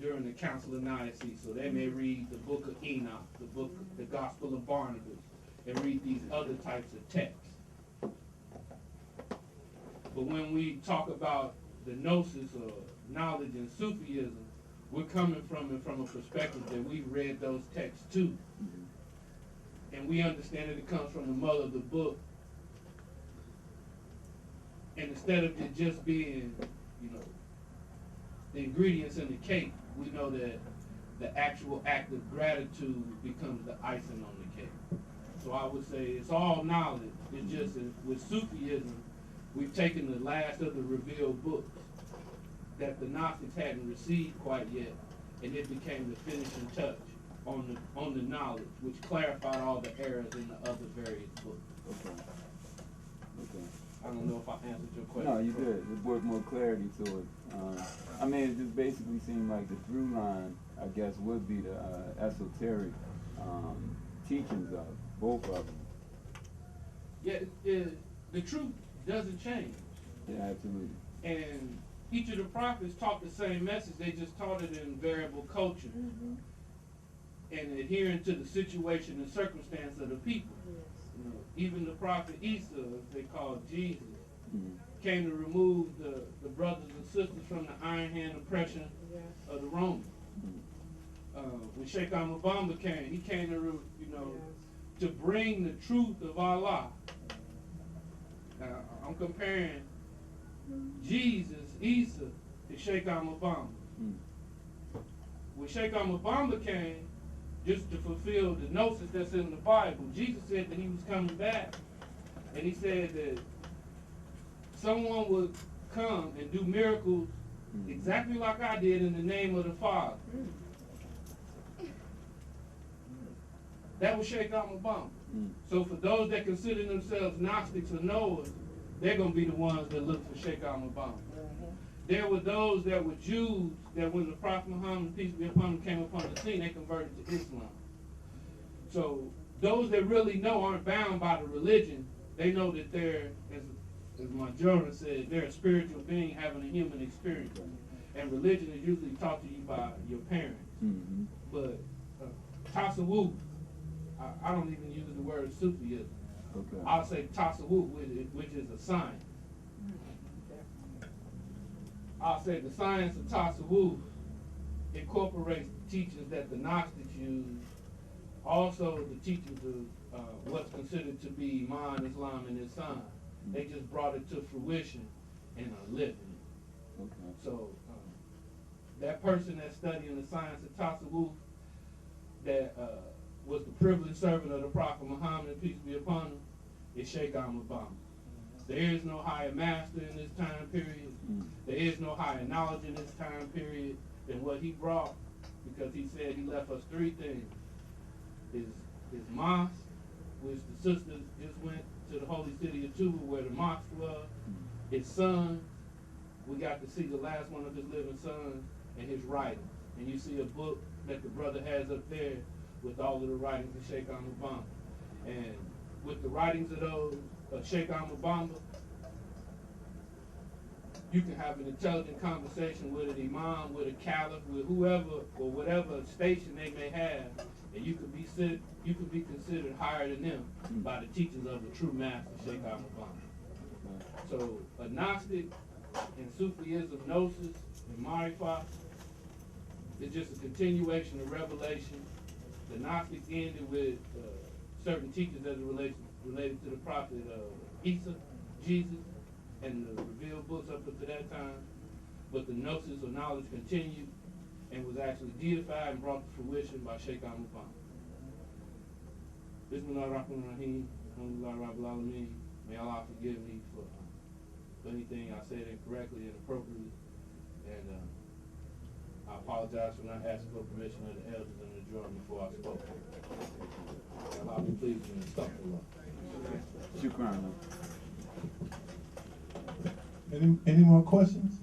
during the Council of Nicaea. So they may read the book of Enoch, the Gospel of Barnabas, and read these other types of texts. But when we talk about the gnosis or knowledge in Sufism, we're coming from it from a perspective that we've read those texts too. And we understand that it comes from the mother of the book. And instead of it just being, the ingredients in the cake, we know that the actual act of gratitude becomes the icing on the cake. So I would say it's all knowledge. It's just with Sufism, we've taken the last of the revealed books that the Gnostics hadn't received quite yet, and it became the finishing touch on the knowledge, which clarified all the errors in the other various books. Okay. I don't know if I answered your question. No, you did. It brought more clarity to it. I mean, it just basically seemed like the through line, I guess, would be the esoteric teachings of both of them. Yeah, the truth doesn't change. Yeah, absolutely. And each of the prophets taught the same message. They just taught it in variable culture and adhering to the situation and circumstance of the people. Even the prophet Isa, as they called Jesus, came to remove the brothers and sisters from the iron hand oppression of the Romans. When Sheikh Bamba came, he came to, to bring the truth of Allah. Now, I'm comparing Jesus, Isa, to Sheikh Bamba. When Sheikh Bamba came, just to fulfill the gnosis that's in the Bible, Jesus said that he was coming back. And he said that someone would come and do miracles exactly like I did in the name of the Father. That was Sheikh Bamba. So for those that consider themselves Gnostics or Knowers, they're going to be the ones that look for Sheikh Bamba. There were those that were Jews that when the Prophet Muhammad, peace be upon him, came upon the scene, they converted to Islam. So those that really know aren't bound by the religion. They know that they're, as my journal said, they're a spiritual being having a human experience. And religion is usually taught to you by your parents. But Tasawwuf, I don't even use the word Sufism. Okay. I'll say Tasawwuf, which is a science. I'll say the science of Tasawwuf incorporates the teachings that the Gnostics use, also the teachings of what's considered to be Iman, Islam, and ihsan. They just brought it to fruition and are living it. Okay. So that person that's studying the science of Tasawwuf, that was the privileged servant of the Prophet Muhammad, peace be upon him, is Sheikh Bamba. There is no higher master in this time period. There is no higher knowledge in this time period than what he brought, because he said he left us three things. His mosque, which the sisters just went to the holy city of Tuba where the mosque was. His son, we got to see the last one of his living sons, and his writings. And you see a book that the brother has up there with all of the writings of Sheikh Bamba. And with the writings of those Sheikh Bamba, you can have an intelligent conversation with an imam, with a caliph, with whoever or whatever station they may have, and you could be considered higher than them by the teachings of the true master, Sheikh Bamba. So a Gnostic and Sufism, Gnosis, and Marifat is just a continuation of revelation. The Gnostics ended with certain teachings as it related to the prophet Isa, Jesus, and the revealed books up to that time. But the Gnosis or knowledge continued, and was actually deified and brought to fruition by Sheikh Bamba. Bismillahirrahmanirrahim. Alhamdulillah Rabbil Alameen. May Allah forgive me for anything I said incorrectly and inappropriately. And I apologize for not asking for permission of the elders in the drum before I spoke. Allah be pleased with me. Shukran. Any more questions?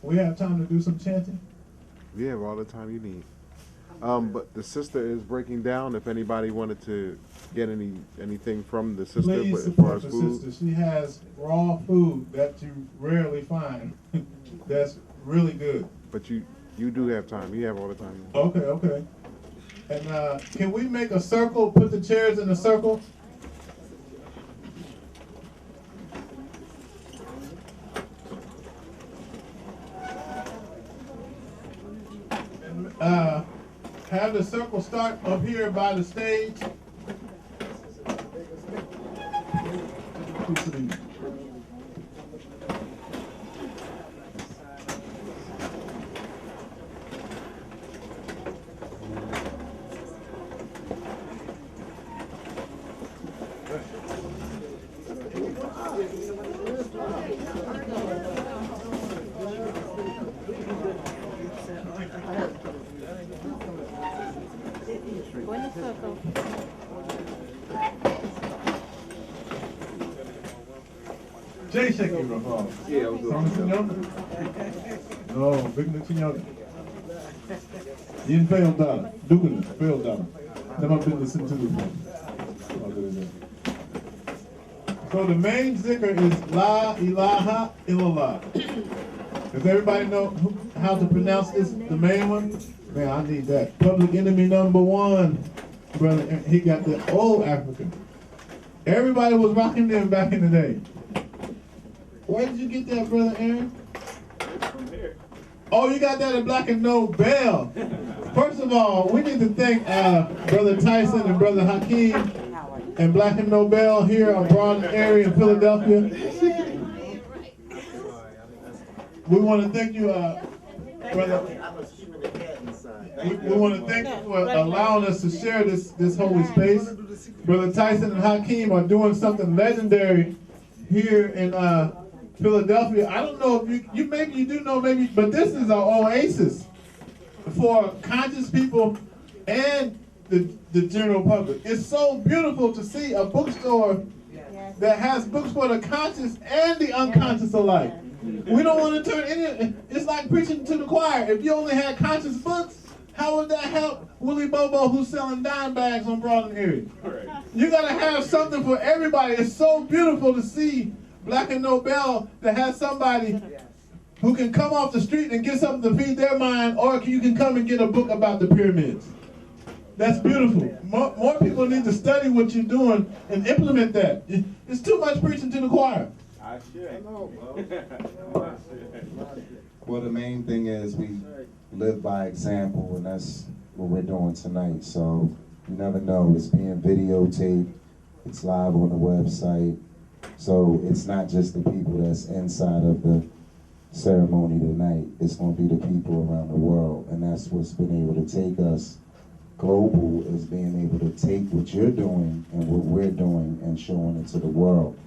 We have time to do some chanting? We have all the time you need. But the sister is breaking down. If anybody wanted to get anything from the sister, Please but as far support as the food, sister. She has raw food that you rarely find. That's really good. but you do have time. You have all the time. Okay, okay. And can we make a circle? Put the chairs in a circle. And have the circle start up here by the stage. Jay Sheikh Bamba. Yeah, I'm good. No, big na chinyoga. Yin failed down. Dugan failed down. Never been listened to. So the main zikr is La ilaha illallah. Does everybody know how to pronounce this? The main one? Man, I need that. Public enemy number one. Brother, he got the old African. Everybody was rocking them back in the day. Where did you get that, Brother Aaron? From here. Oh, you got that at BlackandNobel. First of all, we need to thank Brother Tyson and Brother Hakeem and BlackandNobel here on Broad area in Philadelphia. We want to thank you, Brother. We want to thank you for allowing us to share this holy space. Brother Tyson and Hakeem are doing something legendary here in Philadelphia. I don't know if you maybe you do know, maybe, but this is an oasis for conscious people and the general public. It's so beautiful to see a bookstore that has books for the conscious and the unconscious alike. We don't want to turn any, it's like preaching to the choir. If you only had conscious books, how would that help Willie Bobo who's selling dime bags on Broad area? You got to have something for everybody. It's so beautiful to see BlackandNobel that has somebody who can come off the street and get something to feed their mind, or you can come and get a book about the pyramids. That's beautiful. More people need to study what you're doing and implement that. It's too much preaching to the choir. I should. Well, the main thing is we live by example, and that's what we're doing tonight. So you never know. It's being videotaped. It's live on the website. So it's not just the people that's inside of the ceremony tonight. It's going to be the people around the world. And that's what's been able to take us global, is being able to take what you're doing and what we're doing and showing it to the world.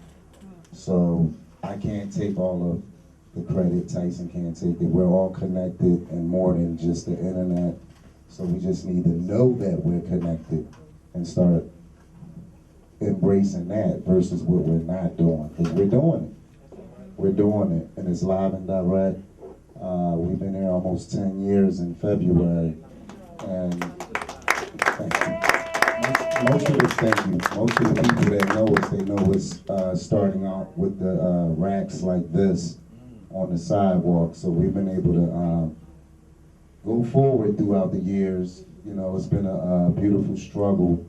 So I can't take all of the credit. Tyson can't take it. We're all connected and more than just the internet. So we just need to know that we're connected and start embracing that versus what we're not doing, because we're doing it. We're doing it, and it's live and direct. We've been here almost 10 years in February, and thank you. Most of us, thank you. Most of the people that know us, they know us starting out with the racks like this on the sidewalk. So we've been able to go forward throughout the years. You know, it's been a beautiful struggle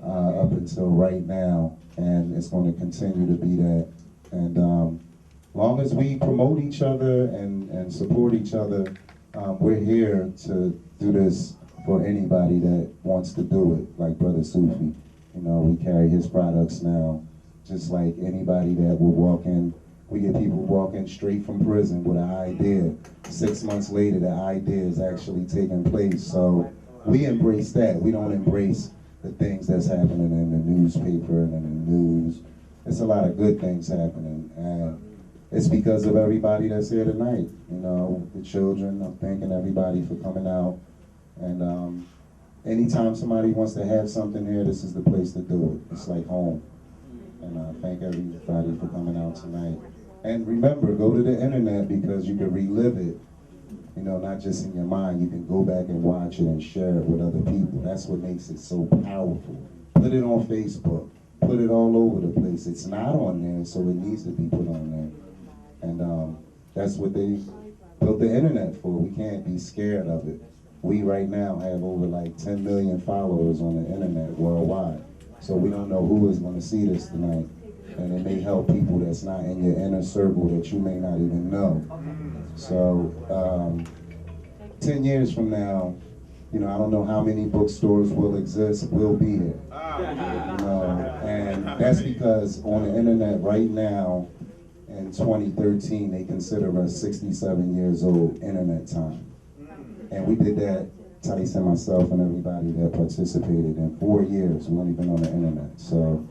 up until right now, and it's going to continue to be that. And long as we promote each other and support each other, we're here to do this for anybody that wants to do it, like Brother Sufi. You know, we carry his products now, just like anybody that will walk in We get people walking straight from prison with an idea. 6 months later, the idea is actually taking place. So we embrace that. We don't embrace the things that's happening in the newspaper and in the news. It's a lot of good things happening, and it's because of everybody that's here tonight. You know, the children, I'm thanking everybody for coming out. And anytime somebody wants to have something here, this is the place to do it. It's like home. And I thank everybody for coming out tonight. And remember, go to the internet because you can relive it. You know, not just in your mind. You can go back and watch it and share it with other people. That's what makes it so powerful. Put it on Facebook. Put it all over the place. It's not on there, so it needs to be put on there. And that's what they built the internet for. We can't be scared of it. We right now have over like 10 million followers on the internet worldwide. So we don't know who is going to see this tonight. And it may help people that's not in your inner circle that you may not even know. So 10 years from now, you know, I don't know how many bookstores will exist. We'll be here. You know, and that's because on the internet right now, in 2013, they consider us 67 years old internet time. And we did that, Tyson, myself, and everybody that participated in 4 years. We've only been on the internet. So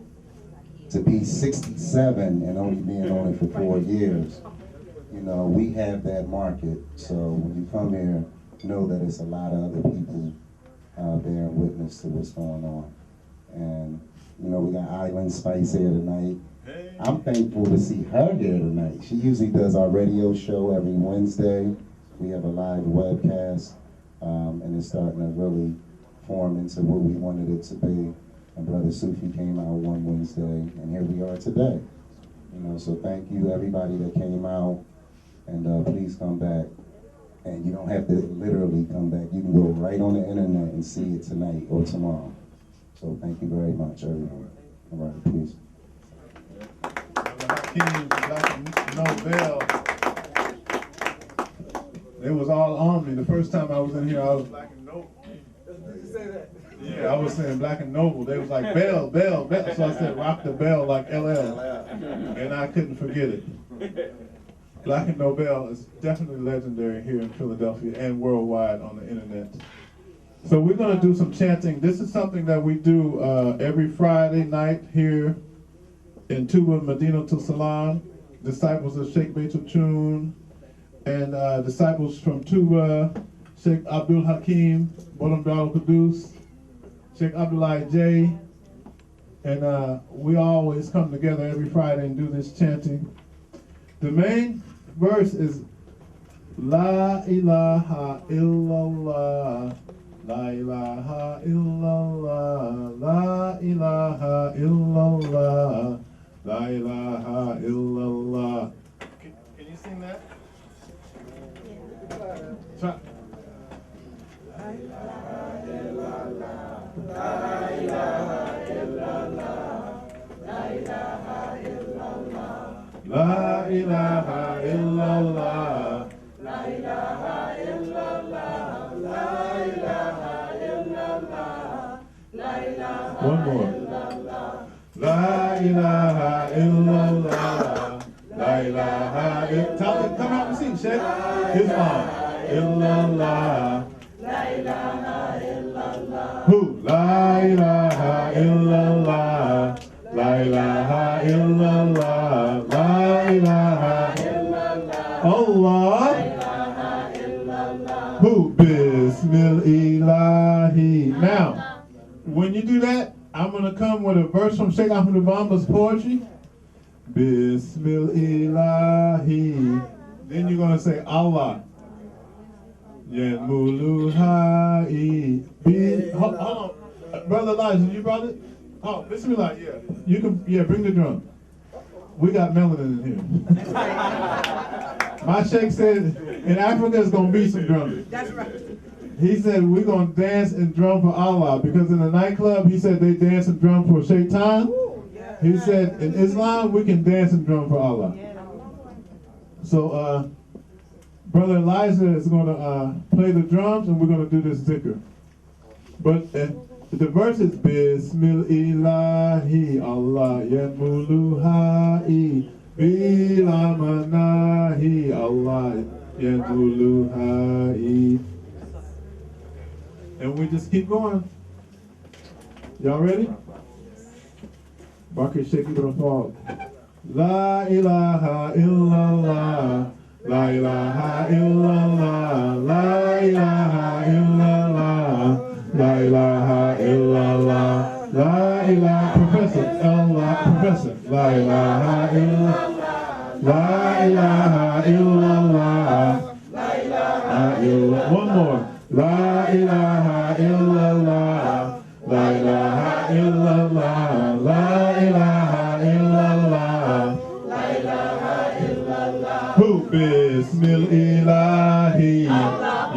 to be 67 and only being on it for 4 years, you know, we have that market. So when you come here, know that it's a lot of other people bearing witness to what's going on. And, you know, we got Island Spice here tonight. I'm thankful to see her here tonight. She usually does our radio show every Wednesday. We have a live webcast, and it's starting to really form into what we wanted it to be. And Brother Sufi came out one Wednesday, and here we are today. You know, so thank you everybody that came out, and please come back. And you don't have to literally come back. You can go right on the internet and see it tonight or tomorrow. So thank you very much, everyone. All right, please. Nobel. They was all on me. The first time I was in here, I was Black and Noble. Did you say that? Yeah, I was saying Black and Noble. They was like, bell, bell, bell. So I said, rock the bell like LL. And I couldn't forget it. Black and Nobel is definitely legendary here in Philadelphia and worldwide on the internet. So we're going to do some chanting. This is something that we do every Friday night here in Tuba, Medinatul Salam. Disciples of Sheikh Beitul and disciples from Tuba, Sheikh Abdul Hakim, Bolam Dal Qudus, Sheikh Abdullah J. And we always come together every Friday and do this chanting. The main verse is La ilaha illallah, La ilaha illallah, La ilaha illallah, La ilaha illallah. Can you sing that? Try. La ilaha illallah, La ilaha illallah, La ilaha illallah. La ilaha illallah, La ilaha illallah, La ilaha illallah, La ilaha one more. La ilaha illallah, La ilaha illallah. Come out and sing, Sheikh. Islam. Illallah, La ilaha illallah. Who? La ilaha illallah, La ilaha illallah, La ilaha illallah. Allah. La ilaha illallah. Who? Bismillahi. Now, when you do that, I'm going to come with a verse from Sheikh Bamba's poetry. Bismillahi. Then you're going to say Allah. Yamuluhai. Hold on. Brother Elijah, you brought it? Oh, Bismillah, yeah. You can, bring the drum. We got melanin in here. My sheikh said in Africa there's going to be some drumming. That's right. He said we're going to dance and drum for Allah, because in the nightclub he said they dance and drum for Shaitan. He said in Islam we can dance and drum for Allah. So Brother Elijah is going to play the drums, and we're going to do this Zikr. But the verse is Bismillahi Allah Yamuluhai. bila manahi Allah yaduluhai. And we just keep going. Y'all ready? Bakr Sheikh Ibrahim. La ilaha illallah. La ilaha illallah. La ilaha illallah. La ilaha illallah. La ilaha, Professor, Allah, Professor. La ilaha illallah. La ilaha illallah. La ilaha illallah. One more. La ilaha illallah. La ilaha illallah. La ilaha illallah. La ilaha illallah. Hu bismil ilahi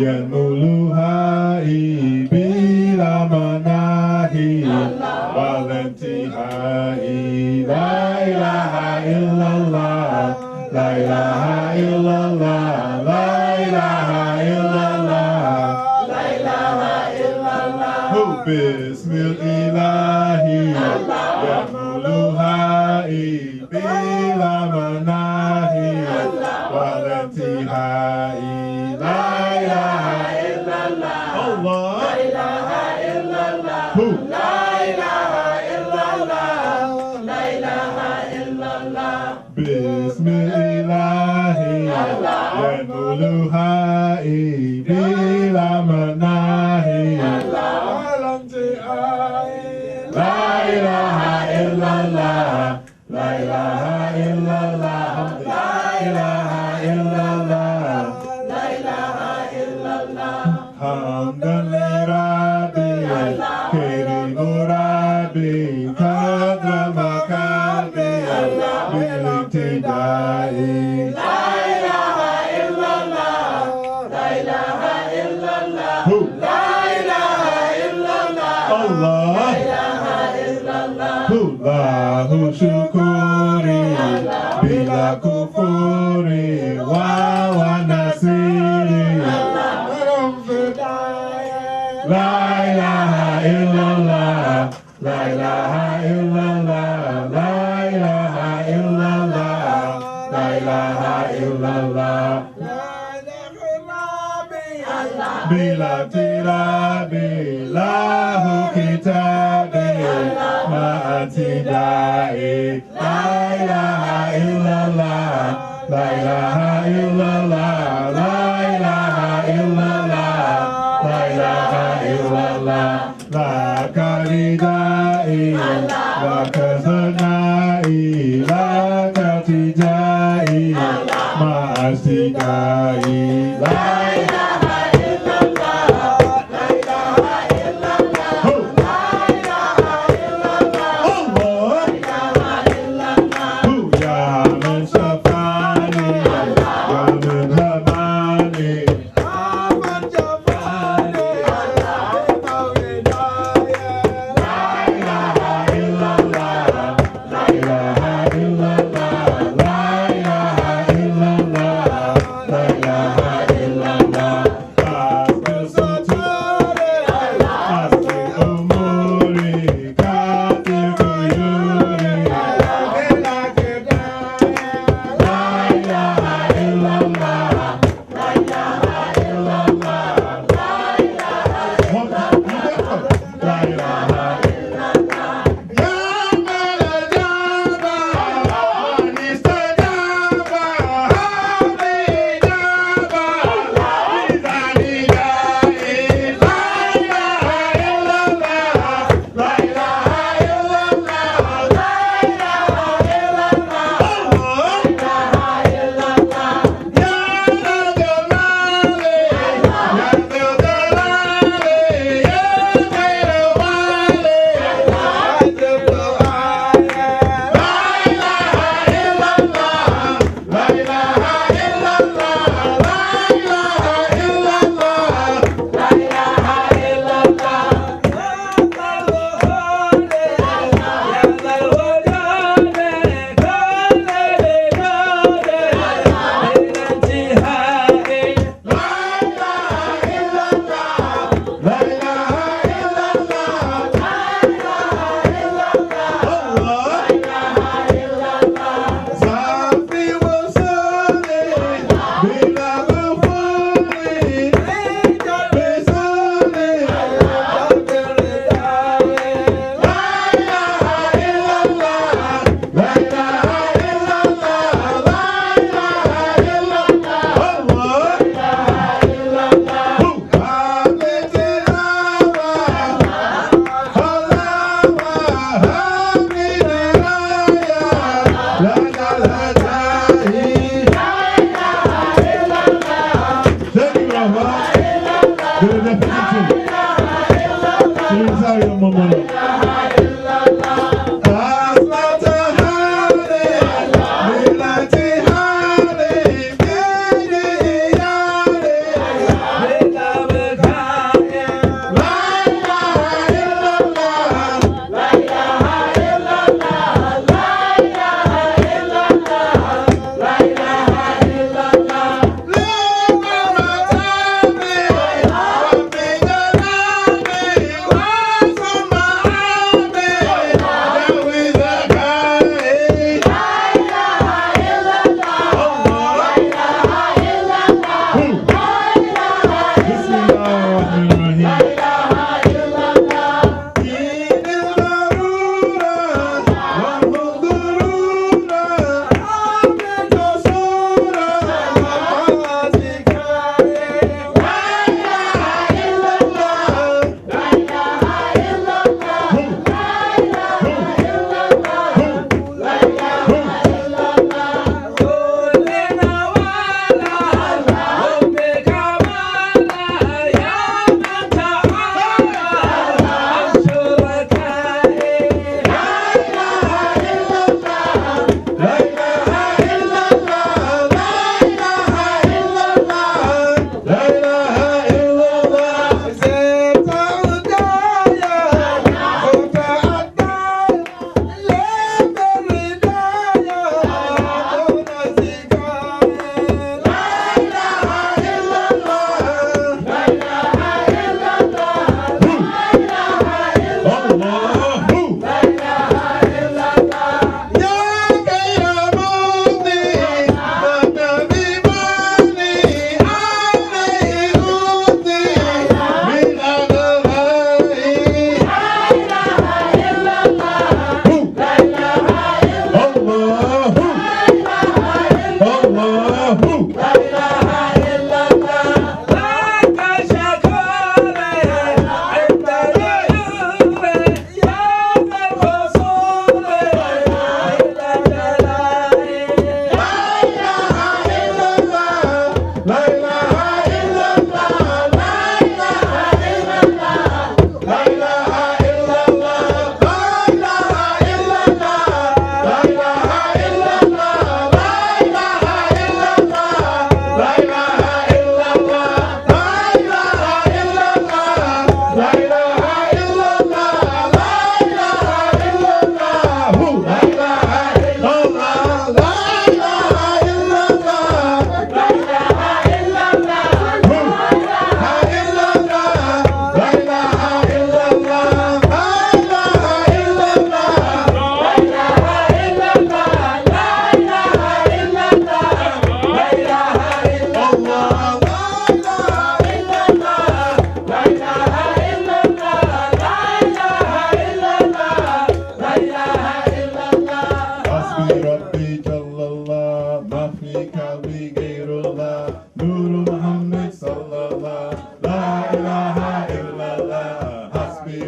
yanmuluhai bila manahi walentihai. La ilaha illallah. La ilaha illallah. La ilaha illallah. La ilaha illallah. Hu bismil ilahi yanmuluhai bila manahi walentihai. La ilaha illallah. Allah. La ilaha illallah. Who? La ilaha illallah. La ilaha illallah. Bismillahi yanmuluhai bila manahi walentihai. La ilaha illallah. La ilaha illallah. La ilaha illallah. La ilaha illallah. Hamdan li Rabbi, Karim Rabbi, Kadra Makabi, Bilintidai. La ilaha illallah. La ilaha illallah. Who? La ilaha illallah. Allah. La ilaha illallah. Who? Lahu shukuri, bila kufuri, wa nasiri. La ilaha illallah. La ilaha illallah. La ilaha illallah. La ilaha illallah. Bila tirabi lahu kitabi ma'atidai. La ilaha illallah. La ilaha illallah. La ilaha illallah. La ilaha illallah. La karidai. La kazanai. La katijai. Ma'atidai. La ilaha illallah. La ilaha illallah. La ilaha illallah. Allah. La ilaha illallah. Ya man shafani. Ya man hamani. Aman jafani. La ilaha illallah. La ilaha illallah.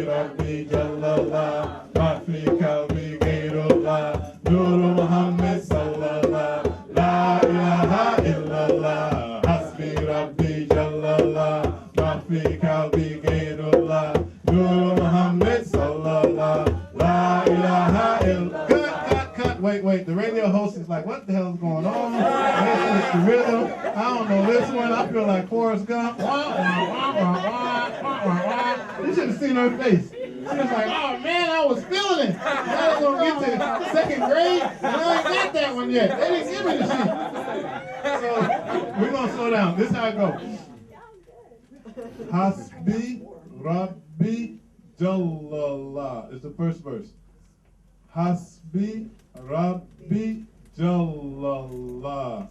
Rabbi Jallallah, Mafi Kalbi Gairullah, Nuru Muhammad Sallallah, La ilaha illallah, Hasbi Rabbi Jallallah, Mafi Kalbi Gairullah, Nuru Muhammad Sallallah, La ilaha illallah. Cut. Wait. The radio host is like, what the hell's going on? This is the rhythm. I don't know this one. I feel like Forrest Gump. You should have seen her face. She was like, oh man, I was feeling it. I was going to get to second grade, and I ain't got that one yet. They didn't give me the shit. So, we're going to slow down. This is how it goes. Hasbi Rabbi Jallallah. It's the first verse. Hasbi Rabbi Jallallah.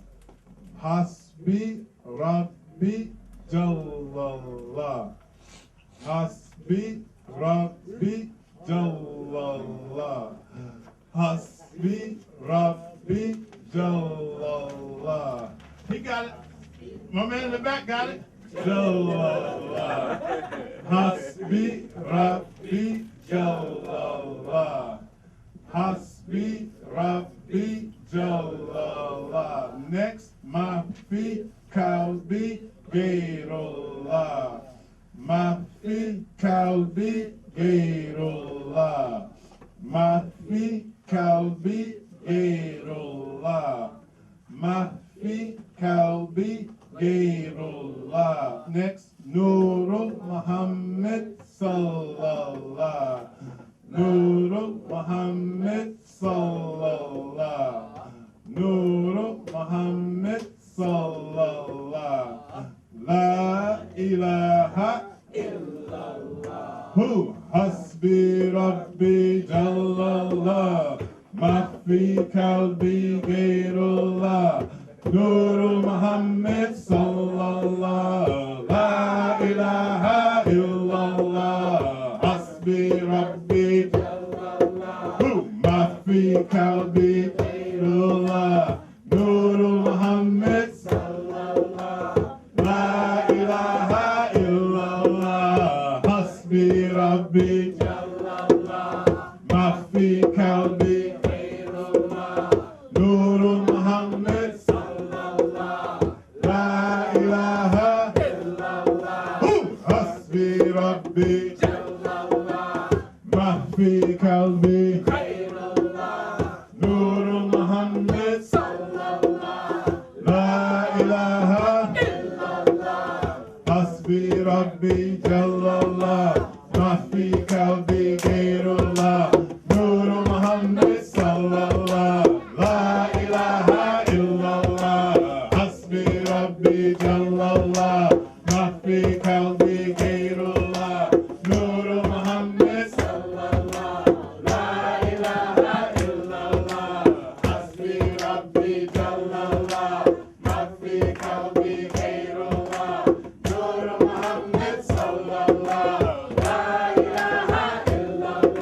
Hasbi Rabbi Jallallah. Hasbi Rabbi Jallallah. Hasbi Rabbi Jallallah. He got it. My man in the back got it. Jallallah. Hasbi Rabbi Jallallah. Hasbi Rabbi Jallallah. Next, Mafi Kalbi Gairullah. Mafi Kalbi Gairullah. Mafi Kalbi Gairullah. Mafi Kalbi Gairullah. Next, Nurul Muhammad Sallallah. Nurul Muhammad Sallallah. Nurul Muhammad Sallallah. La ilaha illallah. Hu Hasbi Rabbi Jallallah. Mafi Kalbi Gairullah. Nurul Muhammad Sallallah. La ilaha illallah. Hasbi Rabbi Jallallah. Hu Mafi Kalbi Gairullah. Nurul Muhammad Sallallah. La ilaha illallah. Hasbi Rabbi Jallallah. Mafi Kalbi Gairullah. Nurul Muhammad Sallallah. La ilaha illallah. Hu Hasbi Rabbi Jallallah. Mafi Kalbi Gairullah. Nurul Muhammad Sallallah. La ilaha illallah. Hasbi Rabbi Jallallah. Mafi Kalbi Gairullah. Nurul Muhammad Sallallah. La ilaha illallah. Hasbi Rabbi Jallallah. Mafi Kalbi Gairullah. Nurul Muhammad Sallallah. La ilaha illallah. Hasbi Rabbi Jallallah. Mafi Kalbi Gairullah. Nurul Muhammad Sallallah. La ilaha illallah.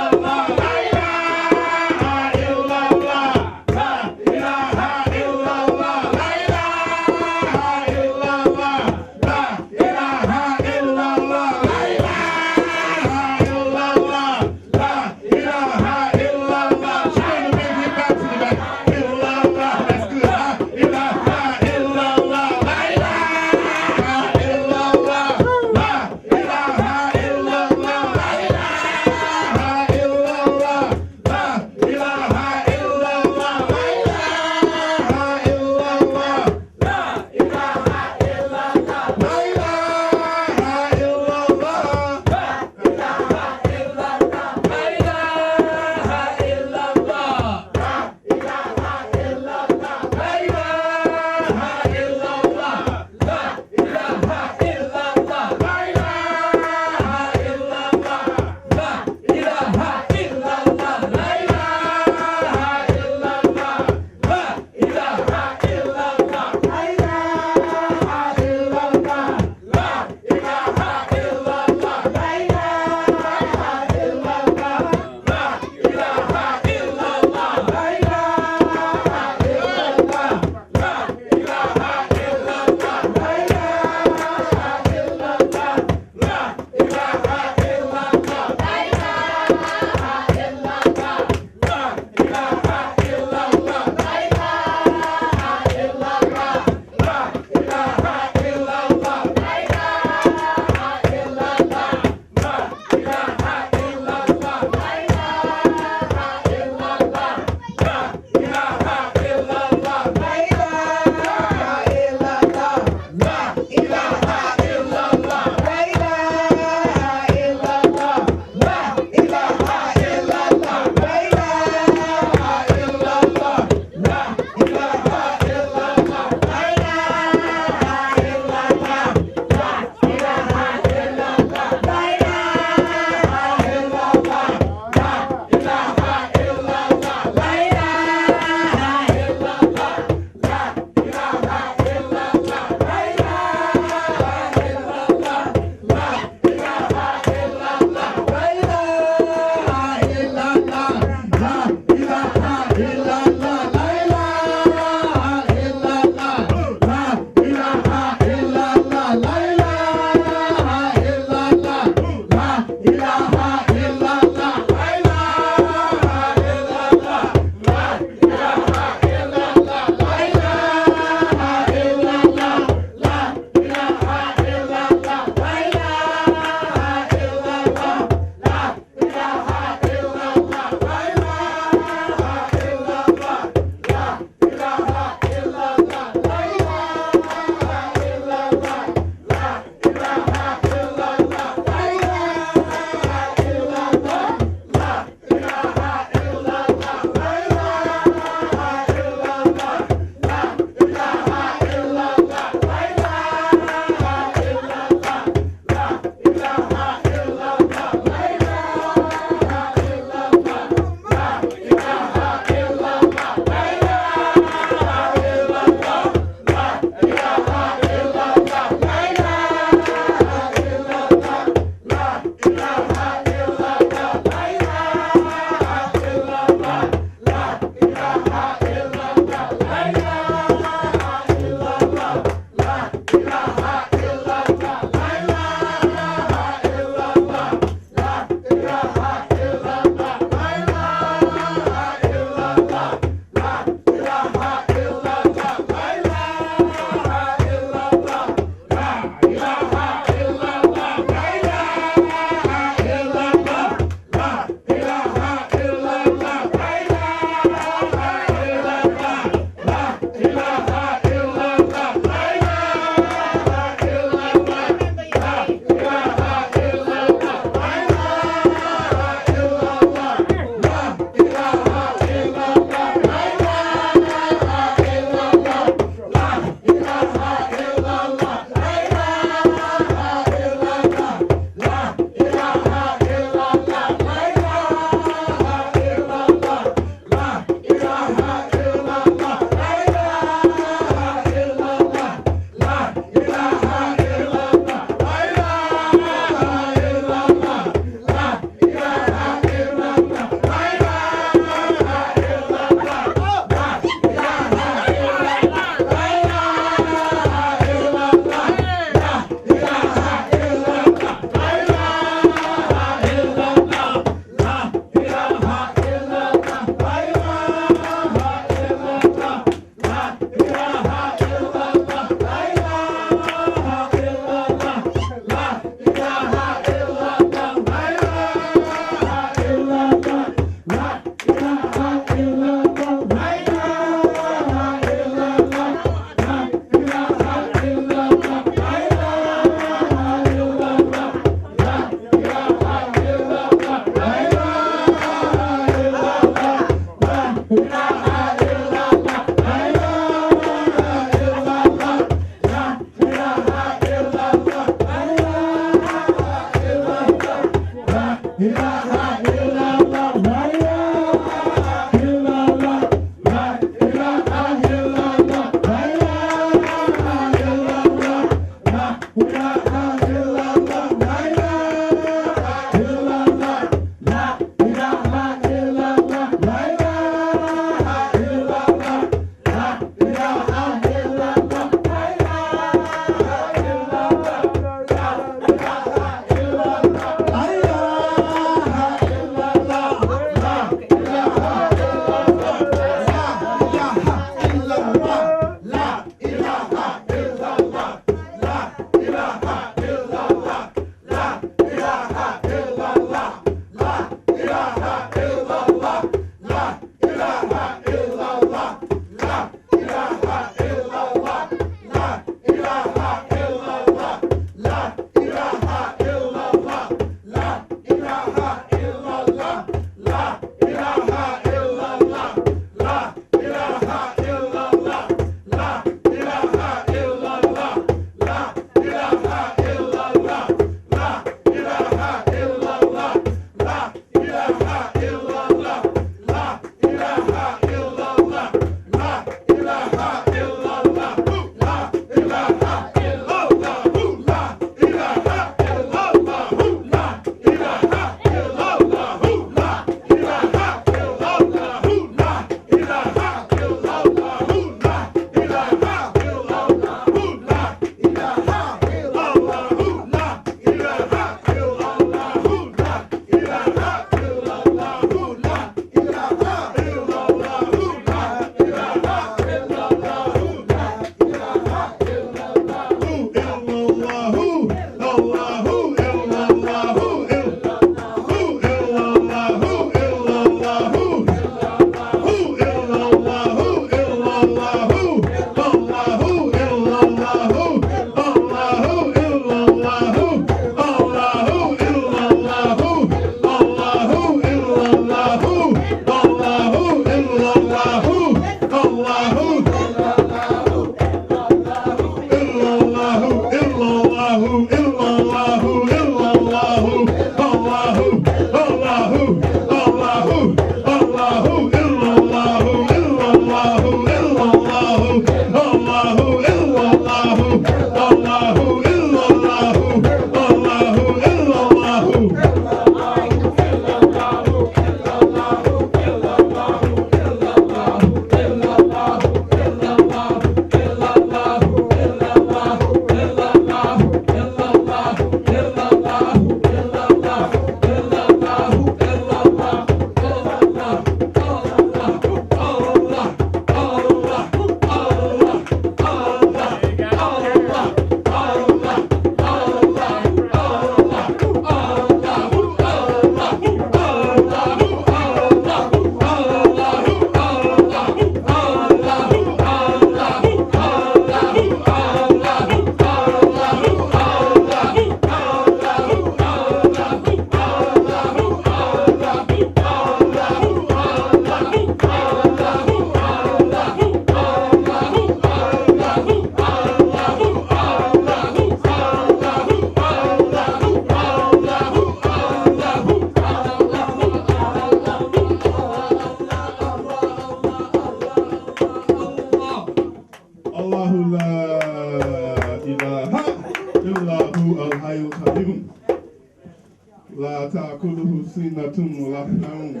watum wa lafnaun.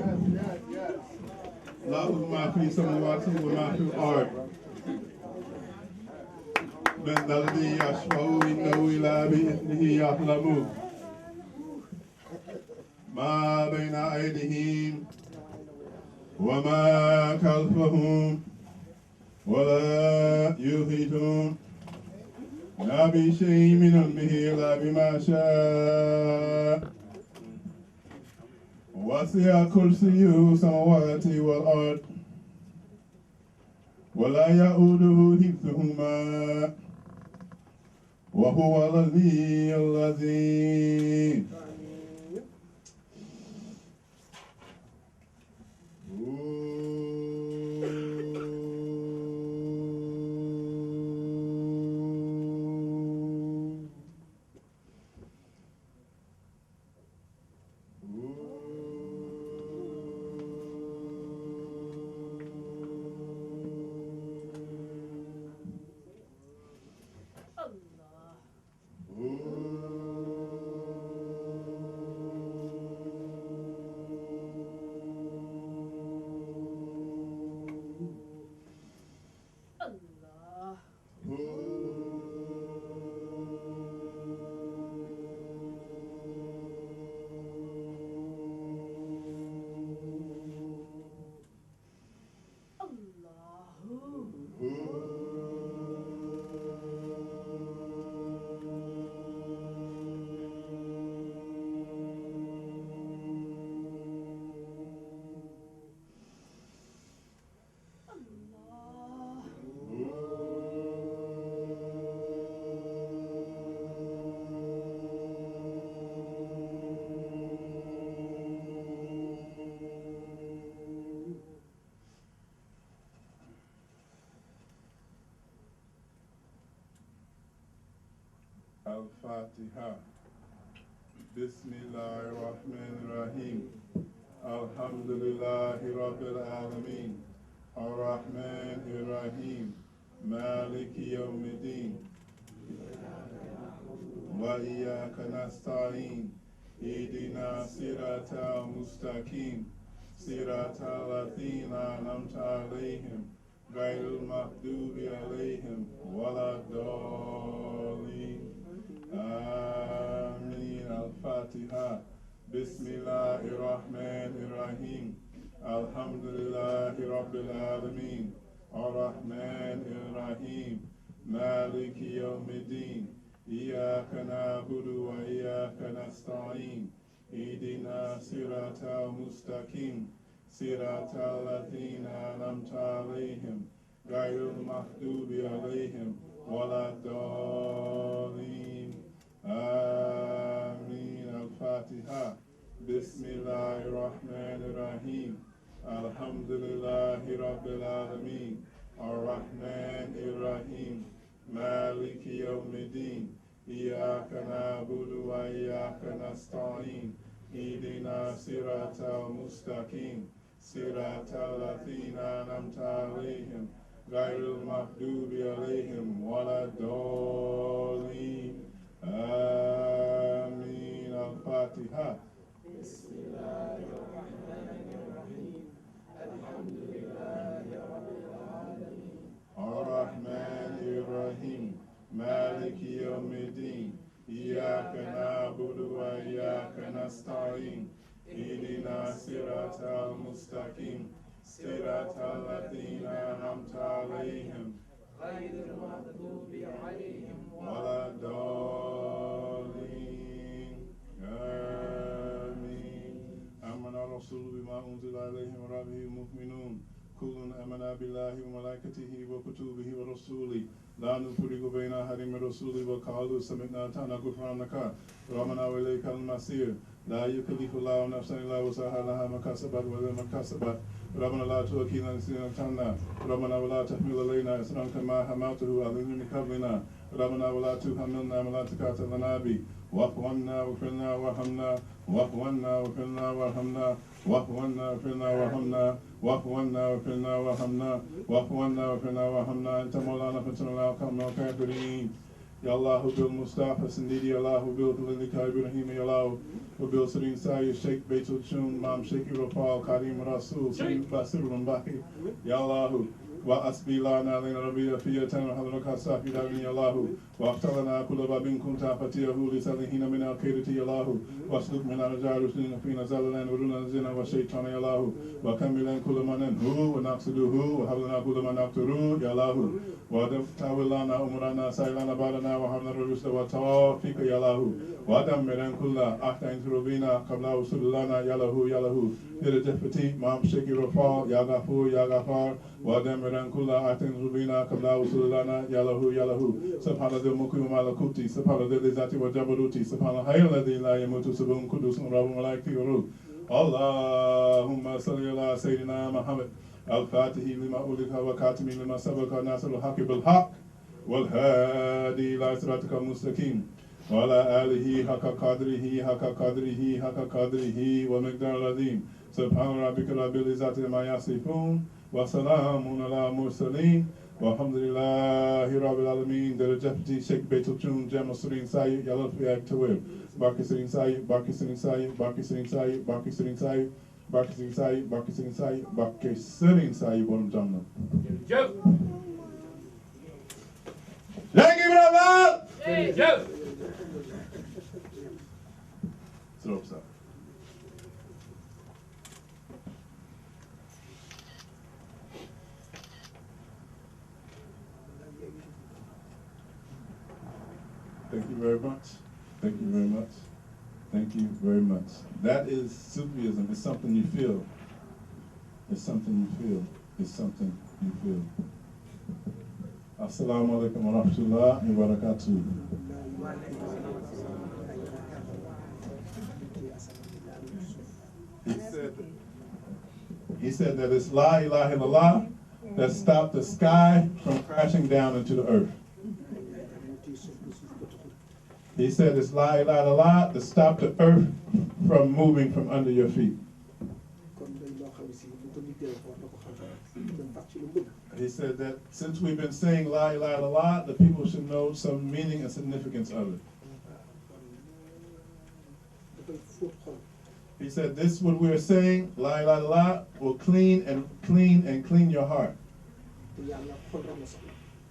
Lahu ma fi samawati wa ma fi al-ard. من ذا الذي يشفع عنده إلا بإذنه يعلم ما بين أيديهم وما خلفهم ولا يحيطون لا بشيء من علمه إلا بما شاء وسع كرسيه السماوات والأرض ولا يؤوده حفظهما وهو العلي العظيم. Al-Fatiha. Bismillahirrahmanirrahim. Alhamdulillahi Rabbil Alameen. Ar-Rahmanir-Rahim. Maliki Yawmiddin. Wa iyyaka nasta'in. Ihdina siratal mustaqim. Siratal ladzina an'amta alayhim. Ghayril maghdubi alayhim waladdallin. Ameen. Al-Fatiha. Bismillahirrahmanirrahim. Alhamdulillahi Rabbil Alameen. Ar-Rahmanir-Rahim. Maliki Yawmiddin. Iyyaka na'budu wa iyyaka nasta'in. Ihdina siratal mustaqim. Siratal ladzina an'amta alayhim. Ghayril maghdubi alayhim waladdallin. Ameen. Al-Fatiha. Bismillahirrahmanirrahim. Alhamdulillahi Rabbil Alameen. Ar-Rahmanir-Rahim. Maliki Yawmiddin. Iyyaka na'budu wa iyyaka nasta'in. Ihdina siratal mustaqim. Siratal ladzina an'amta alayhim. Ghayril maghdubi alayhim waladdallin. Ameen. Al-Fatiha. Bismillahirrahmanirrahim. Alhamdulillahi Rabbil Alameen. Ar-Rahmanir-Rahim. Maliki Yawmiddin. Iyyaka na'budu wa iyyaka nasta'in. Ihdina siratal mustaqim. Siratal ladzina an'amta alayhim. Ghayril maghdubi alayhim waladdallin. Ameen. Amana Rasulu bima unzila ilayhi min rabbihil mu'minun. Kullun amana billahi wa malaikatihi wa kutubihi wa rasuli. La nufriqu bayna ahadin min rusuli wa qalu sami'na wa ata'na ghufranaka rabbana wa ilaykal masir. La yukallifu Allahu nafsan illa wus'aha laha ma kasabat wa ma kasabat. Rabbana la tu'akhidhna in nasina. Rabbana wa la tahmil alayna isran kama hamaltahu 'ala alladhina min qablina. Rabbana wa la tuhammilna ma la taqata lana bi. Wa'fu 'anna waghfir lana warhamna. Wa'fu 'anna waghfir lana warhamna. Wa'fu 'anna waghfir lana warhamna. Wa'fu 'anna waghfir lana warhamna. Wa'fu 'anna waghfir lana warhamna. Anta mawlana fansurna 'ala al-qawmi al-kafirin. Ya Allah, bil Mustafa Sindidi, Allah, bil Kalindika Ibrahim, Ya Allah, bil Sirin Sayyid, Sheikh Beitul Chun, Mam Sheikh Rafal, Karim Rasul, Sayyid Basir Lumbaki, Ya Allah, wa asbi lana lana rabbiya fiyatan hadra kasafi davini Allahu wa aftalana kulla babin kunta fatiyahu li salihina min al-kairati Allahu wa asduk min al-jarusina fina zalalan wa runa zina wa shaytana Allahu wa kamilan kulla manan hu wa naqsiduhu wa hablana kulla man naqturu ya Allahu wa tawillana umrana saylana badana wa habna rusda wa tawfiqa ya Allahu wa dammiran kulla ahtain turubina qabla usulana ya Allahu Dirajafati, Mam Sheikh Rafal, Ya Ghafur, Ya Ghafar, wa damiran kulla atin rubina qabla usulana ya Lahu subhanallah mukim malakuti subhanallah zati wa jabaruti subhanallah alladhi la yamutu subhun kudus rabbul malaikati wa ruh Allahumma salli ala sayyidina Muhammad al-fatihi lima ulika wa katimi lima sabaka nasrul haqq bil haqq wal hadi ila siratikal mustaqim wa ala alihi haqqa qadrihi wa miqdaril azim subhana rabbika rabbil izzati amma yasifun wa salamun ala mursalin walhamdulillahi rabbil alamin. Darajati Sheikh Beitul Chun Jamal Sirin Sayyid Yalaf Yak Tawib Barki Sirin Sayyid Barki Sirin Sayyid Barki Sirin Sayyid Barki Sirin Sayyid Barki Sirin Sayyid Barki Sirin Sayyid Barki Sirin Sayyid Borom Jamna. Gabriel! Sit up, sir. Thank you very much. Thank you very much. Thank you very much. That is Sufism. It's something you feel. It's something you feel. It's something you feel. Assalamu alaikum wa rahmatullahi wa barakatuh. He said that it's La ilaha illallah that stopped the sky from crashing down into the earth. He said it's La ilaha illallah that stopped the earth from moving from under your feet. He said that since we've been saying La ilaha illallah, the people should know some meaning and significance of it. He said this, what we are saying, La ilaha illallah, will clean your heart.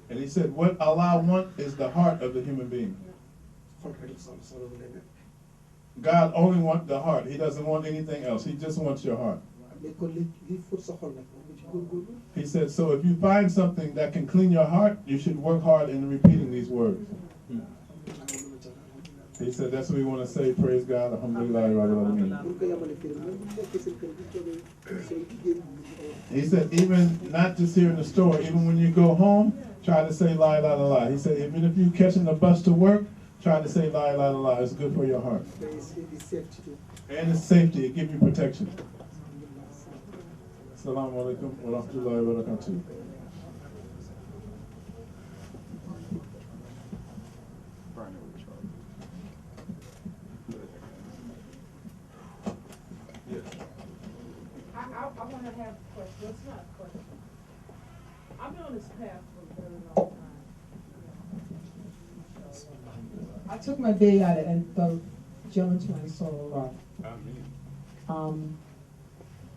And he said what Allah wants is the heart of the human being. God only wants the heart. He doesn't want anything else. He just wants your heart. He said, so if you find something that can clean your heart, you should work hard in repeating these words. He said, that's what we want to say. Praise God. Alhamdulillah. He said, even not just here in the store, even when you go home, try to say La ilaha illallah. He said, even if you're catching the bus to work, try to say La ilaha illallah. It's good for your heart. And it's safety. It gives you protection. Assalamu alaikum wa rahmatullahi wa barakatuh. I want to have a question. It's not a question. I've been on this path for a very long time. I took my day out and the gentleman to my soul a lot.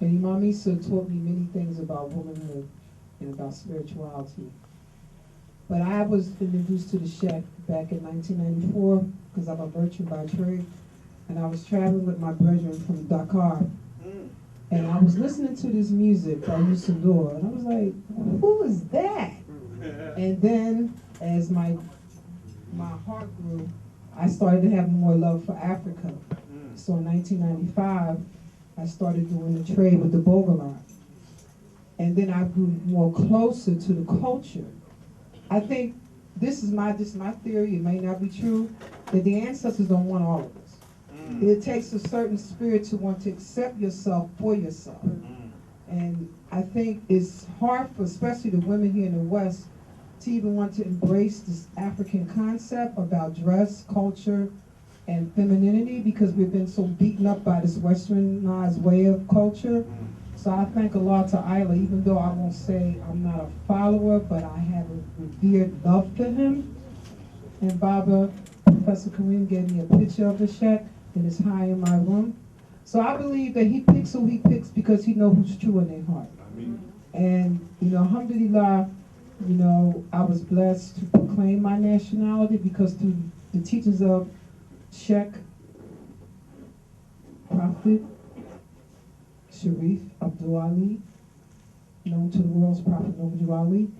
And Imam Isa taught me many things about womanhood and about spirituality. But I was introduced to the Sheikh back in 1994 because I'm a merchant by trade. And I was traveling with my brethren from Dakar. And I was listening to this music by Usador, and I was like, who is that? And then as my heart grew, I started to have more love for Africa. So in 1995, I started doing the trade with the Bogalar. And then I grew more closer to the culture. I think this is my theory, it may not be true, that the ancestors don't want all of us. It takes a certain spirit to want to accept yourself for yourself. And I think it's hard for especially the women here in the West to even want to embrace this African concept about dress, culture, and femininity because we've been so beaten up by this westernized way of culture. So I thank Allah Ta'ala, even though I won't say I'm not a follower, but I have a revered love for him. And Baba, Professor Kareem gave me a picture of the Sheikh that is high in my room. So I believe that he picks who he picks because he knows who's true in their heart. And, alhamdulillah, I was blessed to proclaim my nationality because through the teachings of Sheikh, Prophet, Sharif Abdul Ali, known to the world as Prophet Nobel Ali,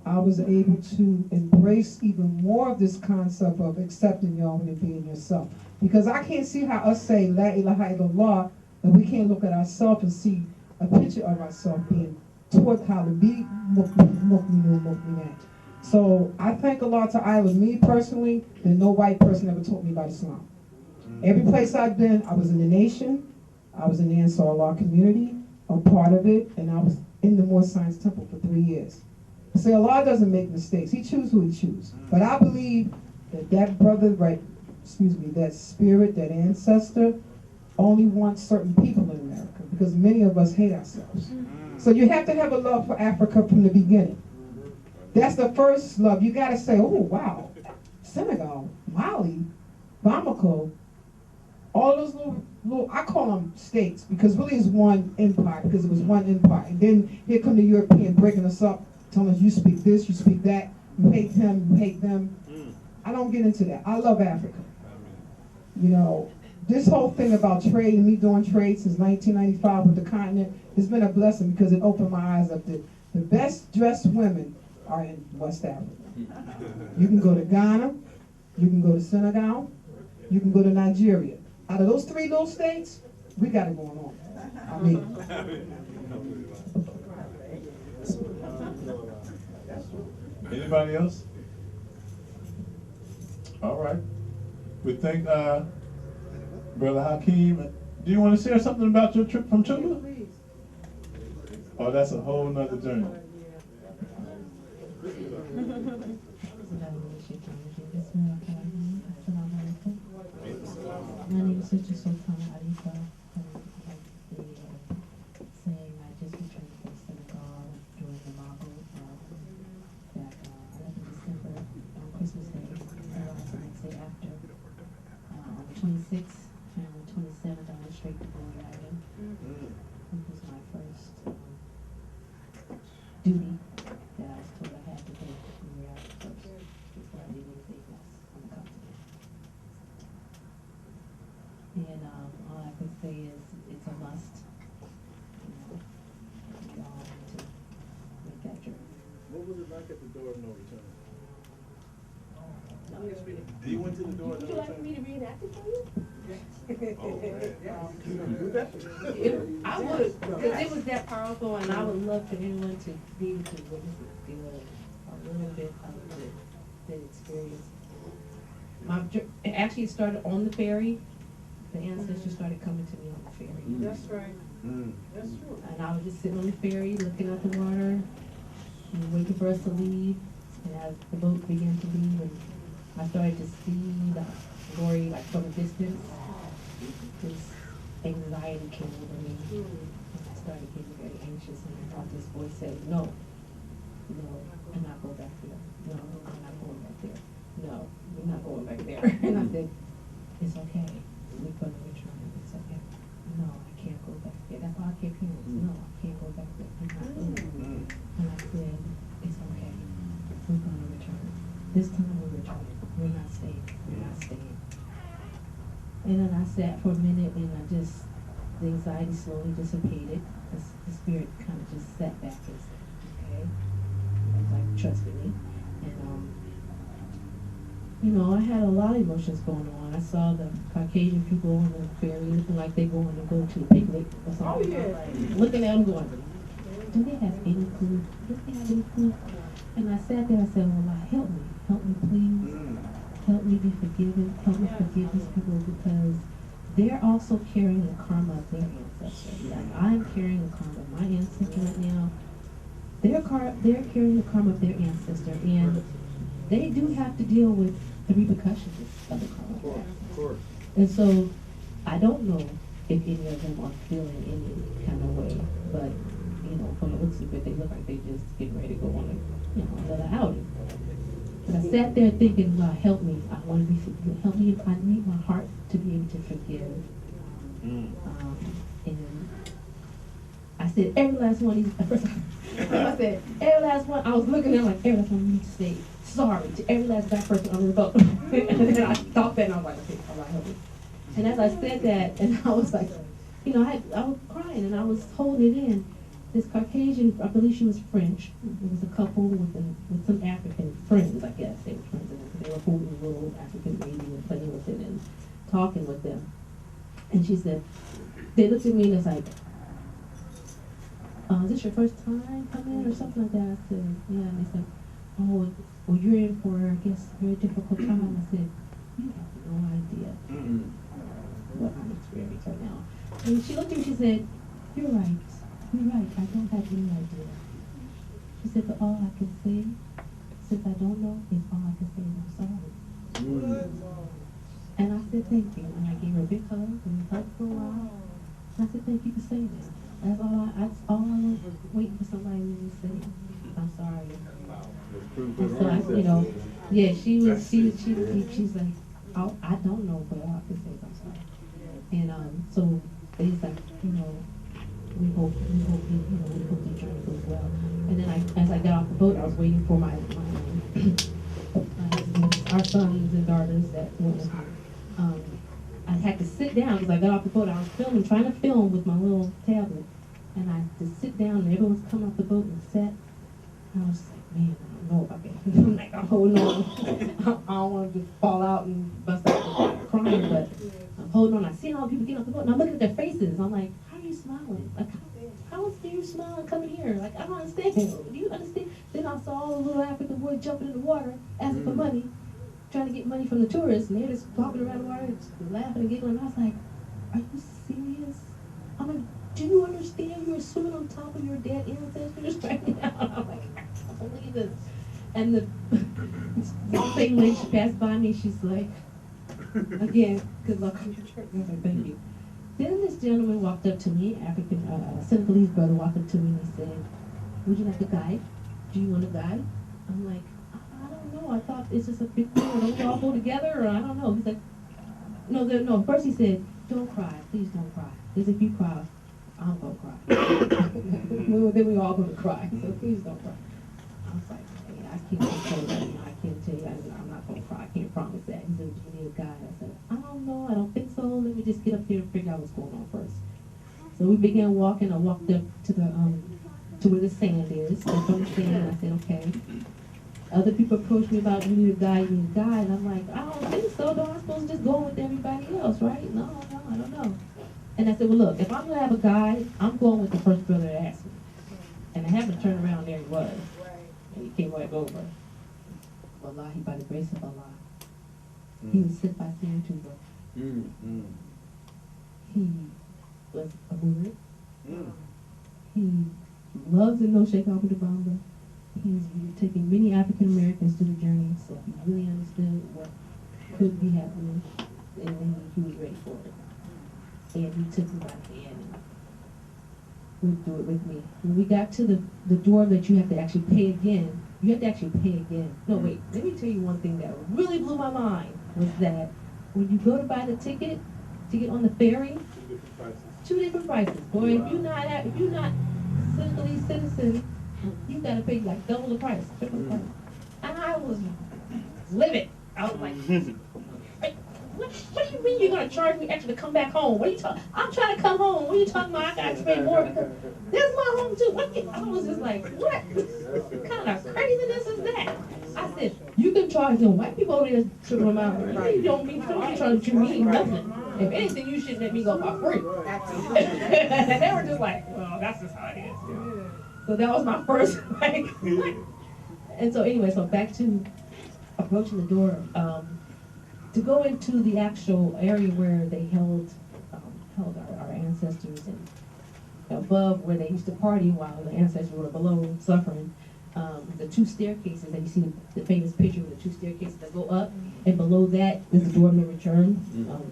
I was able to embrace even more of this concept of accepting Yahweh and being yourself. Because I can't see how us say La ilaha illallah and we can't look at ourselves and see a picture of ourselves being taught how to be mu'minun. So I thank Allah Ta'ala, me personally, that no white person ever taught me about Islam. Every place I've been, I was in the nation, I was in the Ansar Allah community, I'm part of it, and I was in the Moore Science Temple for 3 years. See, Allah doesn't make mistakes. He chooses who he chooses. But I believe that brother, that spirit, that ancestor, only wants certain people in America because many of us hate ourselves. So you have to have a love for Africa from the beginning. That's the first love. You got to say, oh, wow, Senegal, Mali, Bamako, all those little, I call them states because really it's one empire because it was one empire. And then here come the European breaking us up, telling us you speak this, you speak that, you hate him, you hate them. I don't get into that. I love Africa. This whole thing about trade and me doing trade since 1995 with the continent has been a blessing because it opened my eyes up that the best dressed women are in West Africa. You can go to Ghana, you can go to Senegal, you can go to Nigeria. Out of those 3 little states, we got it going on. Anybody else? All right. We thank Brother Hakeem. Do you want to share something about your trip from Tula? Oh, that's a whole nother journey. My name is Sister Sultana Arifa. Saying I just returned from Senegal during the Marble that I left in December on Christmas Day. Arrived the next day after. On the 26th and on the 27th, I went straight to Blue Island. It was my first duty that I was told I had to go to Blue Island first before I did anything else on the continent. And all I can say is it's a must. We all need to make that journey. What was it like at the door of no return? You went to the door of no return? Would you like for me to reenact it for you? I would, because it was that powerful, and I would love for anyone to be able to witness it, feel a little bit of the experience. It actually started on the ferry. The ancestors started coming to me on the ferry. That's right. That's true. And I was just sitting on the ferry, looking at the water, and waiting for us to leave. And as the boat began to leave, and I started to see the glory, like from a distance, this anxiety came over me. And I started getting very anxious, and I thought this voice said, no, I'm not going back there. No, I'm not going back there. No, we're not going back there. And I said, it's okay. We're going to return. It's okay. No, I can't go back there. That's all I kept hearing. No, I can't go back there. I'm not going. And I said, it's okay. We're going to return. This time we're returning. We're not staying. We're not staying. And then I sat for a minute, and the anxiety slowly dissipated. The spirit kind of just sat back and said, okay. It was like, trusted me. And I had a lot of emotions going on. I saw the Caucasian people on the ferry looking like they going to go to a picnic or something. Oh, yeah. Looking at them going, do they have any food? Do they have any food? And I sat there and I said, well, help me. Help me, please. Help me be forgiven. Help me forgive these people because they're also carrying the karma of their ancestors. Like I'm carrying the karma of my ancestor right now. They're carrying the karma of their ancestor. And they do have to deal with the repercussions of the karma. Of course. And so, I don't know if any of them are feeling any kind of way, but, from the looks of it, they look like they just getting ready to go on another outing. But I sat there thinking, God, help me. I want to be, help me. I need my heart to be able to forgive. And I said, every last one of these, I said, every last one, I was looking at them like, every last one you need to say sorry to every last black person on the boat. And then I thought that, and I was like, okay, all right, help me. And as I said that, and I was like, you know, I was crying, and I was holding it in. This Caucasian, I believe she was French. It was a couple with some African friends, I guess. They were friends, and they were holding a little African baby and playing with it and talking with them. And she said, they looked at me and was like, is this your first time coming or something like that? I said, yeah. And they said, oh, well, you're in for, I guess, a very difficult time. I said, you have no idea what I'm experiencing right now. And she looked at me and she said, you're right. You're right. I don't have any idea. She said, but all I can say, since I don't know, is all I can say is I'm sorry. And I said, thank you. And I gave her a big hug, and we hugged for a while. And I said, thank you for saying that. That's all I was waiting for somebody to say, I'm sorry. And so I, you know, yeah, she's like, I don't know, but all I can say is I'm sorry. And so it's like, you know, we hope the journey goes well. And then as I got off the boat, I was waiting for my our sons and daughters that I had to sit down because I got off the boat. I was trying to film with my little tablet, and I had to sit down, and everyone's coming off the boat and sat. And I was like, man, I don't know if I can. I'm like, I'm holding on. I don't want to just fall out and bust out crying, but I'm holding on. I see all the people getting off the boat, and I'm looking at their faces. I'm like, how are you smiling? Like, how is you smiling coming here? Like, I don't understand. Do you understand? Then I saw all the little African boys jumping in the water, asking for money, trying to get money from the tourists, and they're just walking around the water, just laughing and giggling. I was like, are you serious? I'm like, do you understand you're swimming on top of your dead ancestors right now? I'm like, I can't believe this. And the same lady, she passed by me, she's like, again, good luck on your trip. I was like, thank you. Then this gentleman walked up to me, African, Senegalese brother walked up to me and he said, would you like a guide? Do you want a guide? I'm like, I don't know. I thought it's just a big deal. Don't we all go together? Or I don't know. He's like, no. First he said, don't cry. Please don't cry. Because if you cry, I'm going to cry. Then we all going to cry. So please don't cry. I was like, hey, I can't control that. I can't tell you. I'm not going to cry. I can't promise that. He said, do you need a guide? I said, I don't know. I don't think so. Let me just get up there and figure out what's going on first. So we began walking. I walked up to the to where the sand is. I from the sand, and I said, okay. Other people approached me about, you need a guide, And I'm like, I don't think so. Don't I supposed to just go with everybody else, right? No, I don't know. And I said, well, look, if I'm going to have a guide, I'm going with the first brother that asked me. And I happened to turn around, there he was. And he came right over. Wallahi, by the grace of Allah. He was sent by Saratuba. He was a word. He loves and knows Sheikh Bamba. He's taking many African Americans through the journey, so he really understood what could be happening, and then he was ready for it. And he took me by the hand and would do it with me. When we got to the door that you have to actually pay again, No, wait, let me tell you one thing that really blew my mind, was that when you go to buy the ticket to get on the ferry, two different prices. Boy, if you're not Senegalese citizen, you gotta pay like double the price, triple the price. And I was livid. I was like, what do you mean you're gonna charge me extra to come back home? What are you talking? I'm trying to come home. What are you talking about? I gotta pay more because this is my home too. I was just like, what kind of craziness is that? I said, you can charge them white people over there triple amount. You don't mean charge you mean nothing. If anything, you should let me go for free. And they were just like, well, that's just how it is. So that was my first, and so anyway, so back to approaching the door, to go into the actual area where they held our ancestors, and above where they used to party while the ancestors were below suffering, the two staircases, and you see the famous picture with the two staircases that go up, and below that is the door of no return.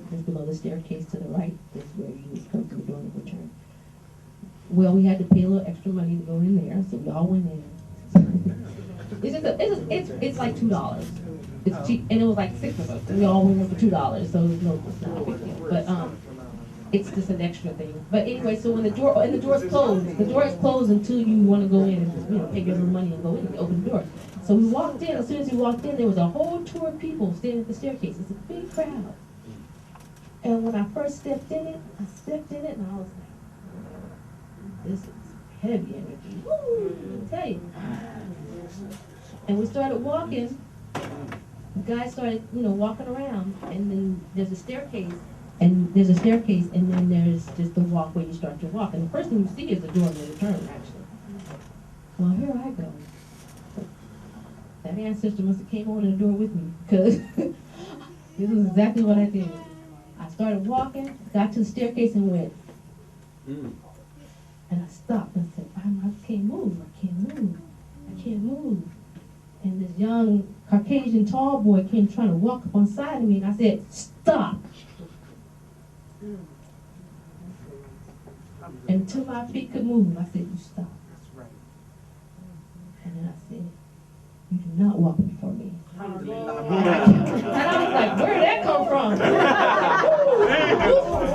Just below the staircase to the right is where you come to the door of no return. Well, we had to pay a little extra money to go in there, so we all went in. It's like $2. It's cheap, and it was like 6 of us. We all went for $2, so it's not a big deal. But it's just an extra thing. But anyway, so when the door's closed, the door is closed until you want to go in and pay your little money and go in and open the door. So we walked in. As soon as we walked in, there was a whole tour of people standing at the staircase. It's a big crowd. And when I first stepped in it, and I was like, this is heavy energy. Woo! I'll tell you. And we started walking. The guy started, walking around, and then there's a staircase, and then there's just the walkway you start to walk. And the first thing you see is the door of no return, actually. Well, here I go. That ancestor must have came on in the door with me, because this is exactly what I did. I started walking, got to the staircase, and went. And I stopped and said, I can't move. And this young Caucasian tall boy came trying to walk up on the side of me, and I said, stop. And until my feet could move, I said, you stop. And then I said, you do not walk before me. And I was like, where did that come from? I'm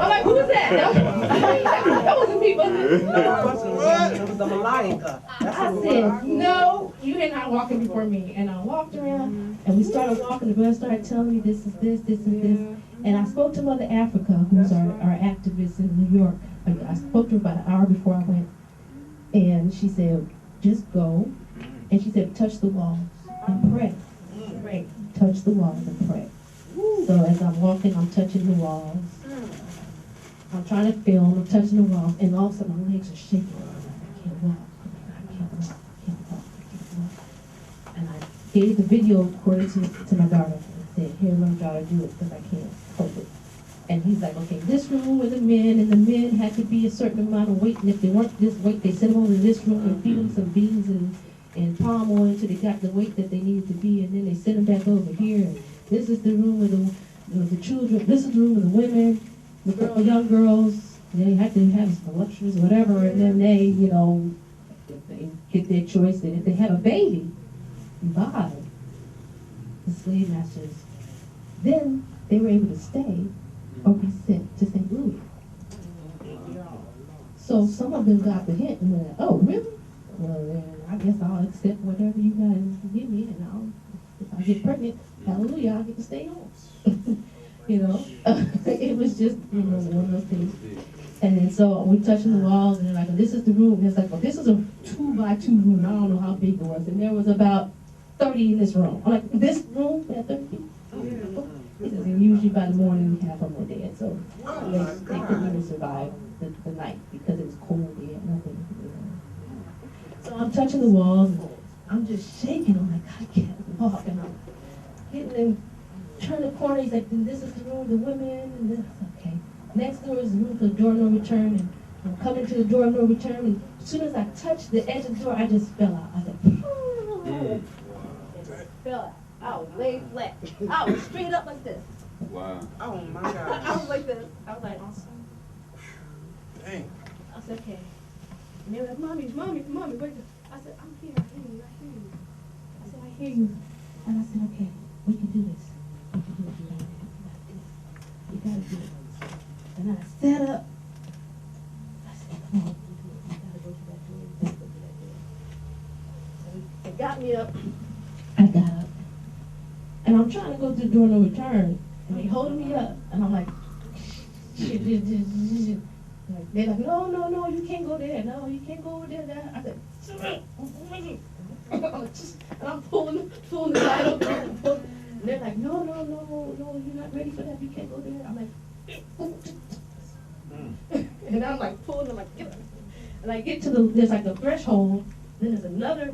like, who was that? That wasn't me, was it? It was the Malaika. I said, no, you ain't not walking before me. And I walked around, and we started walking. The brother started telling me this is this, this is this. And I spoke to Mother Africa, who's our activist in New York. I spoke to her about an hour before I went. And she said, just go. And she said, touch the walls and pray. Pray. Touch the walls and pray. So as I'm walking, I'm touching the walls. I'm trying to film, I'm touching the walls, and all of a sudden my legs are shaking. I can't walk. And I gave the video recorded to my daughter. I said, here, let my daughter do it, because I can't hold it. And he's like, okay, this room were the men, and the men had to be a certain amount of weight, and if they weren't this weight, they sent them over to this room and feed them some beans and palm oil until they got the weight that they needed to be, and then they sent them back over here. And this is the room with the children, this is the room with the women, the young girls, they had to have some luxuries, whatever, and then they, if they get their choice, and if they have a baby, by the slave masters, then they were able to stay or be sent to St. Louis. So some of them got the hint and went, oh, really? Well, then I guess I'll accept whatever you guys give me, and if I get pregnant, hallelujah, I'll get to stay home. It was just, one of those things. And then so we touching the walls, and they're like, this is the room. And it's like, well, this is a 2x2 room. I don't know how big it was. And there was about 30 in this room. I'm like, this room had 30 people? He says, and usually by the morning, half of them were dead. So they couldn't even survive the night because it was cold. They had nothing. So I'm touching the walls, and I'm just shaking. I'm like, I can't walk. And I'm getting in, turn the corner. He's like, this is the room with the women. And then I said, okay. Next door is the room for the door of no return. And I'm coming to the door of no return. And as soon as I touched the edge of the door, I just fell out. I said, fell out. I was laid flat. I was straight up like this. Wow. Oh my God. I was like this. I was like, Dang. I said, okay. And they were like, mommy, wait. I said, I'm here, I hear you. I said, I hear you. And I said, okay, we can do this. We can do it. You gotta do it. And I sat up. I said, come on. You gotta go to that door. You gotta go to that door. So they got me up. I got up. And I'm trying to go to the door, no return. And they holding me up. And I'm like, they're like, no, you can't go there. No, you can't go over there. I said, and I'm pulling the light up. And they're like, no, you're not ready for that. You can't go there. I'm like, and I'm like pulling them, like, get up. And I get to there's like a threshold. Then there's another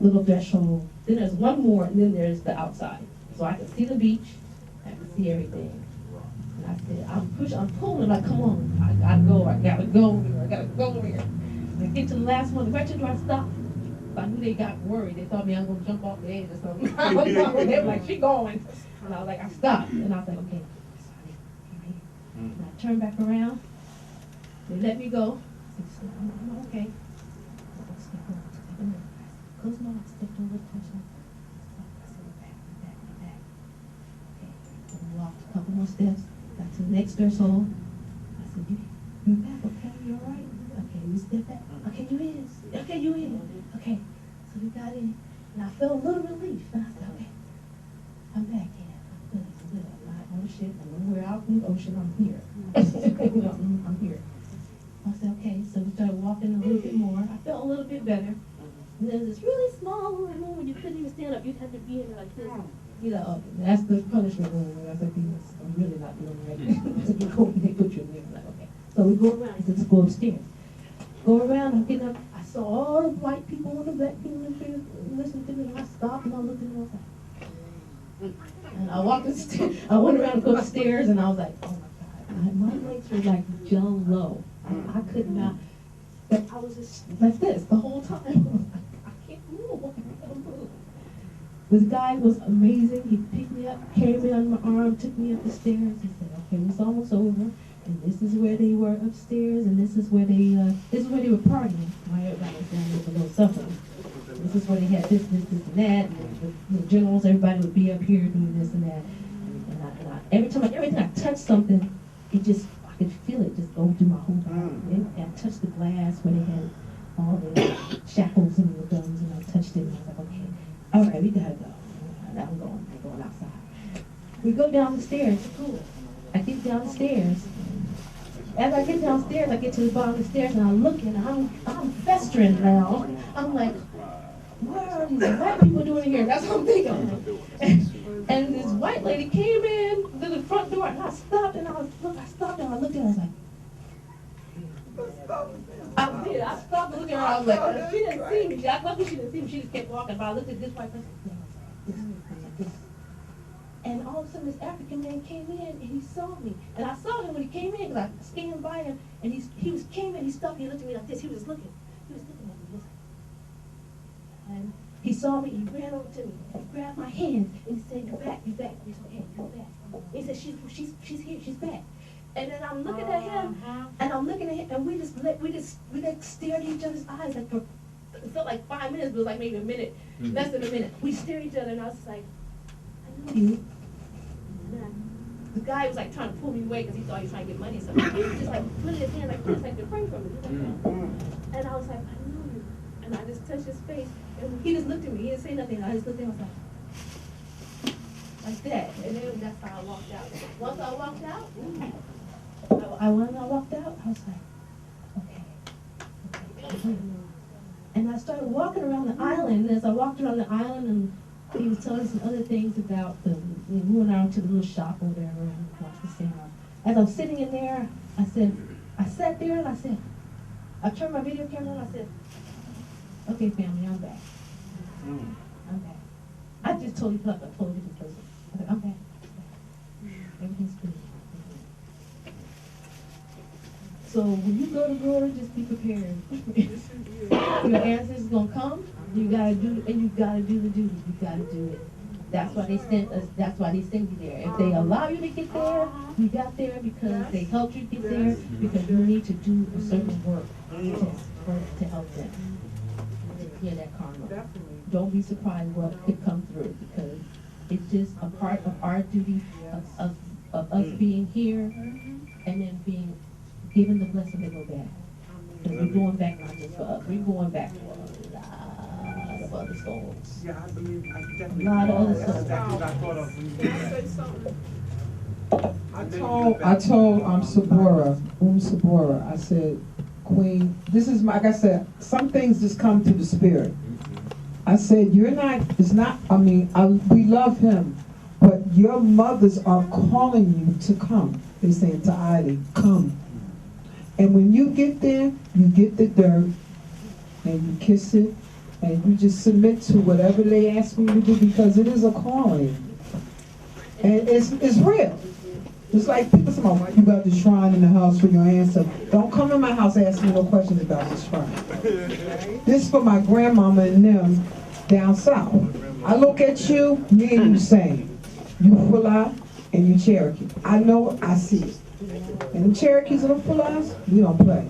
little threshold. Then there's one more, and then there's the outside. So I can see the beach. I can see everything. And I said, I'm pulling, like, come on, I gotta go over here. And I get to the last one, right to the door, I stopped. I knew they got worried. They thought me I was gonna jump off the edge or something. They were like, she going. And I was like, I stopped. And I was like, okay, sorry. And I turned back around. They let me go. I said, I'm okay. Close my eyes. I stepped over the threshold. I said, back. Okay. And we walked a couple more steps, got to the next threshold. I said, you back, okay? You all right? Okay, we step back. Okay, you in. Okay, you in. Okay. So we got in, and I felt a little relief. And I said, okay, I'm back in. I'm good. I'm not on the ship. I'm nowhere out in the ocean. I'm here. I'm here. I said, okay. So we started walking a little bit more. I felt a little bit better. And there's this really small little room where you couldn't even stand up. You had to be in like this. You know, that's the punishment room. And I said, I'm really not doing right. So you go and they put you in there. I'm like, okay. So we go around. He said, let's go upstairs. Go around. I'm getting up. I saw all the white people and the black people in there listening to me. And I stopped and I looked at them. I was like, and I walked upstairs. I went around to go upstairs and I was like, oh my God. My legs were like jello. I could not. I was just like this the whole time. I can't move. This guy was amazing. He picked me up, carried me on my arm, took me up the stairs. He said, okay, it's almost over. And this is where they were upstairs, and this is where they were partying. My everybody was down there below suffering. This is where they had this, and that. And the generals, everybody would be up here doing this and that. And I every time I touched something, I could feel it just go through my whole body. And I touched the glass where they had all the shackles and the guns, and I touched it, and I was like, okay, all right, we gotta go. I'm going outside. We go down the stairs. Cool. I get down the stairs. As I get downstairs, I get to the bottom of the stairs, and I look, and I'm festering now. I'm like, what are these white people doing here? That's what I'm thinking. And this white lady came in to the front door, and I stopped, and I looked at her, I was like, I stopped looking at her, I was like, she didn't see me. Luckily she didn't see me, she just kept walking, but I looked at this white person, and I was like, this. And all of a sudden this African man came in, and he saw me. And I saw him when he came in, because I scanned by him, and he came in, he stopped, he looked at me like this, he was looking at me this. And he saw me, he ran over to me, he grabbed my hand, and he said, you're back. He said, hey, you're back. He said, she's here, she's back. And then I'm looking at him, and we stared at each other's eyes, like for, it felt like 5 minutes, but it was like maybe a minute, less than a minute. We stared at each other, and I was like, I know you. The guy was like trying to pull me away because he thought he was trying to get money. So he was just like putting his hand like this, like to pray for me. And I was like, I know you. And I just touched his face, and he just looked at me. He didn't say nothing. I just looked at him. I was like that. And then that's how I walked out. Once I walked out, I walked out, I was like, okay. And I started walking around the island. And as I walked around the island, and he was telling us some other things about we went out to the little shop or whatever and watched the cinema. As I'm sitting in there, I sat there and I said, I turned my video camera on, I said, okay family, I'm back. I'm back. I just told you, I told you this person. I said, I'm back. Everything's good. So when you go to glory, just be prepared. Your answers is gonna come. You gotta do, and you gotta do the duty. You gotta do it. That's why they sent us. That's why they send you there. If they allow you to get there, you got there because they helped you get there. Because you need to do a certain work to help them to clear that karma. Don't be surprised what could come through, because it's just a part of our duty of us being here and then being given the blessing to go back. Because we're going back not just for us. We're going back for a lot of other souls. Yeah, I believe I definitely. A lot of other souls. That's what I thought of when you said something. I told Sabora, I said, Queen, this is my, like I said, some things just come through the spirit. I said, we love him, but your mothers are calling you to come. They saying to Ida, come. And when you get there, you get the dirt, and you kiss it, and you just submit to whatever they ask you to do, because it is a calling. And it's real. It's like people say, oh, you got the shrine in the house for your ancestors. Don't come in my house asking me no questions about this shrine. This is for my grandmama and them down south. I look at you, me and you same. You Fula and you Cherokee. I know, I see it. And the Cherokees and the Fulas, we don't play.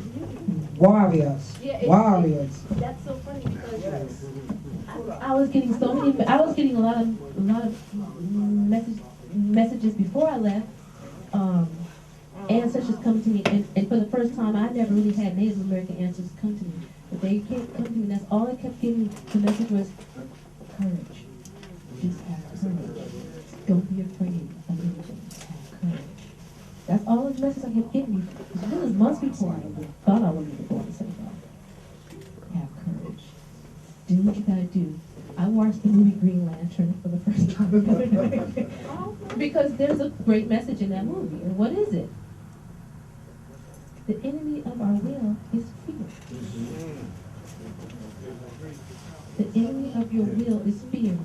Warriors. Yeah, Warriors. That's so funny because I I was getting so many. I was getting a lot of messages before I left. Ancestors come to me, and for the first time, I never really had Native American ancestors come to me. But they kept coming to me, and that's all I kept getting. The message was courage. Just have courage. Don't be afraid of anything. Have courage. That's all the message I kept getting. This was months before I thought I would be born to Senegal. Have courage. Do what you gotta do. I watched the movie Green Lantern for the first time the other day because there's a great message in that movie. And what is it? The enemy of our will is fear. The enemy of your will is fear.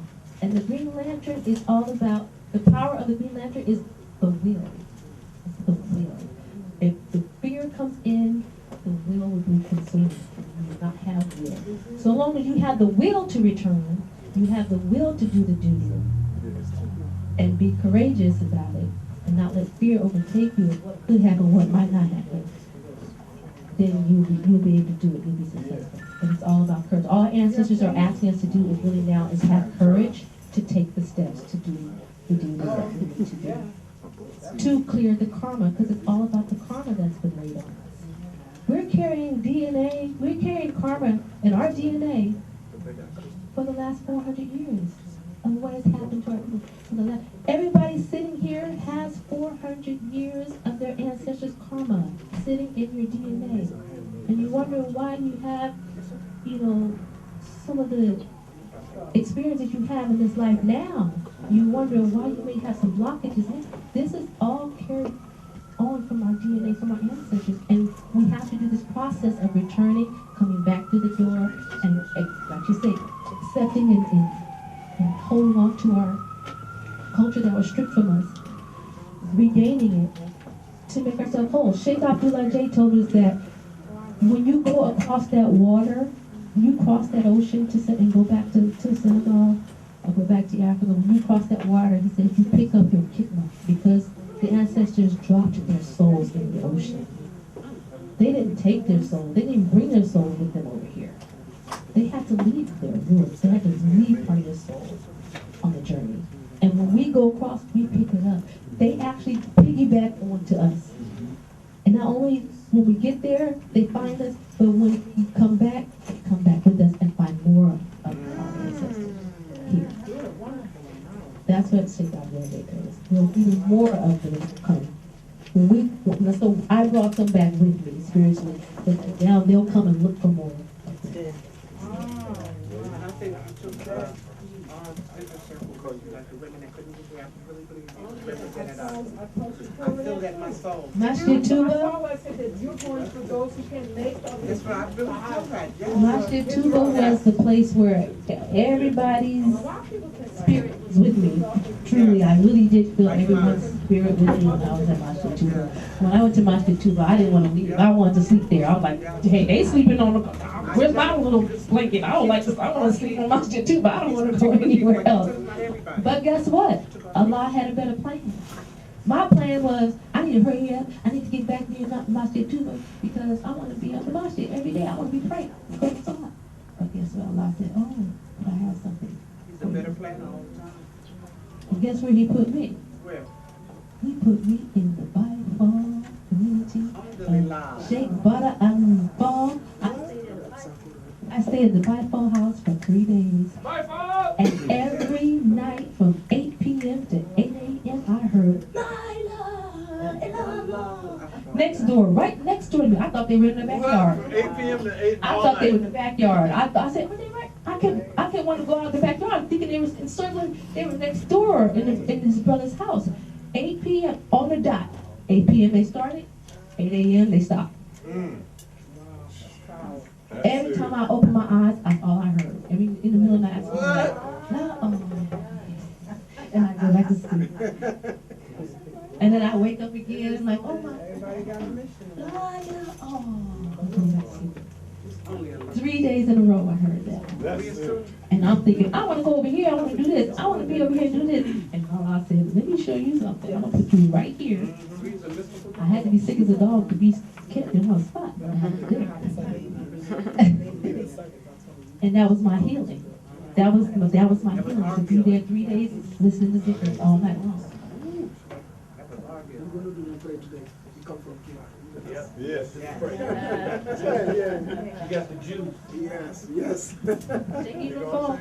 And the Green Lantern is all about, the power of the Green Lantern is the will. It's the will. If the fear comes in, the will will be consumed. You will not have will. So long as you have the will to return, you have the will to do the duty, and be courageous about it, and not let fear overtake you of what could happen, what might not happen, then you'll be able to do it. You'll be successful. And it's all about courage. All our ancestors are asking us to do is really now is have courage to take the steps to do the duty that we need to do. To clear the karma, because it's all about the karma that's been laid on us. We're carrying DNA, we're carrying karma in our DNA for the last 400 years of what has happened to our people. Everybody sitting here has 400 years of their ancestors' karma sitting in your DNA. And you wonder why you have, some of the experiences you have in this life now. You wonder why you may have some blockages. This is all carried on from our DNA, from our ancestors. And we have to do this process of returning, coming back through the door, and like you say, accepting and holding on to our culture that was stripped from us, regaining it to make ourselves whole. Sheikh Abdullah told us that when you go across that water, you cross that ocean and go back to Senegal or go back to Africa. When you cross that water, he said you pick up your kidney because the ancestors dropped their souls in the ocean. They didn't take their soul. They didn't bring their soul with them over here. They had to leave their roots. They had to leave part of their soul on the journey. And when we go across, we pick it up. They actually piggyback onto us. And not only when we get there, they find us, but when we come back, they come back with us and find more of our ancestors here. That's what Sheikh Gabriel does. There'll be more of them come. So I brought them back with me spiritually, but now they'll come and look for more. I feel that my soul. Masjid Tuba? Masjid Tuba was the place where everybody's spirit was with me. Truly, I really did feel everyone's spirit with me when I was at Masjid Tuba. When I went to Masjid Tuba, I didn't want to leave. I wanted to sleep there. I was like, hey, they sleeping on the, where's my little blanket? I want to sleep on Masjid Tuba. I don't want to go anywhere else. But guess what? Allah had a better plan. My plan was, I need to hurry up. I need to get back near Masjid Tuba because I want to be on the masjid every day. I want to be praying. Go to Salah. But guess what? Allah said, oh, but I have something. He's a better plan all the time. And guess where he put me? Where? He put me in the Bible community of Sheikh Bamba al-Fall. I stayed at the Bible house for 3 days. And every night from 8 p.m. to 8 a.m. I heard, La ilaha illallah. Next door, right next door to me. I thought they were in the backyard. 8 p.m. to 8 I thought they were in the backyard. I said, were they right? I couldn't want to go out the backyard thinking they was encircling, they were next door in his brother's house. 8 p.m. on the dot. 8 p.m. they started, 8 a.m. they stopped. Every time I opened my eyes, that's all I heard. In the middle of the night, I was like, no. And I go back to sleep. And then I wake up again, and I'm like, oh my. Oh. 3 days in a row I heard that. And I'm thinking, I want to go over here, I want to do this, I want to be over here and do this. And Allah said, let me show you something. I'm going to put you right here. I had to be sick as a dog to be kept in one spot. I had to do it. And that was my healing. that was my healing, to be there 3 days listening to Zikr all night long. We're going to do one play today. You come from Kira. Yes. Yeah. You got the juice. Yes. Sheikh Ibn Fall.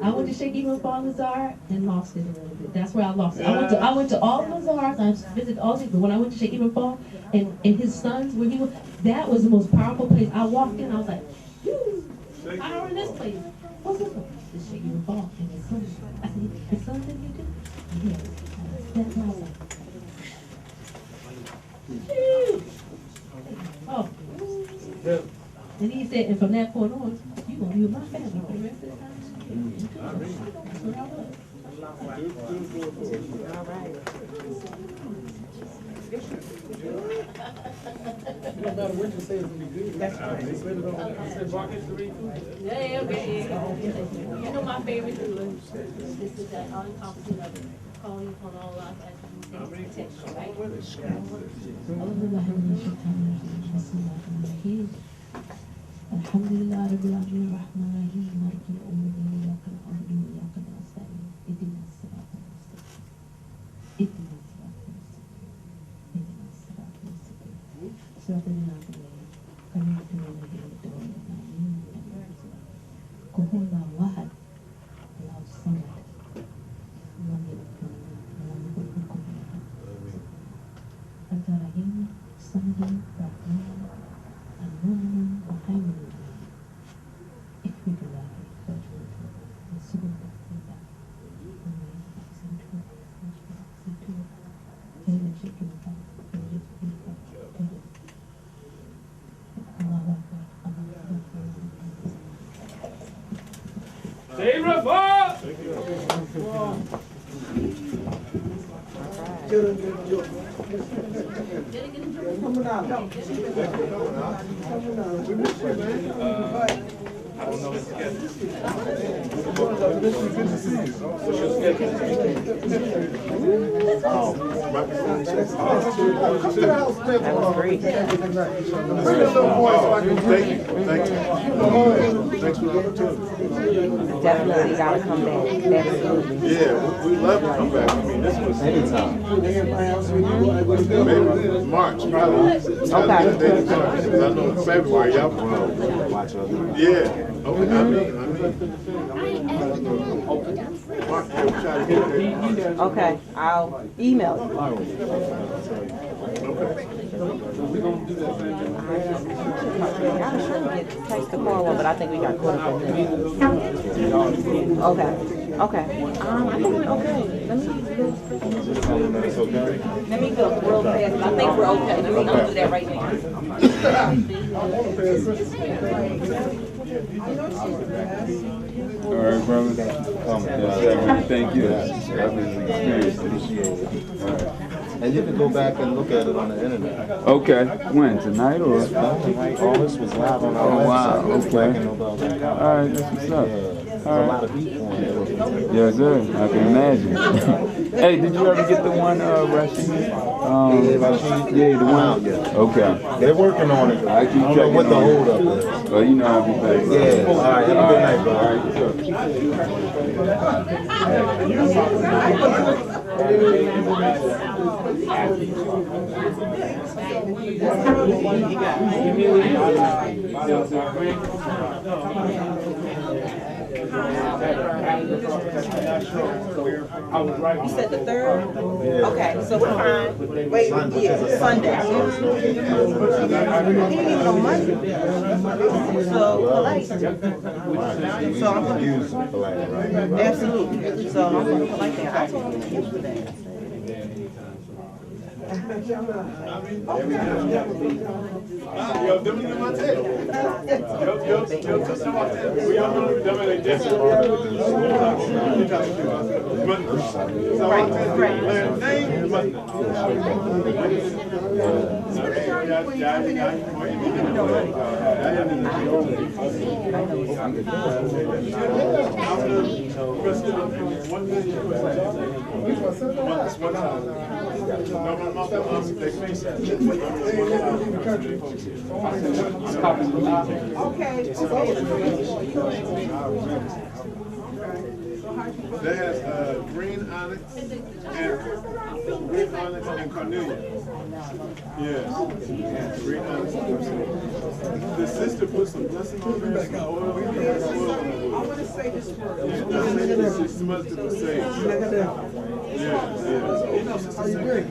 I went to Sheikh Ibn Fall Lazar and lost it a little bit. That's where I lost it. I went to all the Lazars. I visited all these, but when I went to Sheikh Ibn Fall and his sons, where he was, that was the most powerful place. I walked in, I was like, power in this place. What's this one? It's Sheikh Ibn Fall and his sons. I said, his sons in here too? Yes. That's what I was like. Oh. And he said, and from that point on, you're going to be with my family for the rest of the time. That's where I was. No matter what you say, it's going to be good. That's right. Yeah, okay. You know my favorite too. This is that all-encompassing of calling upon all our protection, right? Alhamdulillah Rabbil Alamin Rahman Rahim Maliki Yawmiddin Iyyaka na'budu wa iyyaka nasta'in Ihdinas siratal mustaqim Ihdinas siratal mustaqim Ihdinas siratal mustaqim Siratal ladzina an'amta alaihim Qul huwallahu ahad Allahu samad lam yalid wa lam yakul lahu kufuwan ahad Ar-Rahim Samad Rahman Al-Mu'min Muhammad Ikbidullah I don't know his schedule. Good to see you. What's your schedule? That was great. Thank you. Thanks for the opportunity. Definitely got to come back. Absolutely. Yeah, we love to come back. I mean, this was anytime. Maybe March, probably. Okay. Because I know in February, y'all yeah. Okay, I mean. March, we'll try to get there. Okay, I'll email you. I was trying to text the call one, but I think we got caught up in there. Okay. Okay. I think we're okay. Let me go real fast. I think we're okay. Let me do that right now. All right, brother. Thank you. That was an experience. All right. And you can go back and look at it on the internet. Okay. When? Tonight or? All this was live on our website. Wow. Okay. BlackandNobel.com. All right, that's what's up. There's a lot of people on there. Yes, sir. I can imagine. Hey, did you ever get the one, Rashid? Yeah, the one. Okay. They're working on it. I keep checking what the on hold up is. Well, you know I'll be back. Yeah. All right. Have a good night, bro. You said the 3rd? Okay, so we're fine. Wait, yeah, Sunday. He didn't even on Monday. So, polite. So I'm going to... Absolutely. So I'm going to polite that. I told him yesterday. That has green onyx and carnelian. Yes. Green onyx and carnelian. The sister put some blessing on there, some oil. I want to say this word. She smells to the sage. Yes. How you doing?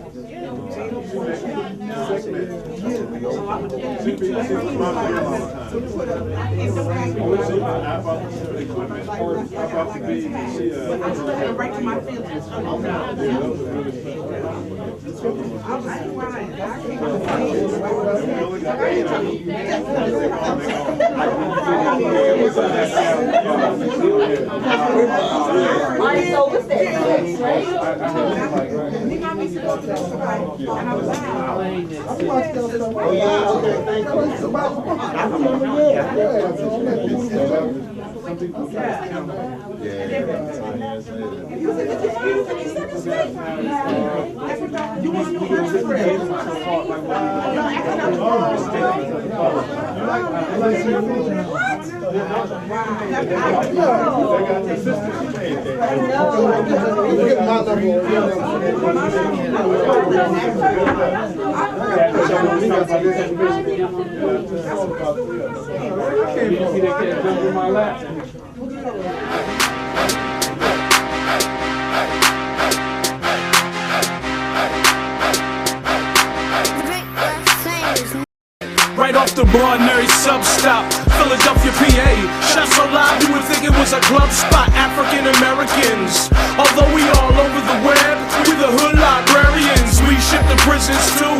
Right off the Barnary sub-stop, Philadelphia, PA. Shot so loud you would think it was a club spot. African Americans, although we all over the web, we the hood librarians. We ship to prisons too.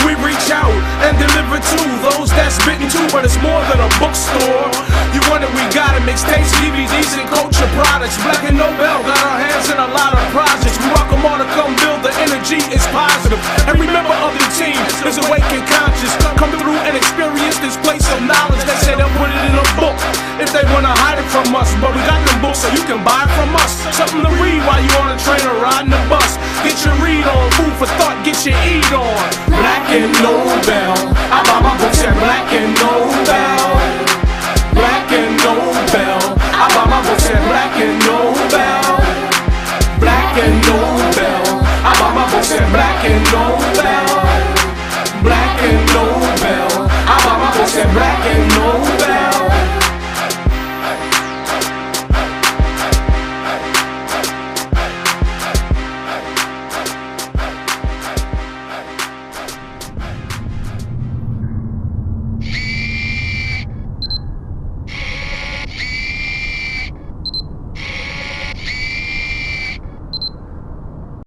We reach out and deliver to those that's bitten too, but it's more than a bookstore. You want it, we got it. Mixtapes, DVDs, and culture products. BlackandNobel got our hands in a lot of projects. We welcome all to come build. The energy is positive. Every member of the team is awake and conscious. Come through and experience this place of knowledge. They say they'll put it in a book if they wanna hide it from us, but we got them books so you can buy it from us. Something to read while you on a train or riding the bus. Get your read on, food for thought, get your eat on. Black and Nobel.